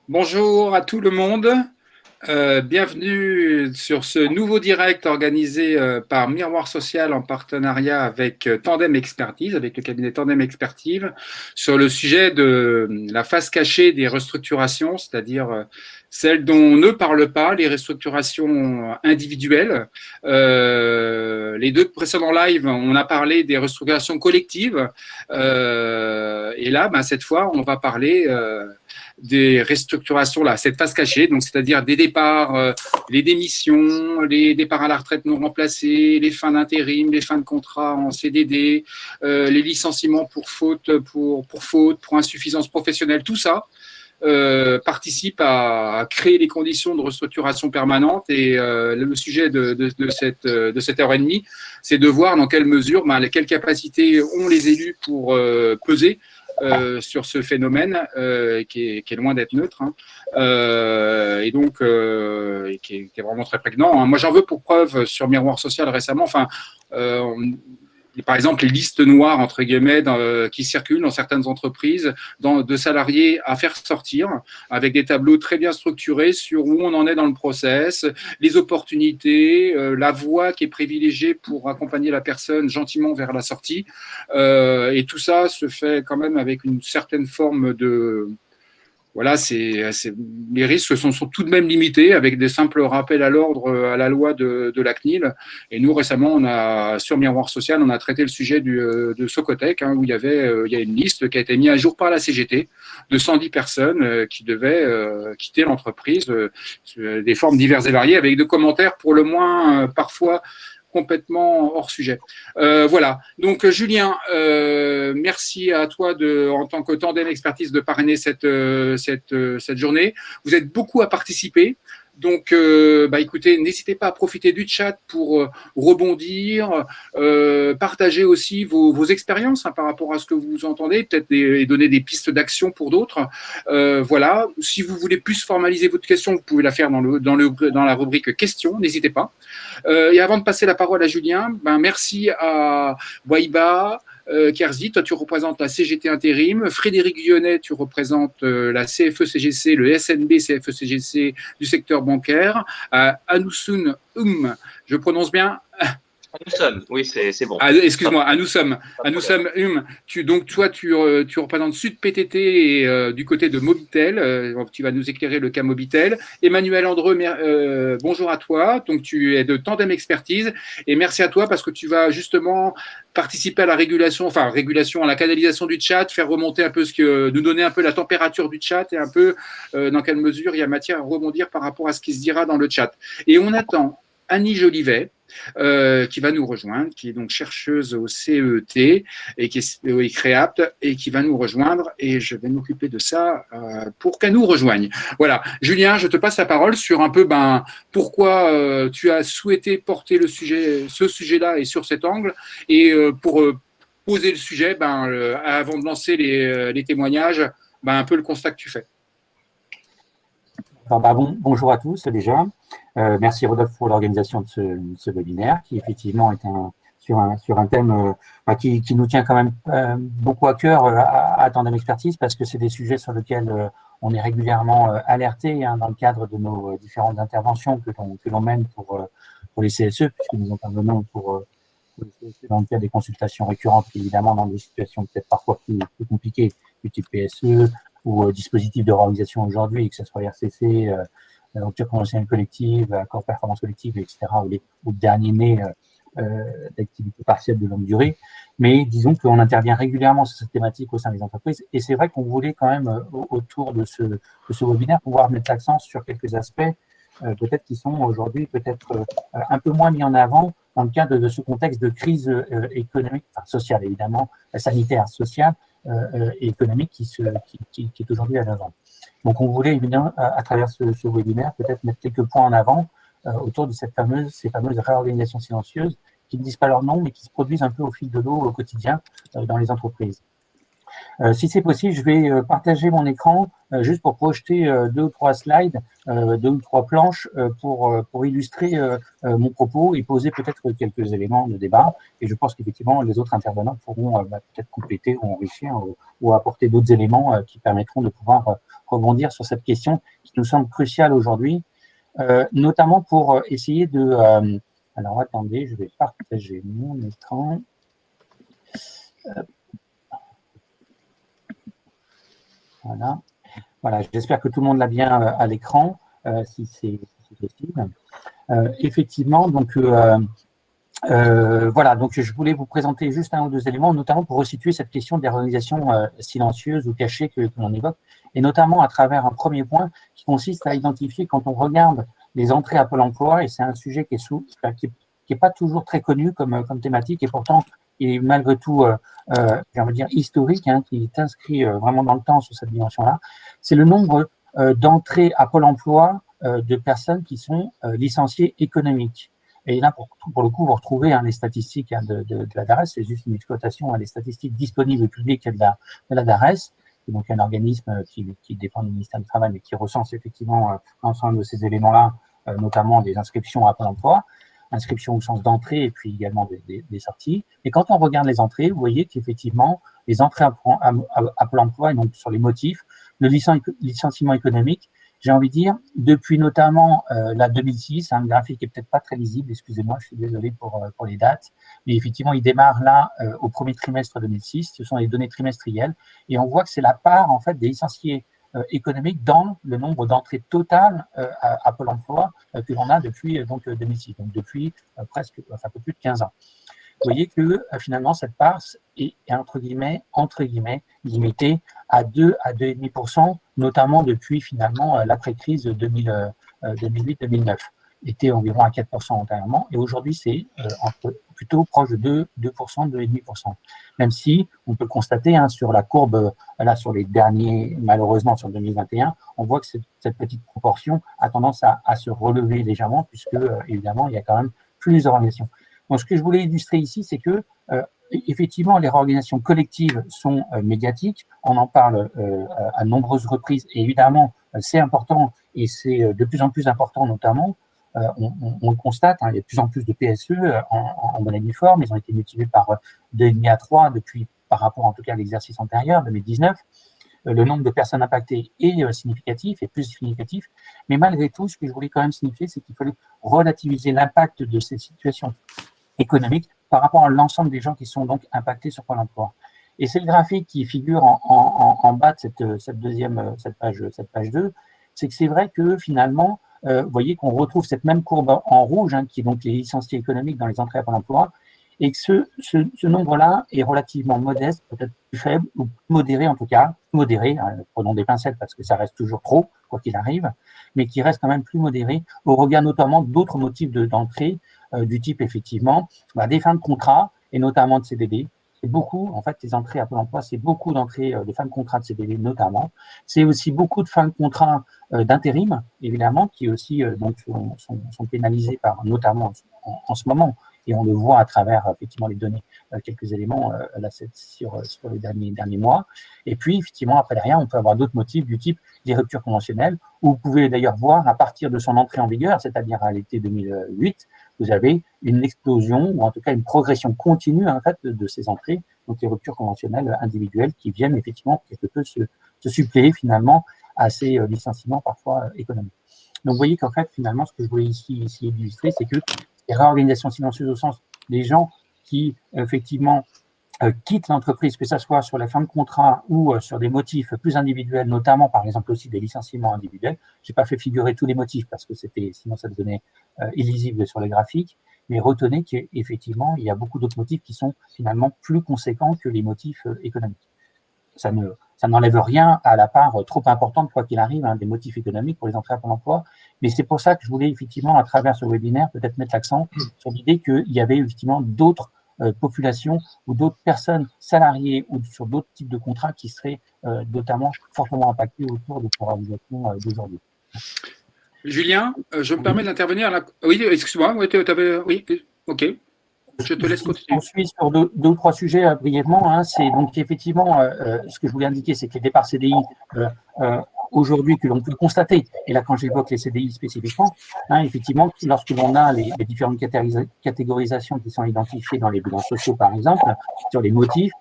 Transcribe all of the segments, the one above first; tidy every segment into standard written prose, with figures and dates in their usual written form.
Bonjour à tout le monde. Bienvenue sur ce nouveau direct organisé par Miroir Social en partenariat avec Tandem Expertise, avec le cabinet Tandem Expertise, sur le sujet de la face cachée des restructurations, c'est-à-dire celles dont on ne parle pas, les restructurations individuelles. Les deux précédents lives, on a parlé des restructurations collectives. Et là, cette fois, on va parler des restructurations là, cette phase cachée, donc c'est-à-dire des départs, les démissions, les départs à la retraite non remplacés, les fins d'intérim, les fins de contrat en CDD, les licenciements pour faute, pour insuffisance professionnelle, tout ça participe à créer les conditions de restructuration permanente. Et le sujet de cette heure et demie, c'est de voir dans quelle mesure, quelles capacités ont les élus pour peser sur ce phénomène qui est loin d'être neutre, hein, et donc qui est vraiment très prégnant, hein. Moi, j'en veux pour preuve sur Miroir Social récemment. Enfin, par exemple, les listes noires, entre guillemets, qui circulent dans certaines entreprises de salariés à faire sortir, avec des tableaux très bien structurés sur où on en est dans le process, les opportunités, la voie qui est privilégiée pour accompagner la personne gentiment vers la sortie. Et tout ça se fait quand même avec une certaine forme de... Voilà, les risques sont tout de même limités avec des simples rappels à l'ordre à la loi de la CNIL. Et nous, récemment, sur Miroir Social, on a traité le sujet de Socotec, hein, où il y a une liste qui a été mise à jour par la CGT de 110 personnes qui devaient quitter l'entreprise, des formes diverses et variées, avec des commentaires pour le moins parfois complètement hors sujet. Voilà. Donc, Julien, merci à toi en tant que Tandem Expertise de parrainer cette journée. Vous êtes beaucoup à participer. Donc, écoutez, n'hésitez pas à profiter du chat pour rebondir, partager aussi vos expériences, hein, par rapport à ce que vous entendez, peut-être et donner des pistes d'action pour d'autres. Voilà. Si vous voulez plus formaliser votre question, vous pouvez la faire dans la rubrique questions. N'hésitez pas. Et avant de passer la parole à Julien, merci à Waiba, Kerzi, toi tu représentes la CGT intérim, Frédéric Guionnet, tu représentes la CFE-CGC, le SNB CFE-CGC du secteur bancaire, Anousoun je prononce bien? Nous sommes, oui, c'est bon. Excuse-moi, à nous sommes, donc toi, tu représentes Sud PTT et du côté de Mobitel. Tu vas nous éclairer le cas Mobitel. Emmanuel Andreu, bonjour à toi. Donc tu es de Tandem Expertise et merci à toi parce que tu vas justement participer à la régulation, à la canalisation du chat, faire remonter un peu nous donner un peu la température du chat et un peu dans quelle mesure il y a matière à rebondir par rapport à ce qui se dira dans le chat. Et on attend Annie Jolivet, qui va nous rejoindre, qui est donc chercheuse au CET et qui est CREAPT et qui va nous rejoindre, et je vais m'occuper de ça pour qu'elle nous rejoigne. Voilà. Julien, je te passe la parole sur un peu pourquoi tu as souhaité porter ce sujet-là et sur cet angle, et pour poser le sujet, avant de lancer les témoignages, un peu le constat que tu fais. Bonjour à tous déjà. Merci Rodolphe pour l'organisation de ce webinaire qui effectivement est sur un thème qui nous tient quand même beaucoup à cœur à Tandem Expertise, parce que c'est des sujets sur lesquels on est régulièrement alerté, hein, dans le cadre de nos différentes interventions que l'on mène pour les CSE, puisque nous intervenons pour les CSE dans le cadre des consultations récurrentes, évidemment dans des situations peut-être parfois plus compliquées, du type PSE ou dispositifs de réalisation aujourd'hui, que ce soit RCC, rupture conventionnelle collective, accord performance collective, etc., ou le dernier né d'activité partielle de longue durée. Mais disons qu'on intervient régulièrement sur cette thématique au sein des entreprises, et c'est vrai qu'on voulait quand même, autour de ce webinaire, pouvoir mettre l'accent sur quelques aspects peut-être qui sont aujourd'hui peut-être un peu moins mis en avant dans le cadre de ce contexte de crise économique, sociale évidemment, sanitaire, sociale, et économique qui est aujourd'hui à l'avant. Donc, on voulait évidemment, à travers ce webinaire, peut-être mettre quelques points en avant autour de ces fameuses réorganisations silencieuses qui ne disent pas leur nom, mais qui se produisent un peu au fil de l'eau au quotidien dans les entreprises. Si c'est possible, je vais partager mon écran juste pour projeter 2 ou 3 slides, 2 ou 3 planches pour illustrer mon propos et poser peut-être quelques éléments de débat. Et je pense qu'effectivement, les autres intervenants pourront peut-être compléter ou enrichir ou apporter d'autres éléments qui permettront de pouvoir rebondir sur cette question qui nous semble cruciale aujourd'hui, notamment pour essayer de… alors, attendez, je vais partager mon écran. Voilà, j'espère que tout le monde l'a bien à l'écran, si c'est possible. Effectivement, donc… voilà, donc je voulais vous présenter juste un ou deux éléments, notamment pour resituer cette question des organisations silencieuses ou cachées que l'on évoque, et notamment à travers un premier point qui consiste à identifier quand on regarde les entrées à Pôle emploi, et c'est un sujet qui est pas toujours très connu comme thématique, et pourtant il est malgré tout, j'ai envie de dire, historique, hein, qui est inscrit vraiment dans le temps sur cette dimension-là, c'est le nombre d'entrées à Pôle emploi de personnes qui sont licenciées économiques. Et là, pour le coup, vous retrouvez les statistiques de la DARES, c'est juste une exploitation des statistiques disponibles publiques de la DARES, qui est donc un organisme qui dépend du ministère du Travail, mais qui recense effectivement l'ensemble de ces éléments-là, notamment des inscriptions à Pôle emploi, inscriptions au sens d'entrée et puis également des sorties. Et quand on regarde les entrées, vous voyez qu'effectivement, les entrées à Pôle emploi, et donc sur les motifs, le licenciement économique, j'ai envie de dire, depuis notamment la 2006, un graphique qui est peut-être pas très lisible, excusez-moi, je suis désolé pour les dates, mais effectivement, il démarre là au premier trimestre 2006, ce sont les données trimestrielles, et on voit que c'est la part en fait des licenciés économiques dans le nombre d'entrées totales à Pôle emploi que l'on a depuis donc 2006, donc depuis presque un peu plus de 15 ans. Vous voyez que finalement cette part est entre guillemets limitée à 2 à 2,5%, notamment depuis finalement l'après-crise de 2008-2009. Était environ à 4% antérieurement, et aujourd'hui c'est plutôt proche de 2%, 2,5%. Même si on peut constater sur la courbe, là sur les derniers, malheureusement sur 2021, on voit que cette petite proportion a tendance à se relever légèrement, puisque évidemment il y a quand même plus d'organisations. Donc, ce que je voulais illustrer ici, c'est que effectivement, les réorganisations collectives sont médiatiques. On en parle à nombreuses reprises. Et évidemment, c'est important et c'est de plus en plus important, notamment. On le constate, il y a de plus en plus de PSE en bonne et due forme. Ils ont été multipliés par 2,5 à 3 depuis, par rapport en tout cas à l'exercice antérieur, 2019. Le nombre de personnes impactées est significatif, et plus significatif. Mais malgré tout, ce que je voulais quand même signifier, c'est qu'il fallait relativiser l'impact de ces situations économique par rapport à l'ensemble des gens qui sont donc impactés sur Pôle emploi. Et c'est le graphique qui figure en bas de cette page 2, c'est que c'est vrai que finalement, vous voyez qu'on retrouve cette même courbe en rouge, qui est donc les licenciés économiques dans les entrées à Pôle emploi, et que ce nombre-là est relativement modeste, peut-être plus faible, ou modéré en tout cas, modéré, prenons des pincettes parce que ça reste toujours trop, quoi qu'il arrive, mais qui reste quand même plus modéré au regard notamment d'autres motifs d'entrée, du type effectivement des fins de contrat et notamment de CDD. C'est beaucoup, en fait, les entrées à Pôle emploi, c'est beaucoup d'entrées de fins de contrat de CDD notamment. C'est aussi beaucoup de fins de contrat d'intérim, évidemment, qui aussi donc sont pénalisées par notamment en ce moment. Et on le voit à travers effectivement les données, quelques éléments là, sur les derniers mois. Et puis effectivement après derrière, on peut avoir d'autres motifs du type des ruptures conventionnelles, où vous pouvez d'ailleurs voir à partir de son entrée en vigueur, c'est-à-dire à l'été 2008, vous avez une explosion ou en tout cas une progression continue en fait de ces entrées, donc les ruptures conventionnelles individuelles qui viennent effectivement quelque peu se suppléer finalement à ces licenciements parfois économiques. Donc vous voyez qu'en fait finalement ce que je voulais ici illustrer, c'est que les réorganisations silencieuses au sens des gens qui, effectivement, quittent l'entreprise, que ce soit sur la fin de contrat ou sur des motifs plus individuels, notamment, par exemple, aussi des licenciements individuels. Je n'ai pas fait figurer tous les motifs parce que sinon ça devenait illisible sur les graphiques, mais retenez qu'effectivement, il y a beaucoup d'autres motifs qui sont finalement plus conséquents que les motifs économiques. Ça n'enlève rien à la part trop importante, quoi qu'il arrive, des motifs économiques pour les entrées à Pôle emploi. Mais c'est pour ça que je voulais effectivement, à travers ce webinaire, peut-être mettre l'accent sur l'idée qu'il y avait effectivement d'autres populations ou d'autres personnes salariées ou sur d'autres types de contrats qui seraient notamment fortement impactés autour de ces réalisations d'aujourd'hui. Julien, je me permets d'intervenir là. Oui, excuse-moi, oui, ok. Je te laisse continuer. On suit sur deux ou trois sujets brièvement. C'est donc effectivement ce que je voulais indiquer, c'est que les départs CDI aujourd'hui que l'on peut constater, et là quand j'évoque les CDI spécifiquement, effectivement, lorsque l'on a les différentes catégorisations qui sont identifiées dans les bilans sociaux par exemple, sur les motifs,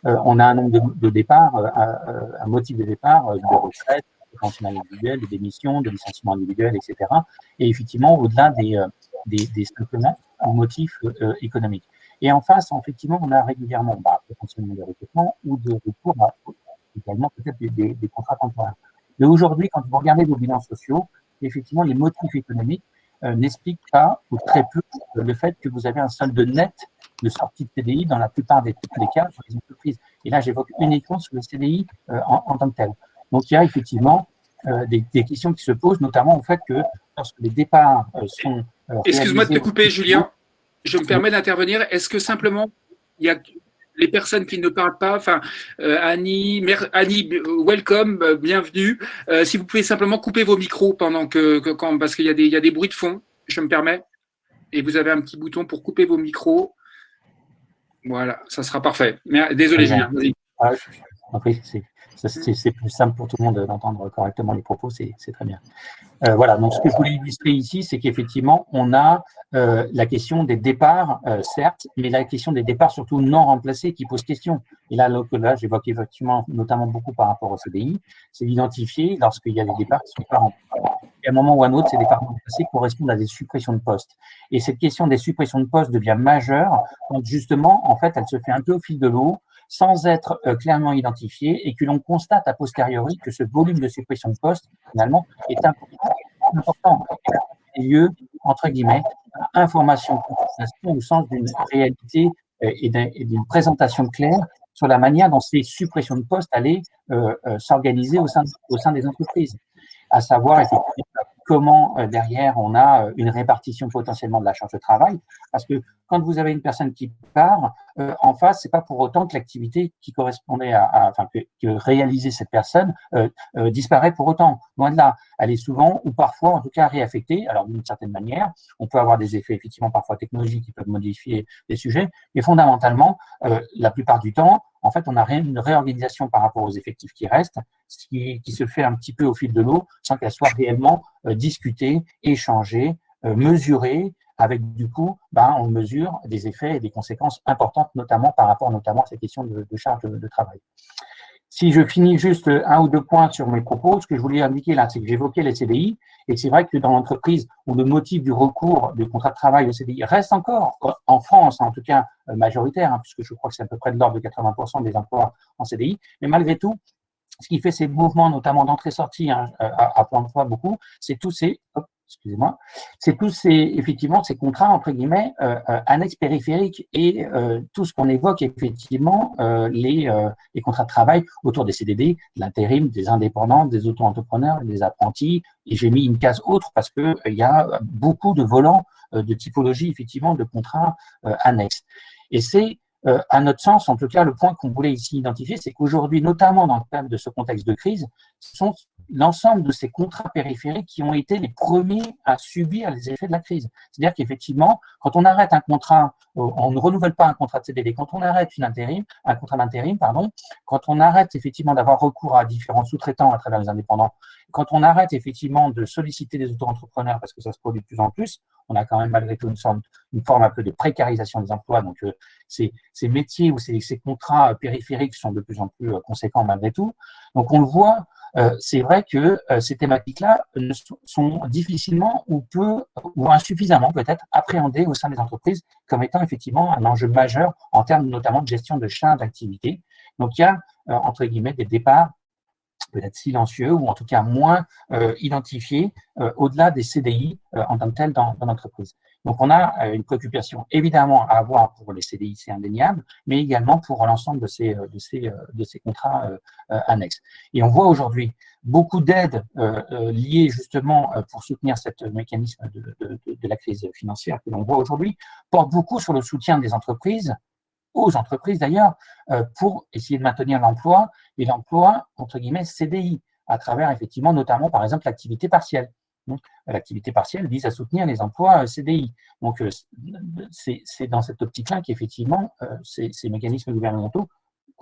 on a un nombre de départs, un motif de départ, de retraite, fonctionnels individuels, de démission, de licenciement individuel, etc. Et effectivement, au-delà des simplement motifs économiques. Et en face, effectivement, on a régulièrement potentiellement des recrutements ou de recours à également peut-être des contrats temporaires. Mais aujourd'hui, quand vous regardez vos bilans sociaux, effectivement, les motifs économiques n'expliquent pas ou très peu le fait que vous avez un solde net de sortie de CDI dans la plupart des cas sur les entreprises. Et là, j'évoque uniquement sur le CDI en tant que tel. Donc, il y a effectivement des questions qui se posent, notamment au fait que lorsque les départs sont… Excuse-moi de te couper, Julien. Je me permets d'intervenir. Est-ce que simplement, il y a les personnes qui ne parlent pas, enfin, Annie, welcome, bienvenue. Si vous pouvez simplement couper vos micros pendant parce qu'il y a des bruits de fond, je me permets. Et vous avez un petit bouton pour couper vos micros. Voilà, ça sera parfait. Mais, désolé, Julien. Vas-y. C'est plus simple pour tout le monde d'entendre correctement les propos, c'est très bien. Voilà, donc ce que je voulais illustrer ici, c'est qu'effectivement, on a la question des départs, certes, mais la question des départs surtout non remplacés qui pose question. Et là j'évoque effectivement notamment beaucoup par rapport au CDI, c'est d'identifier lorsqu'il y a des départs qui ne sont pas remplacés. Et à un moment ou à un autre, ces départs non remplacés correspondent à des suppressions de postes. Et cette question des suppressions de postes devient majeure quand justement, en fait, elle se fait un peu au fil de l'eau, sans être clairement identifié et que l'on constate a posteriori que ce volume de suppression de postes, finalement, est important. Et lieu, entre guillemets, information, compensation au sens d'une réalité et d'une présentation claire sur la manière dont ces suppressions de postes allaient s'organiser au sein des entreprises. À savoir, effectivement, comment derrière on a une répartition potentiellement de la charge de travail, parce que quand vous avez une personne qui part, en face, c'est pas pour autant que l'activité qui correspondait que réalisait cette personne disparaît pour autant. Loin de là, elle est souvent ou parfois, en tout cas, réaffectée. Alors d'une certaine manière, on peut avoir des effets effectivement parfois technologiques qui peuvent modifier les sujets, mais fondamentalement, la plupart du temps, en fait, on a une réorganisation par rapport aux effectifs qui restent, ce qui se fait un petit peu au fil de l'eau, sans qu'elle soit réellement discutée, échangée, mesurée, avec du coup, on mesure des effets et des conséquences importantes, notamment par rapport à ces questions de charge de travail. Si je finis juste un ou deux points sur mes propos, ce que je voulais indiquer là, c'est que j'évoquais les CDI, et c'est vrai que dans l'entreprise où le motif du recours du contrat de travail au CDI reste encore, en France en tout cas majoritaire, puisque je crois que c'est à peu près de l'ordre de 80% des emplois en CDI, mais malgré tout, ce qui fait ces mouvements, notamment d'entrée-sortie, à point de fois beaucoup, c'est tous ces… c'est tous effectivement ces contrats entre guillemets annexes périphériques et tout ce qu'on évoque effectivement les contrats de travail autour des CDD, de l'intérim, des indépendants, des auto-entrepreneurs, des apprentis. Et j'ai mis une case autre parce que il y a beaucoup de volants de typologie effectivement de contrats annexes. Et c'est à notre sens, en tout cas, le point qu'on voulait ici identifier, c'est qu'aujourd'hui, notamment dans le cadre de ce contexte de crise, ce sont l'ensemble de ces contrats périphériques qui ont été les premiers à subir les effets de la crise. C'est-à-dire qu'effectivement, quand on arrête un contrat, on ne renouvelle pas un contrat de CDD, quand on arrête un contrat d'intérim, quand on arrête effectivement d'avoir recours à différents sous-traitants à travers les indépendants, quand on arrête effectivement de solliciter des auto-entrepreneurs parce que ça se produit de plus en plus, on a quand même malgré tout une forme un peu de précarisation des emplois. Donc, ces métiers ou ces contrats périphériques sont de plus en plus conséquents malgré tout. Donc, on le voit, c'est vrai que ces thématiques-là sont difficilement ou peu ou insuffisamment peut-être appréhendées au sein des entreprises comme étant effectivement un enjeu majeur en termes notamment de gestion de charges d'activité. Donc, il y a, entre guillemets, des départs peut-être silencieux ou en tout cas moins identifiés au-delà des CDI en tant que tel dans l'entreprise. Donc, on a une préoccupation évidemment à avoir pour les CDI, c'est indéniable, mais également pour l'ensemble de ces contrats annexes. Et on voit aujourd'hui beaucoup d'aides liées justement pour soutenir ce mécanisme de la crise financière que l'on voit aujourd'hui, portent beaucoup sur le soutien des entreprises, aux entreprises d'ailleurs, pour essayer de maintenir l'emploi, et l'emploi, entre guillemets, CDI, à travers effectivement, notamment, par exemple, l'activité partielle. Donc, l'activité partielle vise à soutenir les emplois CDI. Donc, c'est dans cette optique-là qu'effectivement, ces mécanismes gouvernementaux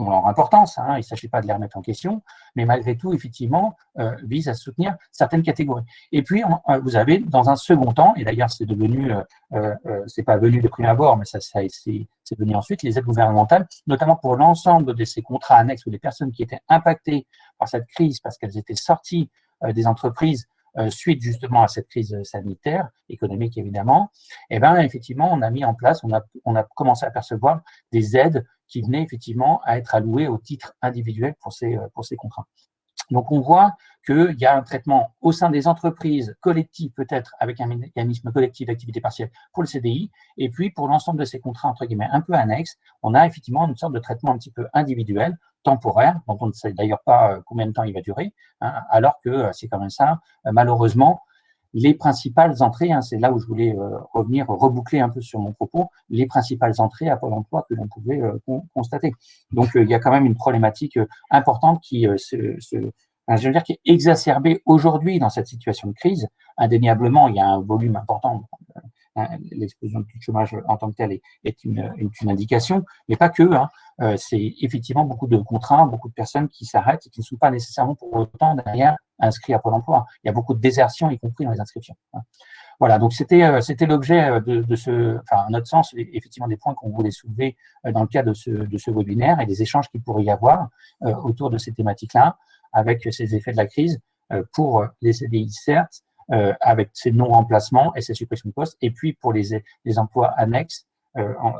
ont leur importance, hein, il ne s'agit pas de les remettre en question, mais malgré tout, effectivement, visent à soutenir certaines catégories. Et puis, vous avez, dans un second temps, et d'ailleurs, c'est devenu, c'est pas venu de prime abord, mais c'est venu ensuite, les aides gouvernementales, notamment pour l'ensemble de ces contrats annexes ou des personnes qui étaient impactées par cette crise parce qu'elles étaient sorties des entreprises suite justement à cette crise sanitaire, économique évidemment, et ben effectivement, on a mis en place, on a commencé à percevoir des aides qui venaient effectivement à être allouées au titre individuel pour ces contrats. Donc, on voit qu'il y a un traitement au sein des entreprises collectives, peut-être avec un mécanisme collectif d'activité partielle pour le CDI, et puis pour l'ensemble de ces contrats, entre guillemets, un peu annexes, on a effectivement une sorte de traitement un petit peu individuel, temporaire, dont on ne sait d'ailleurs pas combien de temps il va durer, hein, alors que c'est quand même ça, malheureusement, les principales entrées, hein, c'est là où je voulais revenir, reboucler un peu sur mon propos, les principales entrées à Pôle emploi que l'on pouvait constater. Donc, il y a quand même une problématique importante qui je veux dire, qui est exacerbée aujourd'hui dans cette situation de crise. Indéniablement, il y a un volume important. L'explosion du chômage en tant que tel est une indication, mais pas que. Hein. C'est effectivement beaucoup de contraintes, beaucoup de personnes qui s'arrêtent et qui ne sont pas nécessairement pour autant derrière inscrits à Pôle emploi. Il y a beaucoup de désertions, y compris dans les inscriptions. Voilà, donc c'était l'objet de ce, enfin, à notre sens, effectivement des points qu'on voulait soulever dans le cadre de ce webinaire et des échanges qu'il pourrait y avoir autour de ces thématiques-là, avec ces effets de la crise pour les CDI, certes, avec ces non-remplacements et ces suppressions de postes, et puis pour les emplois annexes,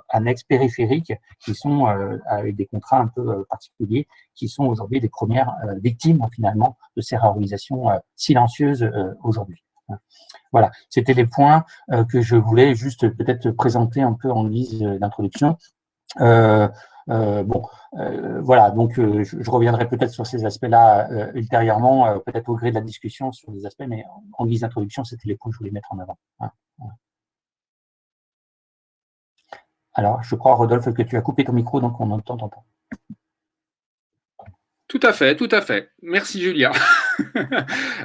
annexes périphériques, qui sont avec des contrats un peu particuliers, qui sont aujourd'hui les premières victimes finalement de ces réorganisations silencieuses aujourd'hui. Voilà, c'était les points que je voulais juste peut-être présenter un peu en guise d'introduction. Voilà, donc je reviendrai peut-être sur ces aspects-là ultérieurement, peut-être au gré de la discussion sur les aspects, mais en guise d'introduction, c'était les points que je voulais mettre en avant. Alors, je crois, Rodolphe, que tu as coupé ton micro, donc on entend ton temps. Tout à fait, tout à fait. Merci, Julia.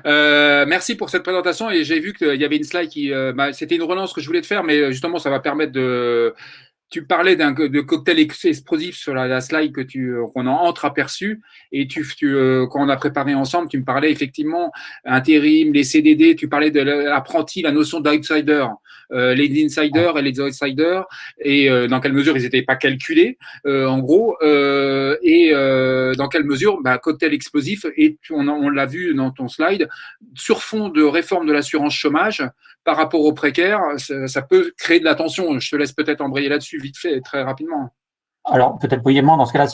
Merci pour cette présentation. Et j'ai vu qu'il y avait une slide qui... c'était une relance que je voulais te faire, mais justement, ça va permettre de... Tu parlais de cocktail explosif sur la slide qu'on a entreaperçu, et quand on a préparé ensemble, tu me parlais effectivement intérim, les CDD, tu parlais de l'apprenti, la notion d'outsider, les insiders et les outsiders, et dans quelle mesure ils n'étaient pas calculés, en gros, et dans quelle mesure, cocktail explosif, et on l'a vu dans ton slide, sur fond de réforme de l'assurance chômage, par rapport aux précaires, ça peut créer de la tension. Je te laisse peut-être embrayer là-dessus vite fait, très rapidement. Alors, peut-être brièvement, dans ce cas-là,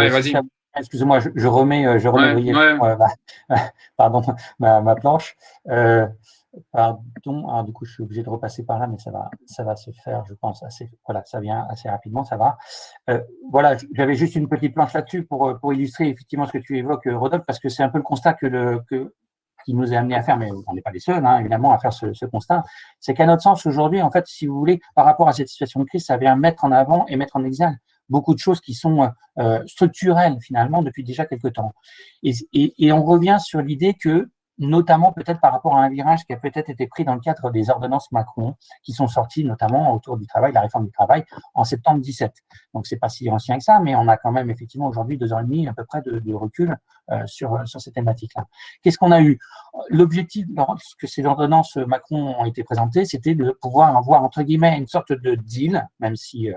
vas-y. Excusez-moi, je remets brièvement pardon, ma planche. Pardon, alors du coup, je suis obligé de repasser par là, mais ça va se faire, je pense, voilà, ça vient assez rapidement, ça va. Voilà, j'avais juste une petite planche là-dessus pour illustrer effectivement ce que tu évoques, Rodolphe, parce que c'est un peu le constat qui nous est amené à faire, mais on n'est pas les seuls, hein, évidemment, à faire ce constat, c'est qu'à notre sens, aujourd'hui, en fait, si vous voulez, par rapport à cette situation de crise, ça vient mettre en avant et mettre en exergue beaucoup de choses qui sont structurelles, finalement, depuis déjà quelques temps. Et on revient sur l'idée que, notamment peut-être par rapport à un virage qui a peut-être été pris dans le cadre des ordonnances Macron, qui sont sorties notamment autour du travail, la réforme du travail, en septembre 2017. Donc, c'est pas si ancien que ça, mais on a quand même effectivement aujourd'hui 2 ans et demi à peu près de recul sur ces thématiques-là. Qu'est-ce qu'on a eu? L'objectif, lorsque ces ordonnances Macron ont été présentées, c'était de pouvoir avoir, entre guillemets, une sorte de deal, même si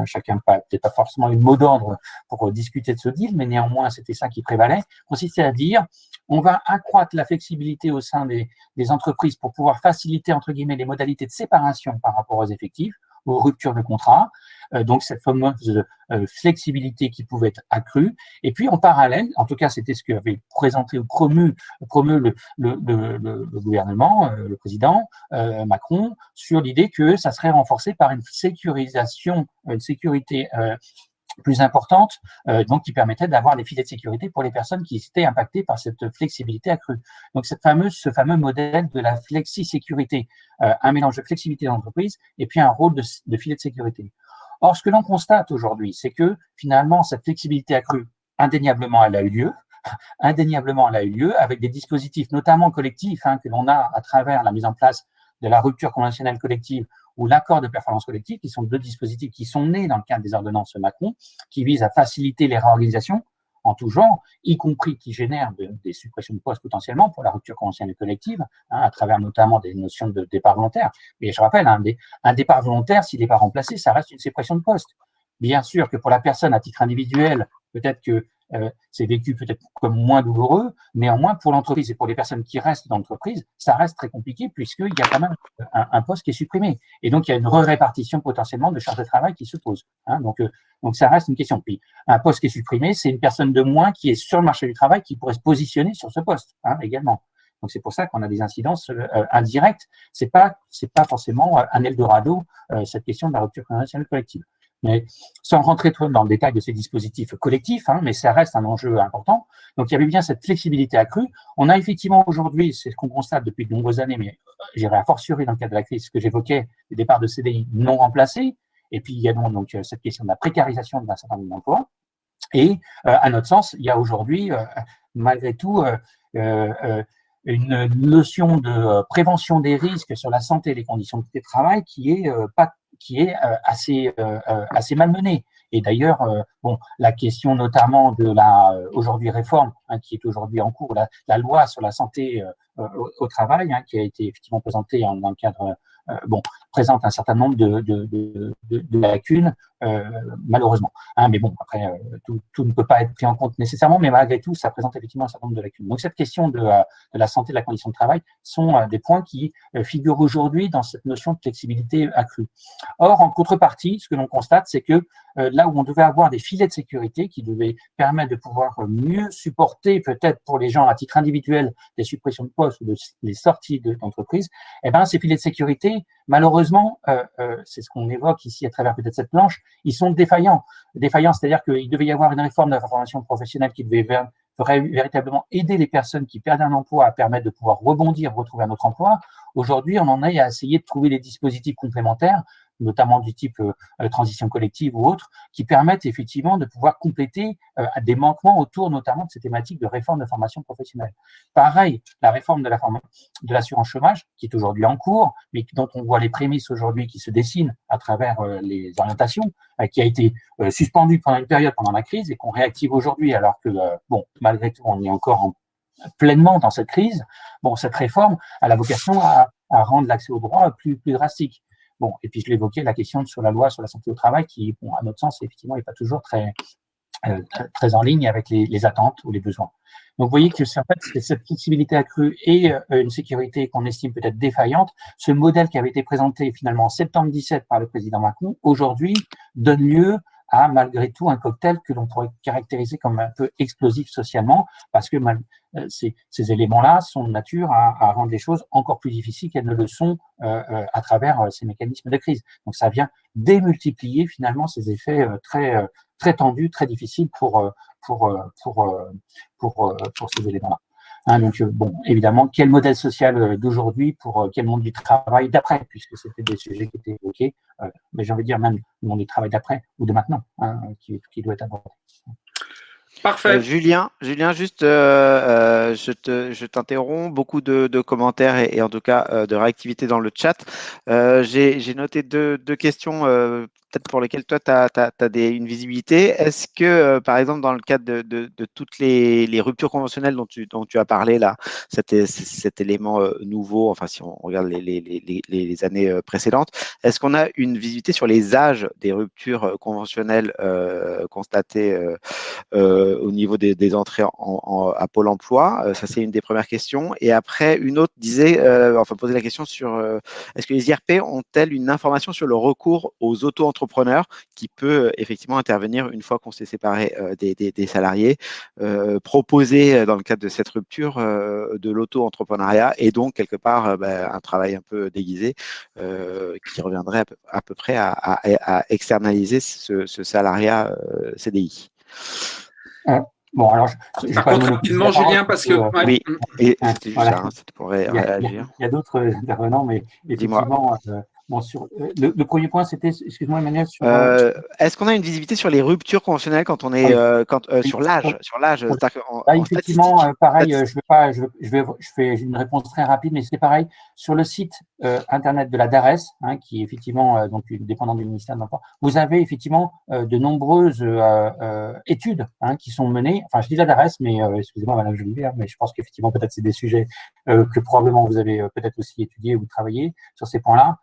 chacun n'a peut-être pas forcément une mot d'ordre pour discuter de ce deal, mais néanmoins, c'était ça qui prévalait, consistait à dire on va accroître la flexibilité au sein des entreprises pour pouvoir faciliter, entre guillemets, les modalités de séparation par rapport aux effectifs, aux ruptures de contrat, donc cette fameuse flexibilité qui pouvait être accrue. Et puis, en parallèle, en tout cas, c'était ce qu'avait présenté ou promu le gouvernement, le président Macron, sur l'idée que ça serait renforcé par une sécurisation, une sécurité plus importante, donc qui permettait d'avoir des filets de sécurité pour les personnes qui étaient impactées par cette flexibilité accrue. Donc ce fameux modèle de la flexi-sécurité, un mélange de flexibilité d'entreprise et puis un rôle de filet de sécurité. Or, ce que l'on constate aujourd'hui, c'est que finalement cette flexibilité accrue, indéniablement, elle a eu lieu. Indéniablement, elle a eu lieu avec des dispositifs, notamment collectifs, que l'on a à travers la mise en place de la rupture conventionnelle collective ou l'accord de performance collective, qui sont deux dispositifs qui sont nés dans le cadre des ordonnances Macron, qui visent à faciliter les réorganisations en tout genre, y compris qui génèrent des suppressions de postes potentiellement pour la rupture conventionnelle et collective, à travers notamment des notions de départ volontaire. Et je rappelle, un départ volontaire, s'il n'est pas remplacé, ça reste une suppression de poste. Bien sûr que pour la personne à titre individuel, peut-être que c'est vécu peut-être comme moins douloureux, néanmoins pour l'entreprise et pour les personnes qui restent dans l'entreprise, ça reste très compliqué puisqu'il y a quand même un poste qui est supprimé. Et donc, il y a une répartition potentiellement de charges de travail qui se pose. Donc, ça reste une question. Puis, un poste qui est supprimé, c'est une personne de moins qui est sur le marché du travail qui pourrait se positionner sur ce poste également. Donc, c'est pour ça qu'on a des incidences indirectes. C'est pas forcément un Eldorado, cette question de la rupture conventionnelle collective. Mais sans rentrer trop dans le détail de ces dispositifs collectifs, mais ça reste un enjeu important. Donc, il y avait bien cette flexibilité accrue. On a effectivement aujourd'hui, c'est ce qu'on constate depuis de nombreuses années, mais j'irai a fortiori dans le cadre de la crise, ce que j'évoquais, les départs de CDI non remplacés. Et puis, il y a donc cette question de la précarisation d'un certain nombre d'emplois. Et à notre sens, il y a aujourd'hui, malgré tout, une notion de prévention des risques sur la santé et les conditions de travail qui est assez malmenée. Et d'ailleurs, la question notamment de la aujourd'hui réforme qui est aujourd'hui en cours, la loi sur la santé au travail, qui a été effectivement présentée dans le cadre présente un certain nombre de lacunes, malheureusement. Mais bon, après, tout ne peut pas être pris en compte nécessairement, mais malgré tout, ça présente effectivement un certain nombre de lacunes. Donc, cette question de la santé et de la condition de travail sont des points qui figurent aujourd'hui dans cette notion de flexibilité accrue. Or, en contrepartie, ce que l'on constate, c'est que là où on devait avoir des filets de sécurité qui devaient permettre de pouvoir mieux supporter, peut-être pour les gens à titre individuel, des suppressions de postes ou des sorties d'entreprise, ces filets de sécurité, malheureusement, c'est ce qu'on évoque ici à travers peut-être cette planche, ils sont défaillants. Défaillants, c'est-à-dire qu'il devait y avoir une réforme de la formation professionnelle qui devait véritablement aider les personnes qui perdent un emploi à permettre de pouvoir rebondir, retrouver un autre emploi. Aujourd'hui, on en est à essayer de trouver des dispositifs complémentaires, notamment du type transition collective ou autre, qui permettent effectivement de pouvoir compléter des manquements autour notamment de ces thématiques de réforme de formation professionnelle. Pareil, la réforme de l'assurance chômage, qui est aujourd'hui en cours, mais dont on voit les prémices aujourd'hui qui se dessinent à travers les orientations, qui a été suspendue pendant une période pendant la crise et qu'on réactive aujourd'hui alors que, malgré tout, on est encore pleinement dans cette crise. Cette réforme a la vocation à rendre l'accès au droit plus drastique. Et puis je l'évoquais, la question sur la loi sur la santé au travail qui, à notre sens, effectivement, n'est pas toujours très en ligne avec les attentes ou les besoins. Donc, vous voyez que c'est en fait cette flexibilité accrue et une sécurité qu'on estime peut-être défaillante. Ce modèle qui avait été présenté finalement en septembre 2017 par le président Macron, aujourd'hui, donne lieu à, malgré tout, un cocktail que l'on pourrait caractériser comme un peu explosif socialement, parce que ces éléments-là sont de nature à rendre les choses encore plus difficiles qu'elles ne le sont à travers ces mécanismes de crise. Donc, ça vient démultiplier finalement ces effets très tendus, très difficiles pour ces éléments-là. Donc, évidemment, quel modèle social d'aujourd'hui pour quel monde du travail d'après, puisque c'était des sujets qui étaient évoqués, mais j'ai envie de dire même le monde du travail d'après ou de maintenant, qui doit être abordé. Parfait. Julien, juste, je t'interromps. Beaucoup de commentaires et en tout cas de réactivité dans le chat. J'ai noté deux questions peut-être pour lesquelles toi, tu as une visibilité. Est-ce que, par exemple, dans le cadre de toutes les ruptures conventionnelles dont tu as parlé, là, cet élément nouveau, enfin, si on regarde les années précédentes, est-ce qu'on a une visibilité sur les âges des ruptures conventionnelles constatées au niveau des entrées à Pôle emploi? Ça, c'est une des premières questions. Et après, une autre posait la question sur est-ce que les IRP ont-elles une information sur le recours aux auto-entrepreneurs qui peut effectivement intervenir une fois qu'on s'est séparé des salariés, proposer dans le cadre de cette rupture de l'auto-entrepreneuriat et donc quelque part un travail un peu déguisé qui reviendrait à peu près à externaliser ce salariat CDI. Alors, je par contre, rapidement, Julien, parce que… Oui, et c'était juste ça, c'était pour réagir. Il y a d'autres intervenants, mais effectivement, Bon, sur le premier point, c'était, excuse-moi Emmanuel, sur. Est-ce qu'on a une visibilité sur les ruptures conventionnelles quand on est sur l'âge, Là, effectivement, pareil, je fais une réponse très rapide, mais c'est pareil sur le site internet de la DARES, hein, qui est effectivement donc dépendant du ministère de l'Emploi. Vous avez effectivement de nombreuses études hein, qui sont menées. Enfin, je dis la DARES, mais excusez-moi, Madame Jolivet, mais je pense qu'effectivement peut-être c'est des sujets que probablement vous avez peut-être aussi étudié ou travaillé sur ces points-là.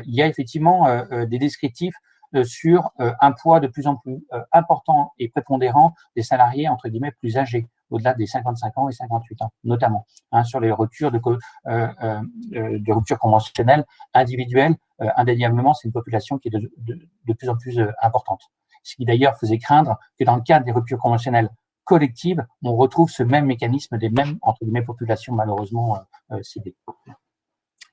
Il y a effectivement des descriptifs sur un poids de plus en plus important et prépondérant des salariés, entre guillemets, plus âgés, au-delà des 55 ans et 58 ans, notamment, hein, sur les ruptures de ruptures conventionnelles individuelles. Indéniablement, c'est une population qui est de plus en plus importante. Ce qui d'ailleurs faisait craindre que dans le cadre des ruptures conventionnelles collectives, on retrouve ce même mécanisme des mêmes, entre guillemets, populations malheureusement ciblées.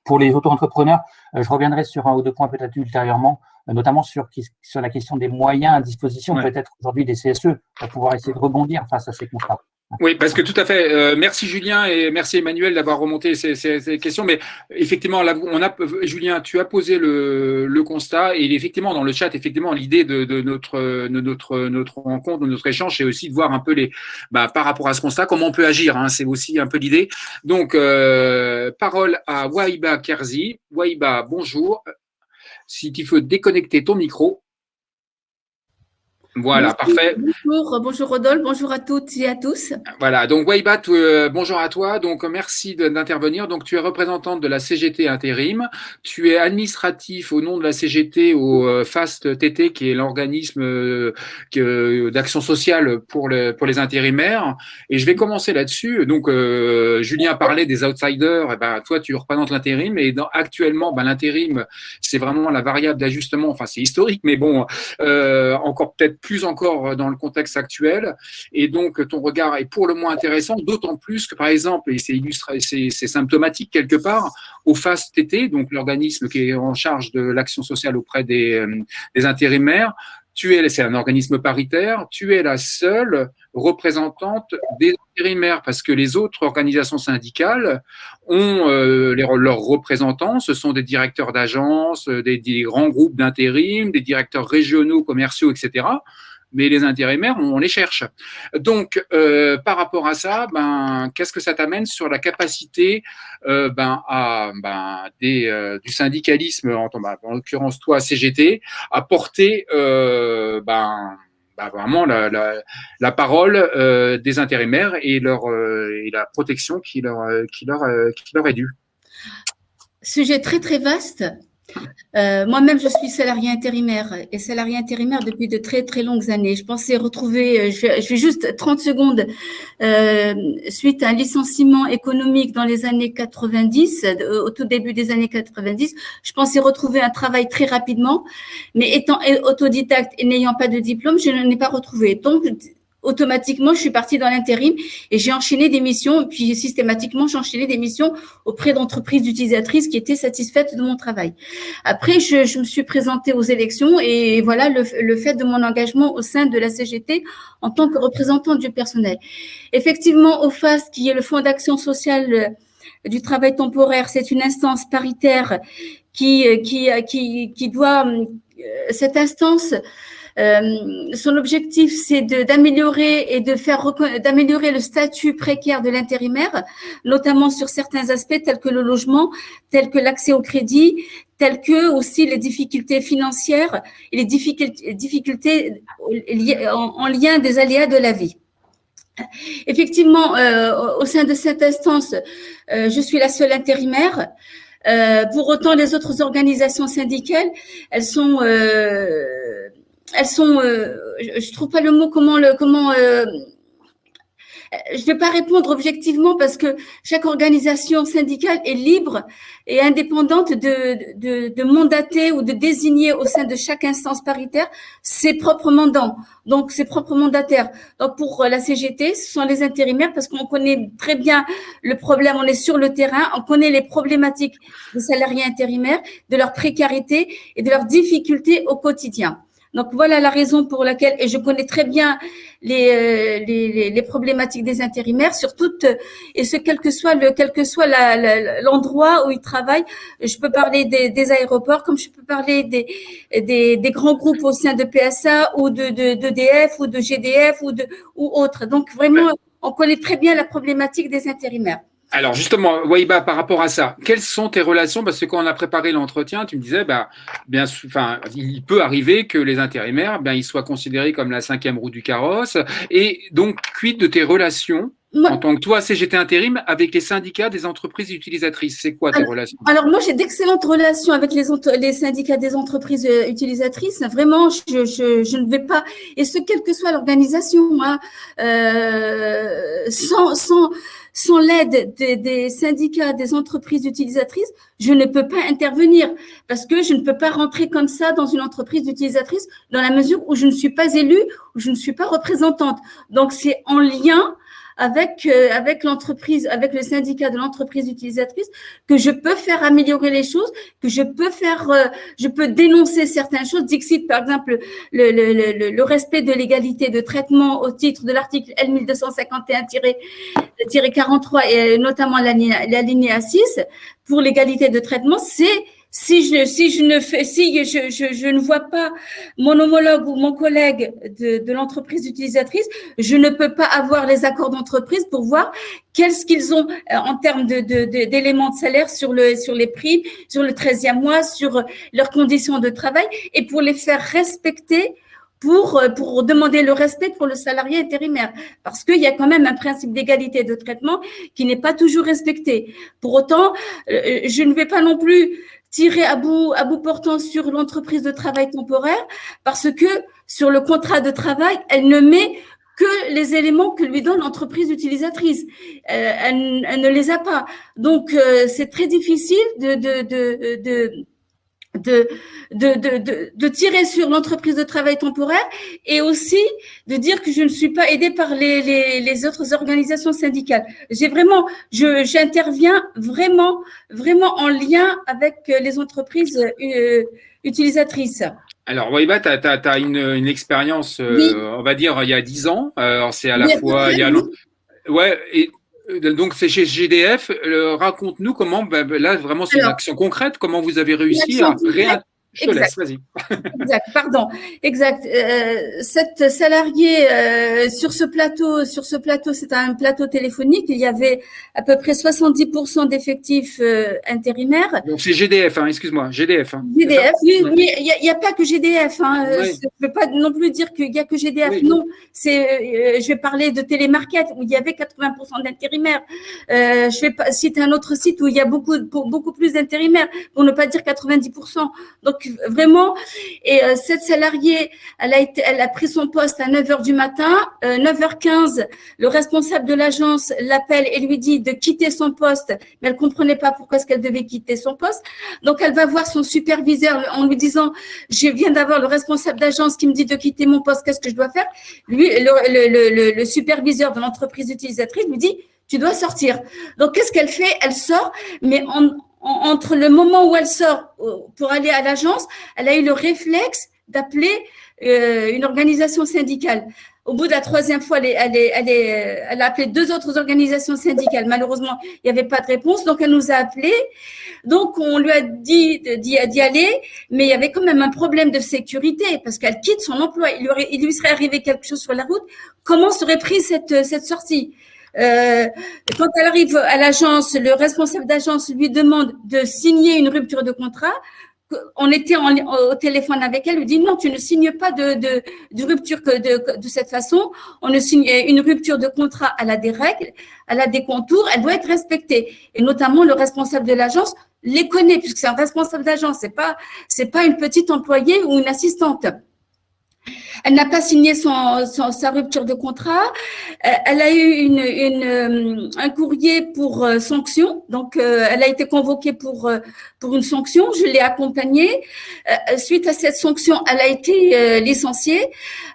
Pour les auto-entrepreneurs, je reviendrai sur un ou deux points peut-être ultérieurement, notamment sur la question des moyens à disposition, peut-être aujourd'hui des CSE, pour pouvoir essayer de rebondir face à ces constats. Oui, parce que tout à fait. Merci Julien et merci Emmanuel d'avoir remonté ces questions. Mais effectivement, là, Julien, tu as posé le constat et effectivement dans le chat, effectivement, l'idée de notre rencontre, de notre échange, c'est aussi de voir un peu par rapport à ce constat, comment on peut agir. Hein, c'est aussi un peu l'idée. Donc, parole à Wahiba Kerzi. Wahiba, bonjour. Si tu veux déconnecter ton micro. Voilà, merci, parfait. Bonjour Rodolphe, bonjour à toutes et à tous. Voilà, donc Wahiba, bonjour à toi. Donc merci d'intervenir. Donc tu es représentante de la CGT Intérim. Tu es administratif au nom de la CGT au FAST TT, qui est l'organisme d'action sociale pour les intérimaires. Et je vais commencer là-dessus. Donc Julien parlait des outsiders. Et ben toi, tu représentes l'intérim. Et actuellement, l'intérim, c'est vraiment la variable d'ajustement. Enfin, c'est historique, mais bon, encore peut-être plus encore dans le contexte actuel, et donc ton regard est pour le moins intéressant, d'autant plus que par exemple, et c'est symptomatique quelque part, au FAST TT, donc l'organisme qui est en charge de l'action sociale auprès des intérimaires, c'est un organisme paritaire, tu es la seule représentante des intérimaires, parce que les autres organisations syndicales ont leurs représentants, ce sont des directeurs d'agence, des grands groupes d'intérim, des directeurs régionaux, commerciaux, etc. Mais les intérimaires, on les cherche. Donc, par rapport à ça, qu'est-ce que ça t'amène sur la capacité du syndicalisme, en l'occurrence toi, CGT, à porter vraiment la parole des intérimaires et la protection qui leur est due. Sujet très très vaste. Moi-même, je suis salariée intérimaire et salariée intérimaire depuis de très très longues années. Je pensais retrouver, je vais juste 30 secondes, suite à un licenciement économique dans les années 90, au tout début des années 90, je pensais retrouver un travail très rapidement, mais étant autodidacte et n'ayant pas de diplôme, je ne l'ai pas retrouvé. Donc, automatiquement, je suis partie dans l'intérim et j'ai enchaîné des missions, puis systématiquement, j'ai enchaîné des missions auprès d'entreprises utilisatrices qui étaient satisfaites de mon travail. Après, je me suis présentée aux élections et voilà le fait de mon engagement au sein de la CGT en tant que représentante du personnel. Effectivement, au FAST, qui est le Fonds d'action sociale du travail temporaire, c'est une instance paritaire qui doit, cette instance, son objectif, c'est d'améliorer le statut précaire de l'intérimaire, notamment sur certains aspects tels que le logement, tels que l'accès au crédit, tels que aussi les difficultés financières et les difficultés en lien des aléas de la vie. Effectivement, au sein de cette instance, je suis la seule intérimaire. Pour autant, les autres organisations syndicales, elles sont, je trouve pas le mot, je vais pas répondre objectivement parce que chaque organisation syndicale est libre et indépendante de mandater ou de désigner au sein de chaque instance paritaire ses propres mandants, donc ses propres mandataires. Donc pour la CGT, ce sont les intérimaires parce qu'on connaît très bien le problème, on est sur le terrain, on connaît les problématiques des salariés intérimaires, de leur précarité et de leurs difficultés au quotidien. Donc voilà la raison pour laquelle, et je connais très bien les problématiques des intérimaires, surtout, et ce quel que soit l'endroit où ils travaillent. Je peux parler des aéroports, comme je peux parler des grands groupes au sein de PSA ou d'EDF ou de GDF ou autres. Donc vraiment, on connaît très bien la problématique des intérimaires. Alors justement, Wahiba, par rapport à ça, quelles sont tes relations? Parce que quand on a préparé l'entretien, tu me disais, il peut arriver que les intérimaires, ils soient considérés comme la 5e roue du carrosse. Et donc, quid de tes relations en tant que toi, CGT Intérim, avec les syndicats des entreprises utilisatrices? C'est quoi tes relations? Alors moi, j'ai d'excellentes relations avec les syndicats des entreprises utilisatrices. Vraiment, je ne vais pas, et ce quelle que soit l'organisation, sans l'aide des syndicats des entreprises utilisatrices, je ne peux pas intervenir parce que je ne peux pas rentrer comme ça dans une entreprise utilisatrice dans la mesure où je ne suis pas élue, où je ne suis pas représentante. Donc, c'est en lien avec l'entreprise, avec le syndicat de l'entreprise utilisatrice, que je peux faire améliorer les choses, que je peux dénoncer certaines choses. Dixit, par exemple, le respect de l'égalité de traitement au titre de l'article L1251-43 et notamment l'alinéa 6 pour l'égalité de traitement, c'est si je ne vois pas mon homologue ou mon collègue de l'entreprise utilisatrice, je ne peux pas avoir les accords d'entreprise pour voir qu'est-ce qu'ils ont en termes d'éléments de salaire sur les primes, sur le 13e mois, sur leurs conditions de travail et pour les faire respecter pour demander le respect pour le salarié intérimaire. Parce qu'il y a quand même un principe d'égalité de traitement qui n'est pas toujours respecté. Pour autant, je ne vais pas non plus tirer à bout portant sur l'entreprise de travail temporaire parce que sur le contrat de travail, elle ne met que les éléments que lui donne l'entreprise utilisatrice. Elle ne les a pas. Donc, c'est très difficile de tirer sur l'entreprise de travail temporaire et aussi de dire que je ne suis pas aidée par les autres organisations syndicales. J'interviens vraiment en lien avec les entreprises utilisatrices. Alors, Wahiba, tu as une expérience, oui. On va dire, il y a 10 ans. Alors, c'est à la fois… Donc, c'est chez GDF. Raconte-nous comment, là, vraiment, c'est une action concrète. Comment vous avez réussi à Je te laisse, vas-y. Exact. Cette salariée sur ce plateau, c'est un plateau téléphonique. Il y avait à peu près 70% d'effectifs intérimaires. Donc c'est GDF, excuse-moi, GDF. GDF, oui, mais il n'y a pas que GDF. Oui. Je ne peux pas non plus dire qu'il n'y a que GDF. Oui. Non, je vais parler de Télémarket où il y avait 80% d'intérimaires. Je vais citer un autre site où il y a beaucoup plus d'intérimaires, pour ne pas dire 90%. Donc vraiment, et cette salariée, elle a pris son poste à 9h du matin, 9h15, le responsable de l'agence l'appelle et lui dit de quitter son poste, mais elle comprenait pas pourquoi est-ce qu'elle devait quitter son poste. Donc elle va voir son superviseur en lui disant, je viens d'avoir le responsable d'agence qui me dit de quitter mon poste, qu'est-ce que je dois faire? Lui, le superviseur de l'entreprise utilisatrice lui dit, tu dois sortir. Donc qu'est-ce qu'elle fait? Elle sort, mais entre le moment où elle sort pour aller à l'agence, elle a eu le réflexe d'appeler une organisation syndicale. Au bout de la 3e fois, elle a appelé 2 autres organisations syndicales. Malheureusement, il n'y avait pas de réponse, donc elle nous a appelés. Donc, on lui a dit d'y aller, mais il y avait quand même un problème de sécurité parce qu'elle quitte son emploi. Il lui serait arrivé quelque chose sur la route. Comment serait prise cette sortie? Quand elle arrive à l'agence, le responsable d'agence lui demande de signer une rupture de contrat. On était au téléphone avec elle, lui dit non, tu ne signes pas de rupture de cette façon. On ne signe une rupture de contrat, elle a des règles, elle a des contours, elle doit être respectée. Et notamment le responsable de l'agence les connaît puisque c'est un responsable d'agence, c'est pas une petite employée ou une assistante. Elle n'a pas signé sa rupture de contrat. Elle a eu un courrier pour sanction. Donc, elle a été convoquée pour une sanction. Je l'ai accompagnée. Suite à cette sanction, elle a été licenciée.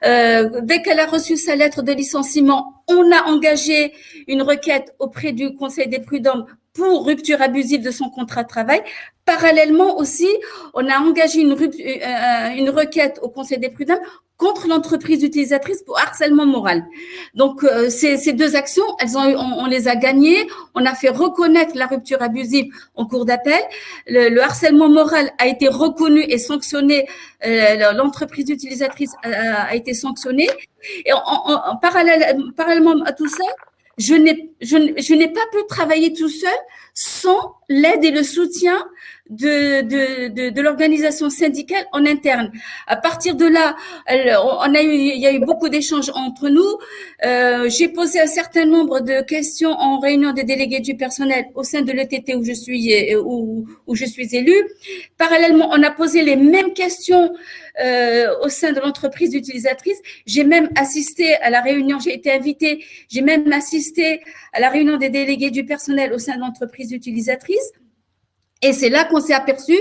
Dès qu'elle a reçu sa lettre de licenciement, on a engagé une requête auprès du Conseil des prud'hommes pour rupture abusive de son contrat de travail. Parallèlement aussi, on a engagé une requête au Conseil des prud'hommes contre l'entreprise utilisatrice pour harcèlement moral. Donc, ces deux actions, on les a gagnées. On a fait reconnaître la rupture abusive en cours d'appel. Le harcèlement moral a été reconnu et sanctionné. L'entreprise utilisatrice a été sanctionnée. Et parallèlement à tout ça, je n'ai pas pu travailler tout seul sans l'aide et le soutien de l'organisation syndicale en interne. À partir de là, il y a eu beaucoup d'échanges entre nous. J'ai posé un certain nombre de questions en réunion des délégués du personnel au sein de l'ETT où je suis élue. Parallèlement, on a posé les mêmes questions au sein de l'entreprise utilisatrice. J'ai même assisté à la réunion, j'ai été invitée, j'ai même assisté à la réunion des délégués du personnel au sein de l'entreprise utilisatrice. Et c'est là qu'on s'est aperçu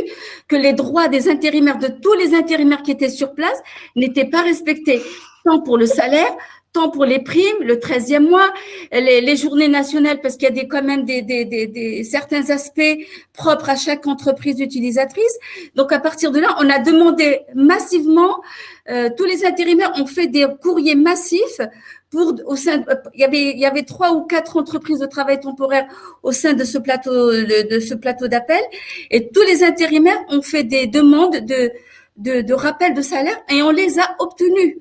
que les droits des intérimaires, de tous les intérimaires qui étaient sur place, n'étaient pas respectés, tant pour le salaire, tant pour les primes, le 13e mois, les journées nationales, parce qu'il y a quand même certains aspects propres à chaque entreprise utilisatrice. Donc, à partir de là, on a demandé massivement, tous les intérimaires ont fait des courriers massifs il y avait 3 ou 4 entreprises de travail temporaire au sein de ce plateau d'appel, et tous les intérimaires ont fait des demandes de rappel de salaire et on les a obtenus.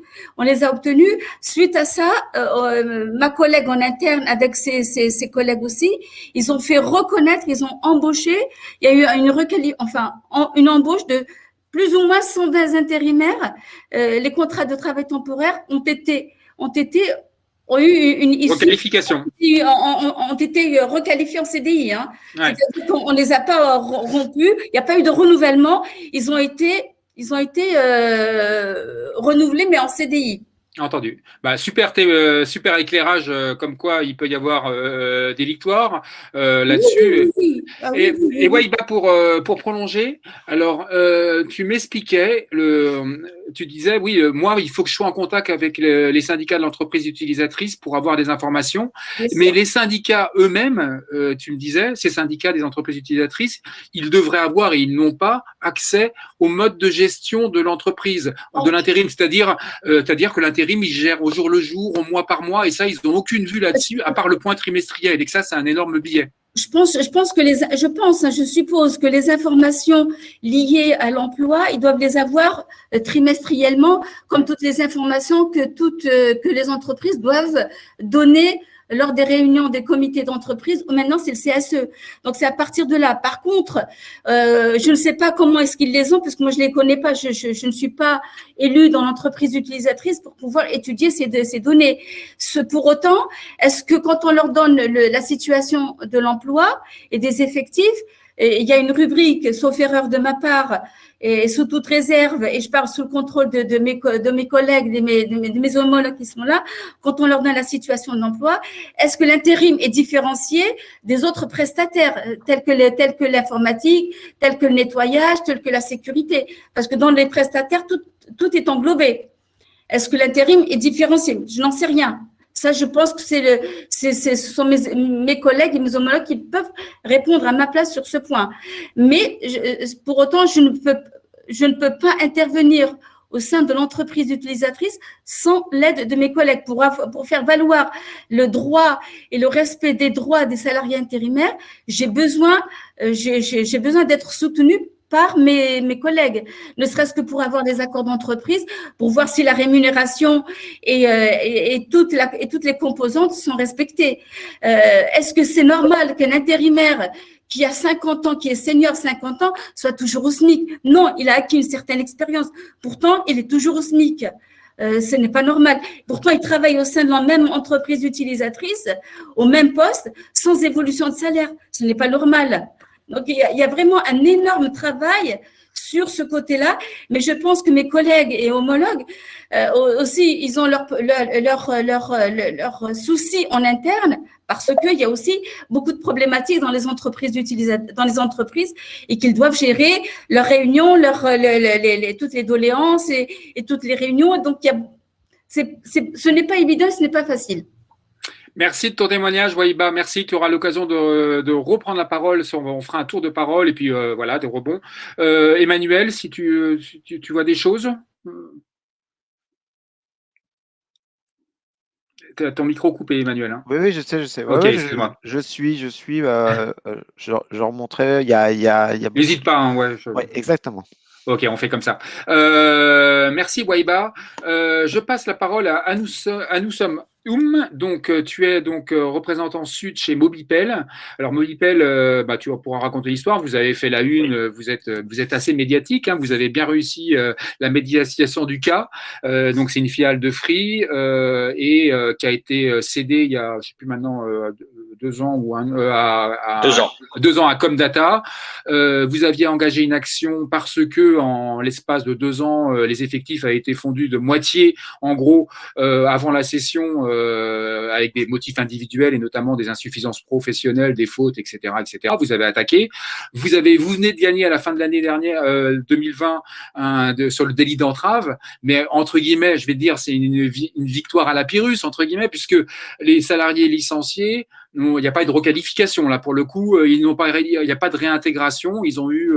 Suite à ça, ma collègue en interne avec ses collègues aussi, ils ont fait reconnaître, ils ont embauché. Il y a eu une embauche de plus ou moins 120 intérimaires. Les contrats de travail temporaire ont eu une issue. Requalification. Ont été requalifiés en CDI. Hein. Ouais. C'est-à-dire qu'on ne les a pas rompus. Il n'y a pas eu de renouvellement. Ils ont été renouvelés, mais en CDI. Entendu. Super éclairage, comme quoi il peut y avoir des victoires là-dessus. Oui. Et Wahiba, pour prolonger, alors tu m'expliquais, tu disais, oui, moi, il faut que je sois en contact avec les syndicats de l'entreprise utilisatrice pour avoir des informations. Mais les syndicats eux-mêmes, tu me disais, ces syndicats des entreprises utilisatrices, ils devraient avoir et ils n'ont pas accès au mode de gestion de l'entreprise, de l'intérim, c'est-à-dire que l'intérim, ils gèrent au jour le jour, au mois par mois, et ça, ils n'ont aucune vue là-dessus, à part le point trimestriel, et que ça, c'est un énorme billet. Je suppose que les informations liées à l'emploi, ils doivent les avoir trimestriellement, comme toutes les informations que les entreprises doivent donner lors des réunions des comités d'entreprise. Maintenant, c'est le CSE. Donc, c'est à partir de là. Par contre, je ne sais pas comment est-ce qu'ils les ont, parce que moi, je les connais pas. Je ne suis pas élue dans l'entreprise utilisatrice pour pouvoir étudier ces données. Pour autant, est-ce que quand on leur donne la situation de l'emploi et des effectifs, il y a une rubrique, sauf erreur de ma part, et sous toute réserve, et je parle sous le contrôle de mes collègues, de mes homologues qui sont là, quand on leur donne la situation de l'emploi, est-ce que l'intérim est différencié des autres prestataires, tels que l'informatique, tels que le nettoyage, tels que la sécurité? Parce que dans les prestataires, tout est englobé. Est-ce que l'intérim est différencié? Je n'en sais rien. Ça, je pense que ce sont mes collègues et mes homologues qui peuvent répondre à ma place sur ce point. Mais pour autant, je ne peux pas intervenir au sein de l'entreprise utilisatrice sans l'aide de mes collègues pour faire valoir le droit et le respect des droits des salariés intérimaires. J'ai besoin d'être soutenue par mes collègues, ne serait-ce que pour avoir des accords d'entreprise, pour voir si la rémunération et toutes les composantes sont respectées. Est-ce que c'est normal qu'un intérimaire qui a 50 ans, qui est senior 50 ans, soit toujours au SMIC? Non, il a acquis une certaine expérience. Pourtant, il est toujours au SMIC. Ce n'est pas normal. Pourtant, il travaille au sein de la même entreprise utilisatrice, au même poste, sans évolution de salaire. Ce n'est pas normal. Donc, il y a vraiment un énorme travail sur ce côté-là, mais je pense que mes collègues et homologues aussi, ils ont leurs soucis en interne, parce qu'il y a aussi beaucoup de problématiques dans les entreprises et qu'ils doivent gérer leurs réunions, toutes les doléances et toutes les réunions. Donc, ce n'est pas évident, ce n'est pas facile. Merci de ton témoignage, Wahiba. Merci. Tu auras l'occasion de reprendre la parole. On fera un tour de parole et puis voilà, des rebonds. Emmanuel, si tu vois des choses. Ton micro coupé, Emmanuel. Hein. Oui, je sais. Ok, excuse-moi. Je suis, je remonterai. Il y a N'hésite pas, hein, ouais. Ouais, exactement. Ok, on fait comme ça. Merci, Wahiba. Je passe la parole à Anousom donc tu es donc représentant sud chez Mobipel. Alors Mobipel, tu pourras raconter l'histoire. Vous avez fait la une, vous êtes assez médiatique. Hein, vous avez bien réussi la médiatisation du cas. Donc c'est une filiale de Free qui a été cédée il y a, je sais plus maintenant, 2 ans ou 2 ans à Comdata. Vous aviez engagé une action parce que en l'espace de 2 ans, les effectifs avaient été fondus de moitié, en gros, avant la session, avec des motifs individuels et notamment des insuffisances professionnelles, des fautes, etc., etc. Vous avez attaqué. Vous venez de gagner à la fin de l'année dernière, 2020, sur le délit d'entrave, mais entre guillemets, je vais dire, c'est une victoire à la Pyrrhus, entre guillemets, puisque les salariés licenciés, il n'y a pas eu de requalification là pour le coup, il n'y a pas de réintégration. Ils ont eu,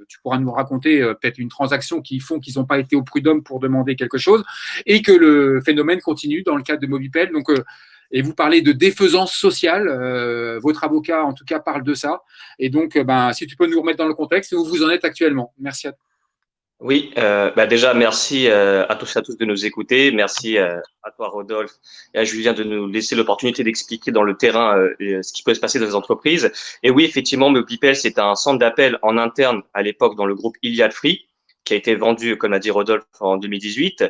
tu pourras nous raconter peut-être une transaction qui font qu'ils n'ont pas été au prud'homme pour demander quelque chose et que le phénomène continue dans le cadre de Mobipel. Donc, et vous parlez de défaisance sociale, votre avocat en tout cas parle de ça. Et donc, si tu peux nous remettre dans le contexte où vous en êtes actuellement. Merci à toi. Oui, déjà merci à tous de nous écouter. Merci à toi Rodolphe et à Julien de nous laisser l'opportunité d'expliquer dans le terrain ce qui peut se passer dans les entreprises. Et oui, effectivement, Mobipel, c'est un centre d'appel en interne à l'époque dans le groupe Iliad Free, qui a été vendu, comme a dit Rodolphe, en 2018.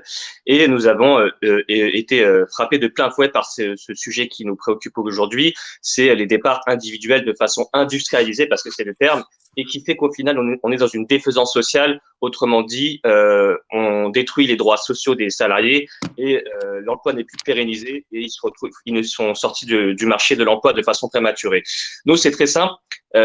Et nous avons été frappés de plein fouet par ce sujet qui nous préoccupe aujourd'hui, c'est les départs individuels de façon industrialisée, parce que c'est le terme, et qui fait qu'au final, on est dans une défaisance sociale. Autrement dit, on détruit les droits sociaux des salariés et l'emploi n'est plus pérennisé et ils sont sortis du marché de l'emploi de façon prématurée. Nous, c'est très simple.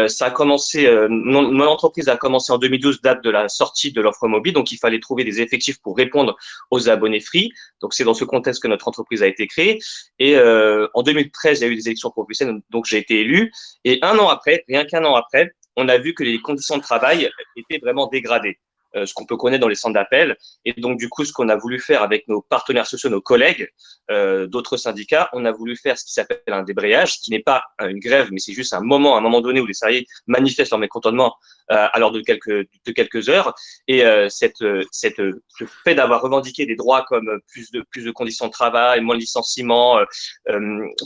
Ça a commencé, mon entreprise a commencé en 2012, date de la sortie de l'offre mobile, donc il fallait trouver des effectifs pour répondre aux abonnés Free. Donc c'est dans ce contexte que notre entreprise a été créée. Et en 2013, il y a eu des élections professionnelles, donc j'ai été élu. Et un an après, rien qu'un an après, on a vu que les conditions de travail étaient vraiment dégradées. Ce qu'on peut connaître dans les centres d'appel. Et donc, du coup, ce qu'on a voulu faire avec nos partenaires sociaux, nos collègues d'autres syndicats, on a voulu faire ce qui s'appelle un débrayage, qui n'est pas une grève, mais c'est juste un moment donné où les salariés manifestent leur mécontentement à l'heure de quelques heures. Et ce fait d'avoir revendiqué des droits comme plus de conditions de travail, moins de licenciements,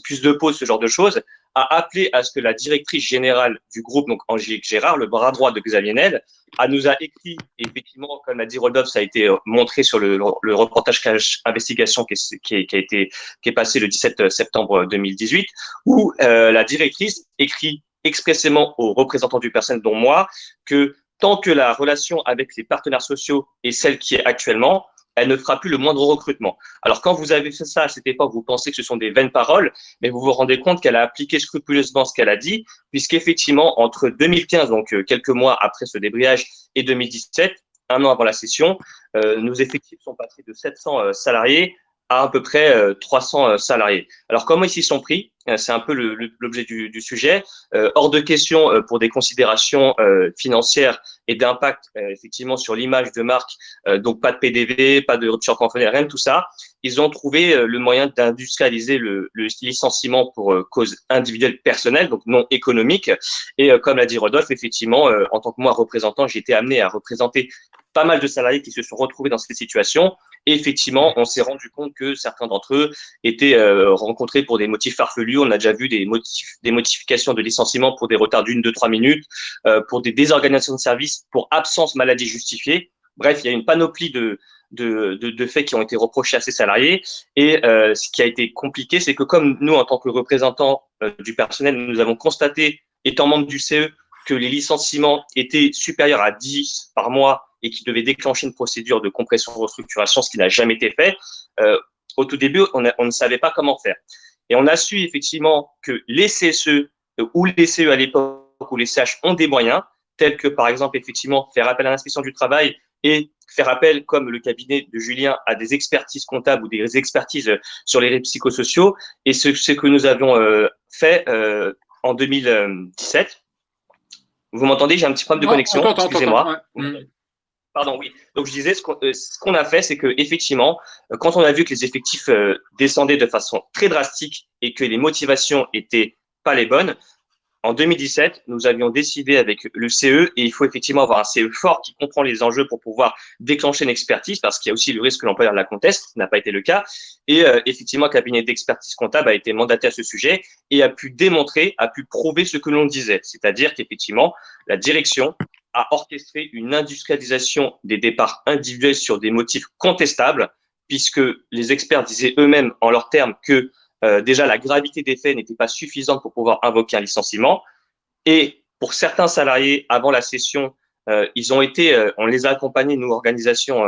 plus de pauses, ce genre de choses, a appelé à ce que la directrice générale du groupe, donc Angélique Gérard, le bras droit de Xavier Niel, nous a écrit, et effectivement, comme l'a dit Rodolphe, ça a été montré sur le reportage investigation qui est passé le 17 septembre 2018, où la directrice écrit expressément aux représentants du personnel, dont moi, que tant que la relation avec les partenaires sociaux est celle qui est actuellement, elle ne fera plus le moindre recrutement. Alors, quand vous avez fait ça à cette époque, vous pensez que ce sont des vaines paroles, mais vous vous rendez compte qu'elle a appliqué scrupuleusement ce qu'elle a dit, puisqu'effectivement, entre 2015, donc quelques mois après ce débrayage, et 2017, un an avant la session, nos effectifs sont passés de 700 salariés à peu près 300 salariés. Alors, comment ils s'y sont pris? C'est un peu l'objet du sujet. Hors de question pour des considérations financières et d'impact effectivement sur l'image de marque, donc pas de PDV, pas de rupture conventionnelle, rien de tout ça. Ils ont trouvé le moyen d'industrialiser le licenciement pour cause individuelle personnelle, donc non économique. Et comme l'a dit Rodolphe, effectivement, en tant que moi représentant, j'ai été amené à représenter pas mal de salariés qui se sont retrouvés dans cette situation. Et effectivement, on s'est rendu compte que certains d'entre eux étaient rencontrés pour des motifs farfelus. On a déjà vu des modifications de licenciement pour des retards d'1, 2, 3 minutes, pour des désorganisations de services, pour absence maladie justifiée. Bref, il y a une panoplie de faits qui ont été reprochés à ces salariés. Et ce qui a été compliqué, c'est que comme nous, en tant que représentants du personnel, nous avons constaté, étant membres du CE, que les licenciements étaient supérieurs à 10 par mois et qui devait déclencher une procédure de compression-restructuration, ce qui n'a jamais été fait. Au tout début, on ne savait pas comment faire. Et on a su effectivement que les CSE ou les CE à l'époque ou les CH ont des moyens, tels que par exemple effectivement faire appel à l'inspection du travail et faire appel, comme le cabinet de Julien, à des expertises comptables ou des expertises sur les risques psychosociaux. Et ce que nous avions fait en 2017. Vous m'entendez? J'ai un petit problème de connexion. Excusez-moi. Pardon, oui. Donc, je disais, ce qu'on a fait, c'est que effectivement, quand on a vu que les effectifs descendaient de façon très drastique et que les motivations étaient pas les bonnes, en 2017, nous avions décidé avec le CE, et il faut effectivement avoir un CE fort qui comprend les enjeux pour pouvoir déclencher une expertise, parce qu'il y a aussi le risque que l'employeur la conteste, ce qui n'a pas été le cas. Et effectivement, un cabinet d'expertise comptable a été mandaté à ce sujet et a pu démontrer, a pu prouver ce que l'on disait, c'est-à-dire qu'effectivement, la direction a orchestré une industrialisation des départs individuels sur des motifs contestables, puisque les experts disaient eux-mêmes en leurs termes que déjà la gravité des faits n'était pas suffisante pour pouvoir invoquer un licenciement. Et pour certains salariés, avant la session, ils ont été, on les a accompagnés, nous, organisations,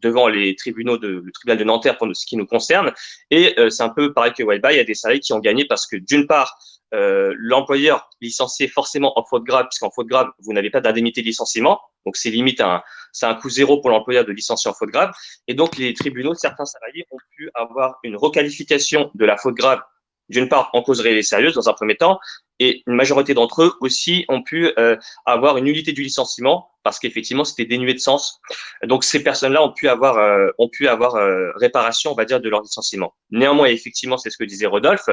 devant les tribunaux, le tribunal de Nanterre pour ce qui nous concerne. Et c'est un peu pareil que Whiteby, il y a des salariés qui ont gagné parce que d'une part, l'employeur licencié forcément en faute grave, puisqu'en faute grave, vous n'avez pas d'indemnité de licenciement. Donc, c'est limite c'est un coût zéro pour l'employeur de licencier en faute grave. Et donc, les tribunaux, certains salariés ont pu avoir une requalification de la faute grave, d'une part en cause réelle et sérieuse dans un premier temps, et une majorité d'entre eux aussi ont pu avoir une nullité du licenciement parce qu'effectivement, c'était dénué de sens. Donc, ces personnes-là ont pu avoir réparation, on va dire, de leur licenciement. Néanmoins, effectivement, c'est ce que disait Rodolphe,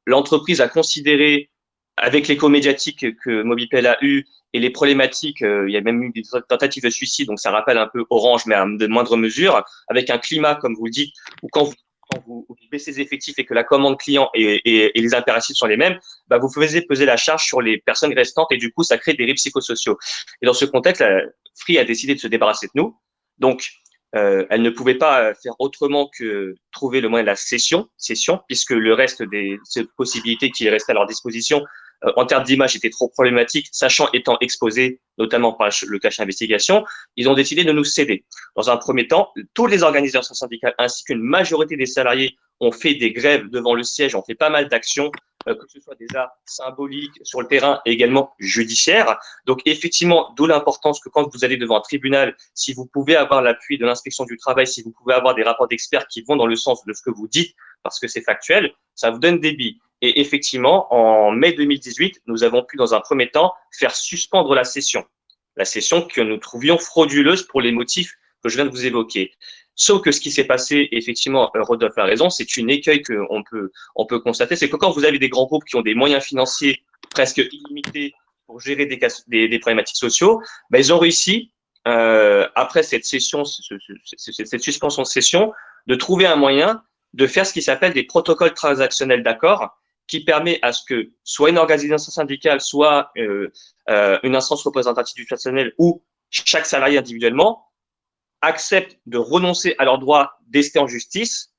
l'entreprise a considéré, avec l'écho médiatique que Mobipel a eu et les problématiques, il y a même eu des tentatives de suicide, donc ça rappelle un peu Orange, mais à de moindre mesure, avec un climat, comme vous le dites, où quand vous baissez les effectifs et que la commande client et les impératifs sont les mêmes, bah vous faisiez peser la charge sur les personnes restantes et du coup, ça crée des risques psychosociaux. Et dans ce contexte, la Free a décidé de se débarrasser de nous. Donc, elle ne pouvait pas faire autrement que trouver le moyen de la cession, puisque le reste des possibilités qui restaient à leur disposition en termes d'image était trop problématique, sachant étant exposé notamment par le cache investigation, ils ont décidé de nous céder. Dans un premier temps, toutes les organisations syndicales ainsi qu'une majorité des salariés ont fait des grèves devant le siège, ont fait pas mal d'actions, que ce soit déjà symboliques sur le terrain et également judiciaires. Donc effectivement, d'où l'importance que quand vous allez devant un tribunal, si vous pouvez avoir l'appui de l'inspection du travail, si vous pouvez avoir des rapports d'experts qui vont dans le sens de ce que vous dites, parce que c'est factuel, ça vous donne des billes. Et effectivement, en mai 2018, nous avons pu, dans un premier temps, faire suspendre la session que nous trouvions frauduleuse pour les motifs que je viens de vous évoquer. Sauf que ce qui s'est passé, effectivement, Rodolphe a raison, c'est une écueil qu'on peut constater, c'est que quand vous avez des grands groupes qui ont des moyens financiers presque illimités pour gérer des problématiques sociaux, ben, ils ont réussi, après cette session, cette suspension de session, de trouver un moyen de faire ce qui s'appelle des protocoles transactionnels d'accord, qui permet à ce que soit une organisation syndicale, soit une instance représentative du personnel ou chaque salarié individuellement accepte de renoncer à leur droit d'ester en justice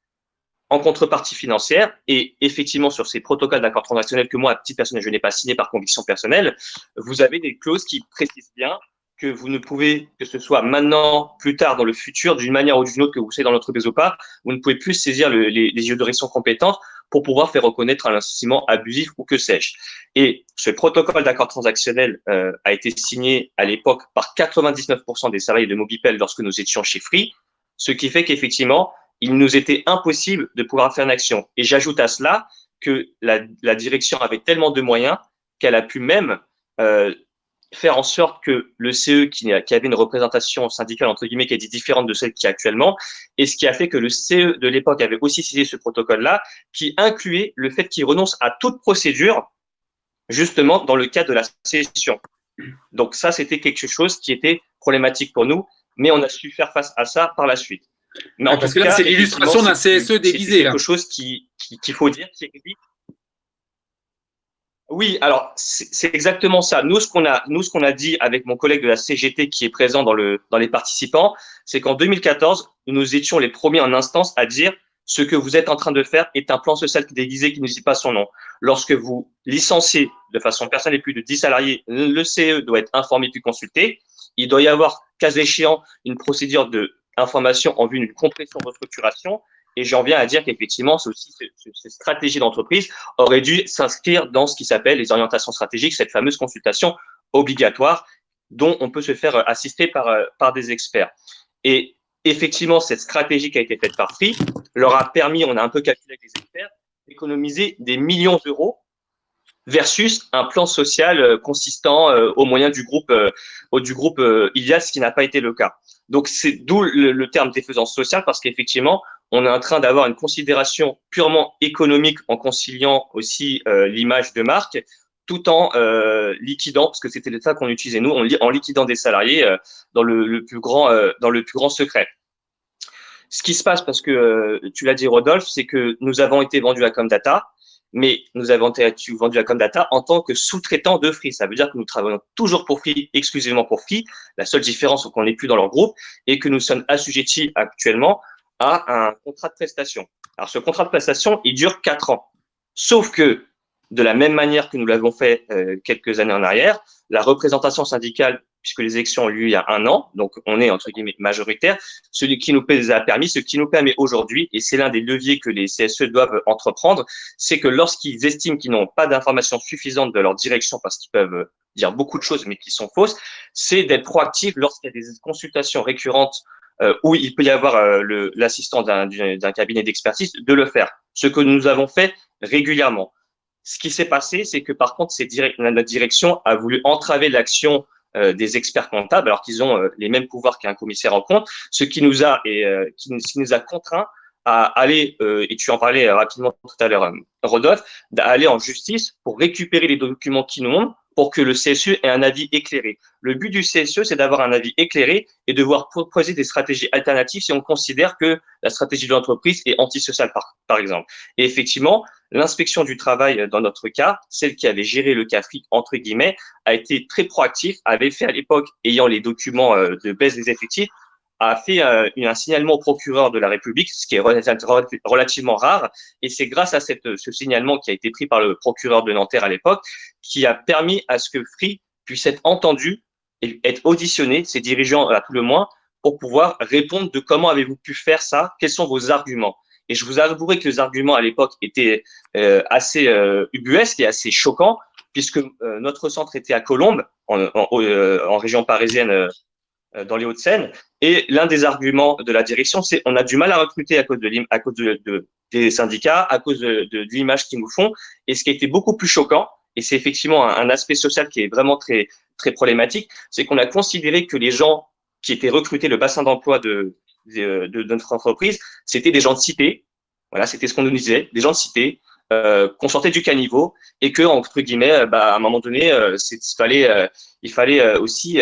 en contrepartie financière. Et effectivement, sur ces protocoles d'accord transactionnels que moi, à titre personnel, je n'ai pas signé par conviction personnelle, vous avez des clauses qui précisent bien que vous ne pouvez, que ce soit maintenant, plus tard, dans le futur, d'une manière ou d'une autre, que vous soyez dans l'entreprise ou pas, vous ne pouvez plus saisir les juridictions compétentes pour pouvoir faire reconnaître un licenciement abusif ou que sais-je. Et ce protocole d'accord transactionnel a été signé à l'époque par 99% des salariés de Mobipel lorsque nous étions chez Free, ce qui fait qu'effectivement, il nous était impossible de pouvoir faire une action. Et j'ajoute à cela que la direction avait tellement de moyens qu'elle a pu même faire en sorte que le CE, qui avait une représentation syndicale, entre guillemets, qui était différente de celle qui est actuellement, et ce qui a fait que le CE de l'époque avait aussi signé ce protocole-là, qui incluait le fait qu'il renonce à toute procédure, justement, dans le cadre de la session. Donc ça, c'était quelque chose qui était problématique pour nous, mais on a su faire face à ça par la suite. Mais en parce tout que là, cas, c'est l'illustration d'un CSE déguisé. C'est quelque chose qu'il faut dire, qui existe. Oui, alors c'est exactement ça. Nous, ce qu'on a dit avec mon collègue de la CGT qui est présent dans les participants, c'est qu'en 2014, nous étions les premiers en instance à dire ce que vous êtes en train de faire est un plan social déguisé qui ne dit pas son nom. Lorsque vous licenciez de façon personnelle plus de 10 salariés, le CE doit être informé puis consulté. Il doit y avoir, cas échéant, une procédure d'information en vue d'une compression de restructuration. Et j'en viens à dire qu'effectivement, cette stratégie d'entreprise aurait dû s'inscrire dans ce qui s'appelle les orientations stratégiques, cette fameuse consultation obligatoire dont on peut se faire assister par des experts. Et effectivement, cette stratégie qui a été faite par Free leur a permis, on a un peu calculé avec les experts, d'économiser des millions d'euros versus un plan social consistant au moyen du groupe Iliad, ce qui n'a pas été le cas. Donc, c'est d'où le terme défaisance sociale, parce qu'effectivement, on est en train d'avoir une considération purement économique en conciliant aussi l'image de marque, tout en liquidant, parce que c'était l'état qu'on utilisait nous, en liquidant des salariés dans le plus grand secret. Ce qui se passe, parce que tu l'as dit, Rodolphe, c'est que nous avons été vendus à Comdata, mais nous avons été vendus à Comdata en tant que sous-traitant de Free. Ça veut dire que nous travaillons toujours pour Free, exclusivement pour Free. La seule différence, c'est qu'on n'est plus dans leur groupe et que nous sommes assujettis actuellement à un contrat de prestation. Alors, ce contrat de prestation, il dure 4 ans. Sauf que, de la même manière que nous l'avons fait quelques années en arrière, la représentation syndicale, puisque les élections ont lieu il y a 1 an, donc on est entre guillemets majoritaire, ce qui nous permet aujourd'hui, et c'est l'un des leviers que les CSE doivent entreprendre, c'est que lorsqu'ils estiment qu'ils n'ont pas d'informations suffisantes de leur direction, parce qu'ils peuvent dire beaucoup de choses mais qui sont fausses, c'est d'être proactif lorsqu'il y a des consultations récurrentes où il peut y avoir l'assistant d'un cabinet d'expertise, de le faire. Ce que nous avons fait régulièrement. Ce qui s'est passé, c'est que par contre, notre direction a voulu entraver l'action des experts comptables, alors qu'ils ont les mêmes pouvoirs qu'un commissaire en compte, ce qui nous a contraint à aller, et tu en parlais rapidement tout à l'heure, Rodolphe, d'aller en justice pour récupérer les documents qui nous ont, pour que le CSE ait un avis éclairé. Le but du CSE, c'est d'avoir un avis éclairé et de voir proposer des stratégies alternatives si on considère que la stratégie de l'entreprise est antisociale, par exemple. Et effectivement, l'inspection du travail, dans notre cas, celle qui avait géré le cas Free, entre guillemets, a été très proactive, avait fait à l'époque, ayant les documents de baisse des effectifs, a fait un signalement au procureur de la République, ce qui est relativement rare. Et c'est grâce à ce signalement qui a été pris par le procureur de Nanterre à l'époque, qui a permis à ce que Free puisse être entendu et être auditionné, ses dirigeants à tout le moins, pour pouvoir répondre de comment avez-vous pu faire ça, quels sont vos arguments. Et je vous avouerai que les arguments à l'époque étaient assez ubuesques et assez choquants, puisque notre centre était à Colombes, en région parisienne, dans les Hauts-de-Seine. Et l'un des arguments de la direction, c'est on a du mal à recruter à cause des syndicats, à cause de l'image qu'ils nous font. Et ce qui a été beaucoup plus choquant, et c'est effectivement un aspect social qui est vraiment très, très problématique, c'est qu'on a considéré que les gens qui étaient recrutés, le bassin d'emploi de notre entreprise, c'était des gens de cité. Voilà, c'était ce qu'on nous disait, des gens de cité, qu'on sortait du caniveau et que, entre guillemets, à un moment donné, il fallait aussi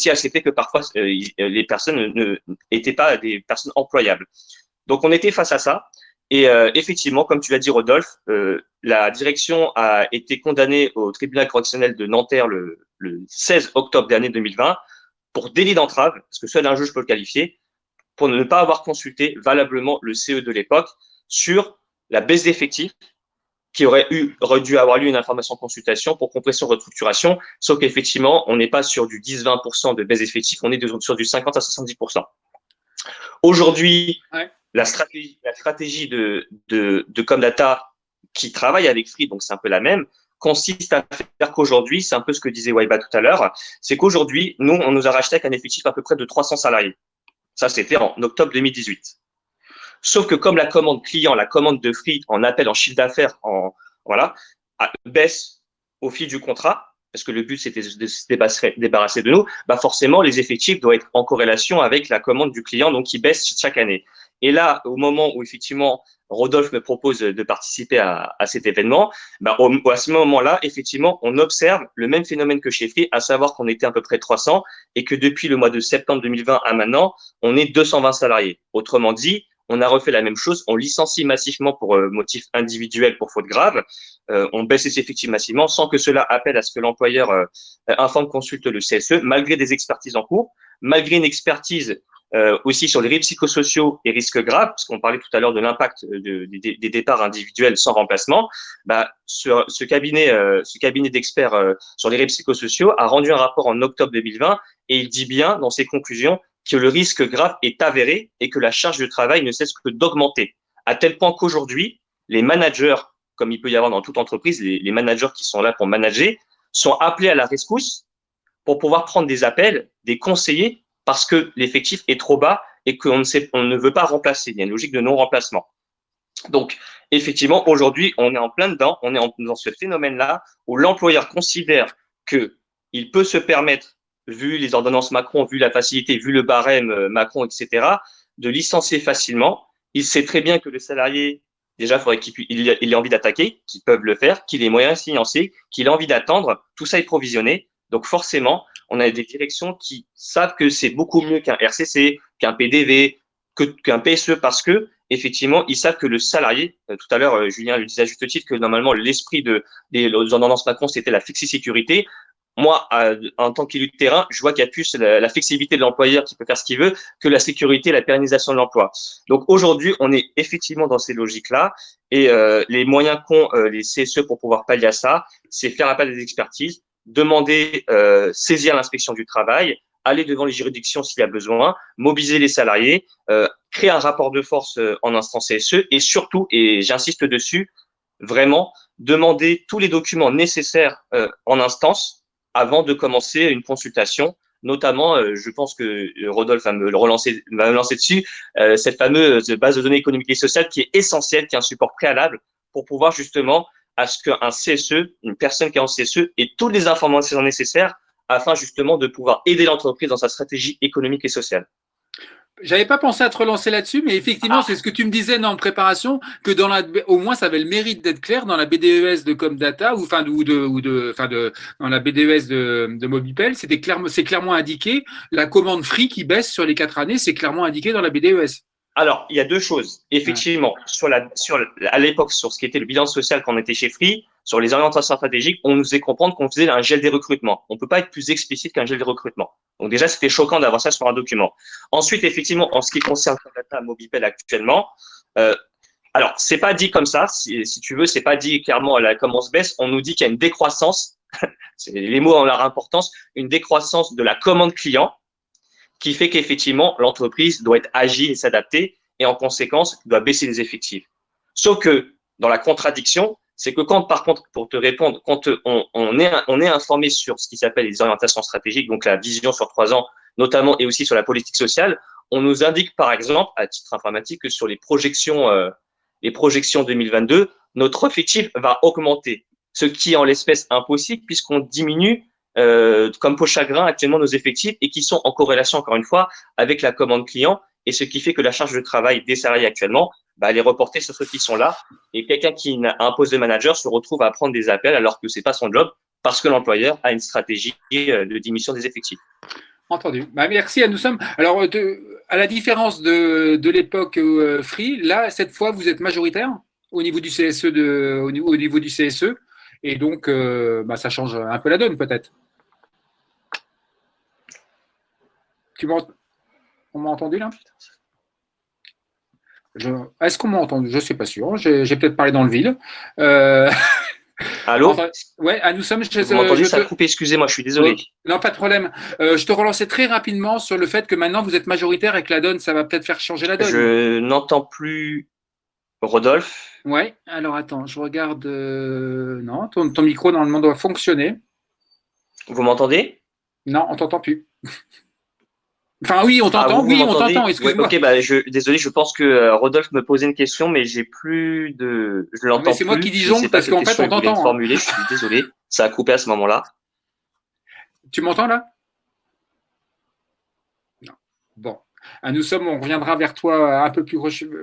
accepter que parfois les personnes n'étaient pas des personnes employables. Donc, on était face à ça. Et effectivement, comme tu l'as dit, Rodolphe, la direction a été condamnée au tribunal correctionnel de Nanterre le 16 octobre dernier 2020 pour délit d'entrave, parce que seul un juge peut le qualifier, pour ne pas avoir consulté valablement le CE de l'époque sur la baisse d'effectifs qui aurait dû avoir lieu une information de consultation pour compression restructuration, sauf qu'effectivement, on n'est pas sur du 10-20% de baisse d'effectifs, on est sur du 50 à 70%. Aujourd'hui, la stratégie de Comdata qui travaille avec Free, donc c'est un peu la même, consiste à faire qu'aujourd'hui, c'est un peu ce que disait Waiba tout à l'heure, c'est qu'aujourd'hui, nous, on nous a racheté avec un effectif à peu près de 300 salariés. Ça, c'était en octobre 2018. Sauf que comme la commande client, la commande de Free en appel, en chiffre d'affaires, baisse au fil du contrat, parce que le but c'était de se débarrasser de nous, forcément les effectifs doivent être en corrélation avec la commande du client, donc qui baisse chaque année. Et là, au moment où effectivement Rodolphe me propose de participer à cet événement, à ce moment-là, effectivement, on observe le même phénomène que chez Free, à savoir qu'on était à peu près 300 et que depuis le mois de septembre 2020 à maintenant, on est 220 salariés. Autrement dit, on a refait la même chose, on licencie massivement pour motif individuel, pour faute grave, on baisse les effectifs massivement sans que cela appelle à ce que l'employeur informe, consulte le CSE, malgré des expertises en cours, malgré une expertise aussi sur les risques psychosociaux et risques graves, parce qu'on parlait tout à l'heure de l'impact des départs individuels sans remplacement. Ce cabinet d'experts sur les risques psychosociaux a rendu un rapport en octobre 2020 et il dit bien dans ses conclusions que le risque grave est avéré et que la charge de travail ne cesse que d'augmenter, à tel point qu'aujourd'hui, les managers, comme il peut y avoir dans toute entreprise, les managers qui sont là pour manager, sont appelés à la rescousse pour pouvoir prendre des appels, des conseillers, parce que l'effectif est trop bas et qu'on ne veut pas remplacer. Il y a une logique de non-remplacement. Donc, effectivement, aujourd'hui, on est en plein dedans, on est dans ce phénomène-là où l'employeur considère qu'il peut se permettre, vu les ordonnances Macron, vu la facilité, vu le barème Macron, etc., de licencier facilement. Il sait très bien que le salarié, déjà, il faudrait qu'il ait envie d'attaquer, qu'il peut le faire, qu'il ait moyen de financer, qu'il ait envie d'attendre. Tout ça est provisionné. Donc, forcément, on a des directions qui savent que c'est beaucoup mieux qu'un RCC, qu'un PDV, qu'un PSE, parce que effectivement, ils savent que le salarié, tout à l'heure, Julien le disait à juste titre, que normalement, l'esprit des ordonnances Macron, c'était la flexi-sécurité. Moi, en tant qu'élu de terrain, je vois qu'il y a plus la flexibilité de l'employeur qui peut faire ce qu'il veut que la sécurité, la pérennisation de l'emploi. Donc aujourd'hui, on est effectivement dans ces logiques-là et les moyens qu'ont les CSE pour pouvoir pallier à ça, c'est faire appel à des expertises, demander, saisir l'inspection du travail, aller devant les juridictions s'il y a besoin, mobiliser les salariés, créer un rapport de force en instance CSE et surtout, et j'insiste dessus, vraiment demander tous les documents nécessaires en instance avant de commencer une consultation. Notamment, je pense que Rodolphe va me lancer dessus, cette fameuse base de données économiques et sociales qui est essentielle, qui est un support préalable pour pouvoir justement à ce qu'un CSE, une personne qui est en CSE, ait toutes les informations nécessaires afin justement de pouvoir aider l'entreprise dans sa stratégie économique et sociale. J'avais pas pensé à te relancer là-dessus, mais effectivement, c'est ce que tu me disais en préparation, que au moins ça avait le mérite d'être clair dans la BDES de Comdata dans la BDES de Mobipel, c'est clairement indiqué. La commande free qui baisse sur les 4 années, c'est clairement indiqué dans la BDES. Alors, il y a deux choses. Effectivement, à l'époque, sur ce qui était le bilan social quand on était chez Free, sur les orientations stratégiques, on nous faisait comprendre qu'on faisait un gel des recrutements. On ne peut pas être plus explicite qu'un gel des recrutements. Donc déjà, c'était choquant d'avoir ça sur un document. Ensuite, effectivement, en ce qui concerne Comdata Mobipel actuellement, alors, c'est pas dit comme ça, si tu veux, c'est pas dit clairement comment on se baisse. On nous dit qu'il y a une décroissance, les mots ont leur importance, une décroissance de la commande client, qui fait qu'effectivement, l'entreprise doit être agile et s'adapter et en conséquence, doit baisser les effectifs. Sauf que dans la contradiction, c'est que quand, par contre, pour te répondre, quand on est informé sur ce qui s'appelle les orientations stratégiques, donc la vision sur 3 ans, notamment, et aussi sur la politique sociale, on nous indique, par exemple, à titre informatique, que sur les projections 2022, notre effectif va augmenter, ce qui est en l'espèce impossible puisqu'on diminue comme peau chagrin actuellement nos effectifs et qui sont en corrélation, encore une fois, avec la commande client et ce qui fait que la charge de travail des salariés actuellement, elle est reportée sur ceux qui sont là et quelqu'un qui a un poste de manager se retrouve à prendre des appels alors que c'est pas son job parce que l'employeur a une stratégie de diminution des effectifs. Entendu. Merci. Nous sommes. Alors, à la différence de l'époque Free, là, cette fois, vous êtes majoritaire au niveau du CSE au niveau du CSE, et donc, ça change un peu la donne, peut-être. On m'a entendu là? Est-ce qu'on m'a entendu? Je ne suis pas sûr. J'ai peut-être parlé dans le vide. Allô? Ouais, nous sommes. Vous m'entendez, ça a coupé, excusez-moi, je suis désolé. Non, pas de problème. Je te relançais très rapidement sur le fait que maintenant vous êtes majoritaire et que la donne, ça va peut-être faire changer la donne. Je n'entends plus Rodolphe. Ouais, alors attends, je regarde. Non, ton micro normalement doit fonctionner. Vous m'entendez? Non, on t'entend plus. Enfin, oui, on t'entend. Oui, on t'entend. Excuse-moi. Ok, désolé, je pense que Rodolphe me posait une question, mais j'ai plus de. Je l'entends plus. C'est moi qui dis jongle parce qu'en fait, on t'entend. Formulé, je suis désolé. Ça a coupé à ce moment-là. Tu m'entends là? Non. Bon. On reviendra vers toi un peu plus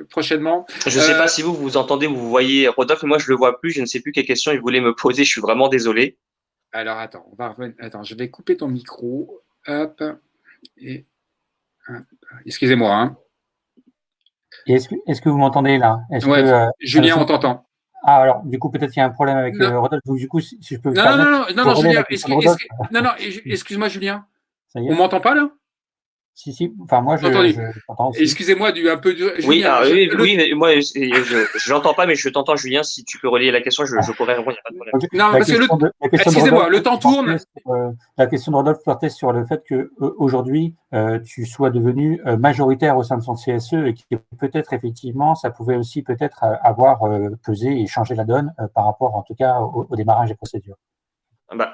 prochainement. Je ne sais pas si vous entendez ou vous voyez Rodolphe, mais moi je ne le vois plus. Je ne sais plus quelle question il voulait me poser. Je suis vraiment désolé. Alors attends, je vais couper ton micro. Hop. Et excusez-moi. Hein. Est-ce que vous m'entendez là? Julien, on t'entend. Ah, alors, du coup, peut-être qu'il y a un problème avec Rodolphe. Donc, du coup, si je peux. Non, Julien. Excuse-moi, Julien. On m'entend pas là? Si. Enfin, moi, je t'entends aussi. Excusez-moi un peu. Julien, oui, mais moi, je n'entends pas, mais je t'entends, Julien. Si tu peux relayer la question, je pourrais répondre, il n'y a pas de problème. Non, parce que excusez-moi, le temps tourne. La question de Rodolphe portait sur le fait qu'aujourd'hui, tu sois devenu majoritaire au sein de son CSE et que peut-être, effectivement, ça pouvait aussi peut-être avoir pesé et changé la donne par rapport, en tout cas, au démarrage des procédures.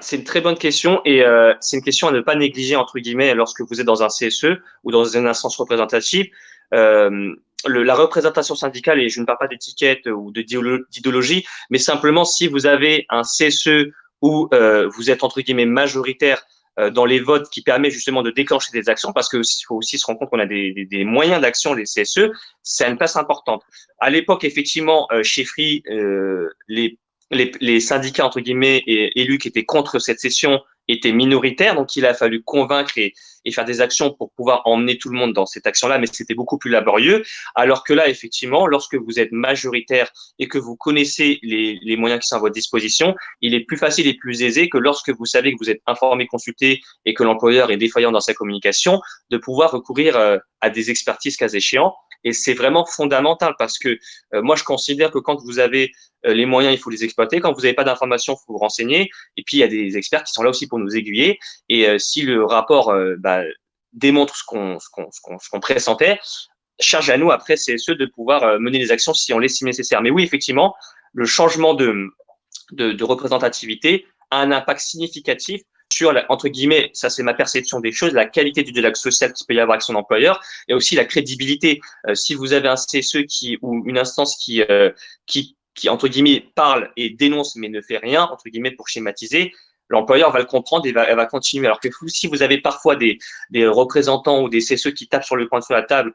C'est une très bonne question et c'est une question à ne pas négliger, entre guillemets, lorsque vous êtes dans un CSE ou dans une instance représentative. La représentation syndicale, et je ne parle pas d'étiquette ou d'idéologie, mais simplement si vous avez un CSE où vous êtes, entre guillemets, majoritaire dans les votes qui permet justement de déclencher des actions, parce qu'il faut aussi se rendre compte qu'on a des moyens d'action, les CSE, c'est une place importante. À l'époque, effectivement, chez Free, les syndicats, entre guillemets, élus qui étaient contre cette session étaient minoritaires, donc il a fallu convaincre et faire des actions pour pouvoir emmener tout le monde dans cette action-là, mais c'était beaucoup plus laborieux. Alors que là, effectivement, lorsque vous êtes majoritaire et que vous connaissez les moyens qui sont à votre disposition, il est plus facile et plus aisé que lorsque vous savez que vous êtes informé, consulté et que l'employeur est défaillant dans sa communication, de pouvoir recourir à des expertises cas échéant. Et c'est vraiment fondamental parce que moi, je considère que quand vous avez les moyens, il faut les exploiter. Quand vous n'avez pas d'informations, il faut vous renseigner. Et puis, il y a des experts qui sont là aussi pour nous aiguiller. Et si le rapport démontre ce qu'on pressentait, charge à nous, après, c'est ceux de pouvoir mener les actions si on l'estime nécessaire. Mais oui, effectivement, le changement de représentativité a un impact significatif sur, entre guillemets, ça c'est ma perception des choses, la qualité du dialogue social qu'il peut y avoir avec son employeur et aussi la crédibilité. Si vous avez un CSE ou une instance qui, entre guillemets, parle et dénonce mais ne fait rien, entre guillemets, pour schématiser, l'employeur va le comprendre et elle va continuer. Alors que si vous avez parfois des représentants ou des CSE qui tapent sur le coin de la table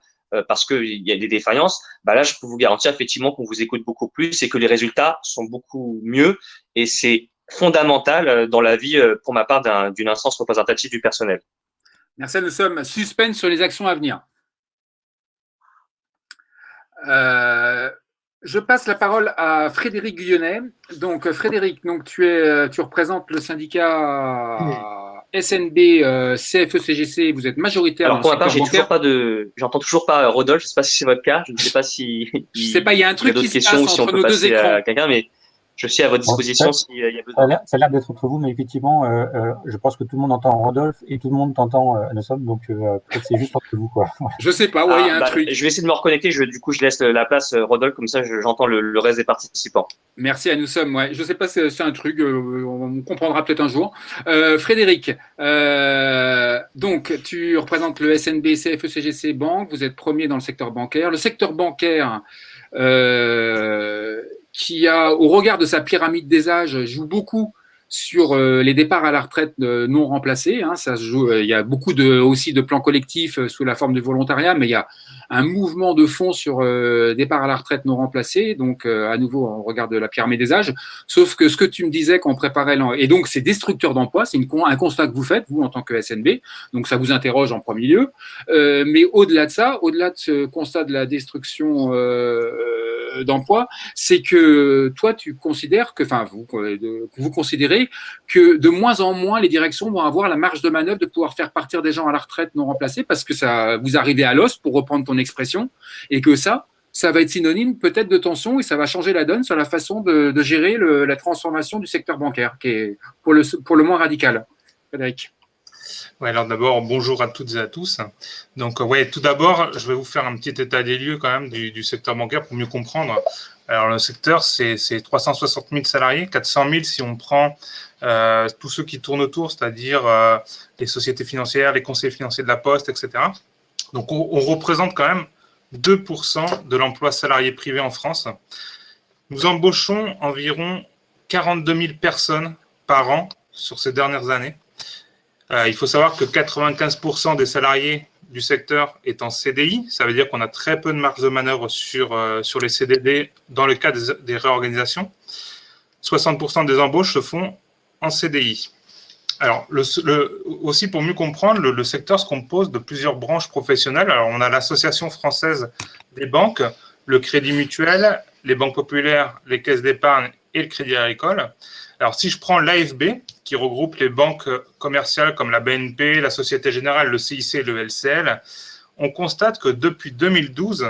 parce qu'il y a des défaillances, là, je peux vous garantir effectivement qu'on vous écoute beaucoup plus et que les résultats sont beaucoup mieux. Et c'est fondamental dans la vie, pour ma part, d'une instance représentative du personnel. Merci, nous sommes suspens sur les actions à venir. Je passe la parole à Frédéric Guyonnet. Donc, Frédéric, tu représentes le syndicat SNB CFE-CGC. Vous êtes majoritaire. Alors, pour ma part, j'entends toujours pas Rodolphe. Je ne sais pas si c'est votre cas. Je ne sais pas si. Je ne sais pas, il y a un truc qui se passe entre si on peut nos deux passer écrans. à quelqu'un, mais je suis à votre disposition s'il y a besoin. Ça a l'air d'être entre vous, mais effectivement, je pense que tout le monde entend Rodolphe et tout le monde t'entend, Anne-Somme, donc peut-être c'est juste entre vous, quoi. Je sais pas, il y a un truc. Je vais essayer de me reconnecter. Du coup, je laisse la place Rodolphe, comme ça, j'entends le reste des participants. Merci à nous sommes. Ouais. Je ne sais pas si c'est un truc, on comprendra peut-être un jour. Frédéric, donc tu représentes le SNB CFE-CGC Banque. Vous êtes premier dans le secteur bancaire. Le secteur bancaire. Qui a, au regard de sa pyramide des âges, joue beaucoup sur les départs à la retraite non remplacés. Ça se joue. Il y a beaucoup aussi de plans collectifs sous la forme du volontariat, mais il y a un mouvement de fond sur départ à la retraite non remplacés. Donc, à nouveau, on regarde la pyramide des âges. Sauf que ce que tu me disais qu'on préparait, et donc c'est destructeur d'emplois, c'est un constat que vous faites, vous, en tant que SNB. Donc, ça vous interroge en premier lieu. Mais au-delà de ça, au-delà de ce constat de la destruction d'emplois, c'est que toi, tu considères que, vous considérez que de moins en moins, les directions vont avoir la marge de manœuvre de pouvoir faire partir des gens à la retraite non remplacés parce que ça vous arrivez à l'os, pour reprendre ton expression, et que ça va être synonyme peut-être de tension et ça va changer la donne sur la façon de gérer la transformation du secteur bancaire, qui est pour le moins radical. Frédéric. Ouais, alors d'abord, bonjour à toutes et à tous. Donc, tout d'abord, je vais vous faire un petit état des lieux quand même du secteur bancaire pour mieux comprendre. Alors, le secteur, c'est 360 000 salariés, 400 000 si on prend tous ceux qui tournent autour, c'est-à-dire les sociétés financières, les conseillers financiers de la Poste, etc. Donc, on représente quand même 2% de l'emploi salarié privé en France. Nous embauchons environ 42 000 personnes par an sur ces dernières années. Il faut savoir que 95% des salariés du secteur est en CDI. Ça veut dire qu'on a très peu de marge de manœuvre sur les CDD dans le cas des réorganisations. 60% des embauches se font en CDI. Alors, aussi pour mieux comprendre, le secteur se compose de plusieurs branches professionnelles. Alors, on a l'Association française des banques, le Crédit Mutuel, les banques populaires, les caisses d'épargne et le Crédit Agricole. Alors, si je prends l'AFB, qui regroupe les banques commerciales comme la BNP, la Société Générale, le CIC et le LCL, on constate que depuis 2012,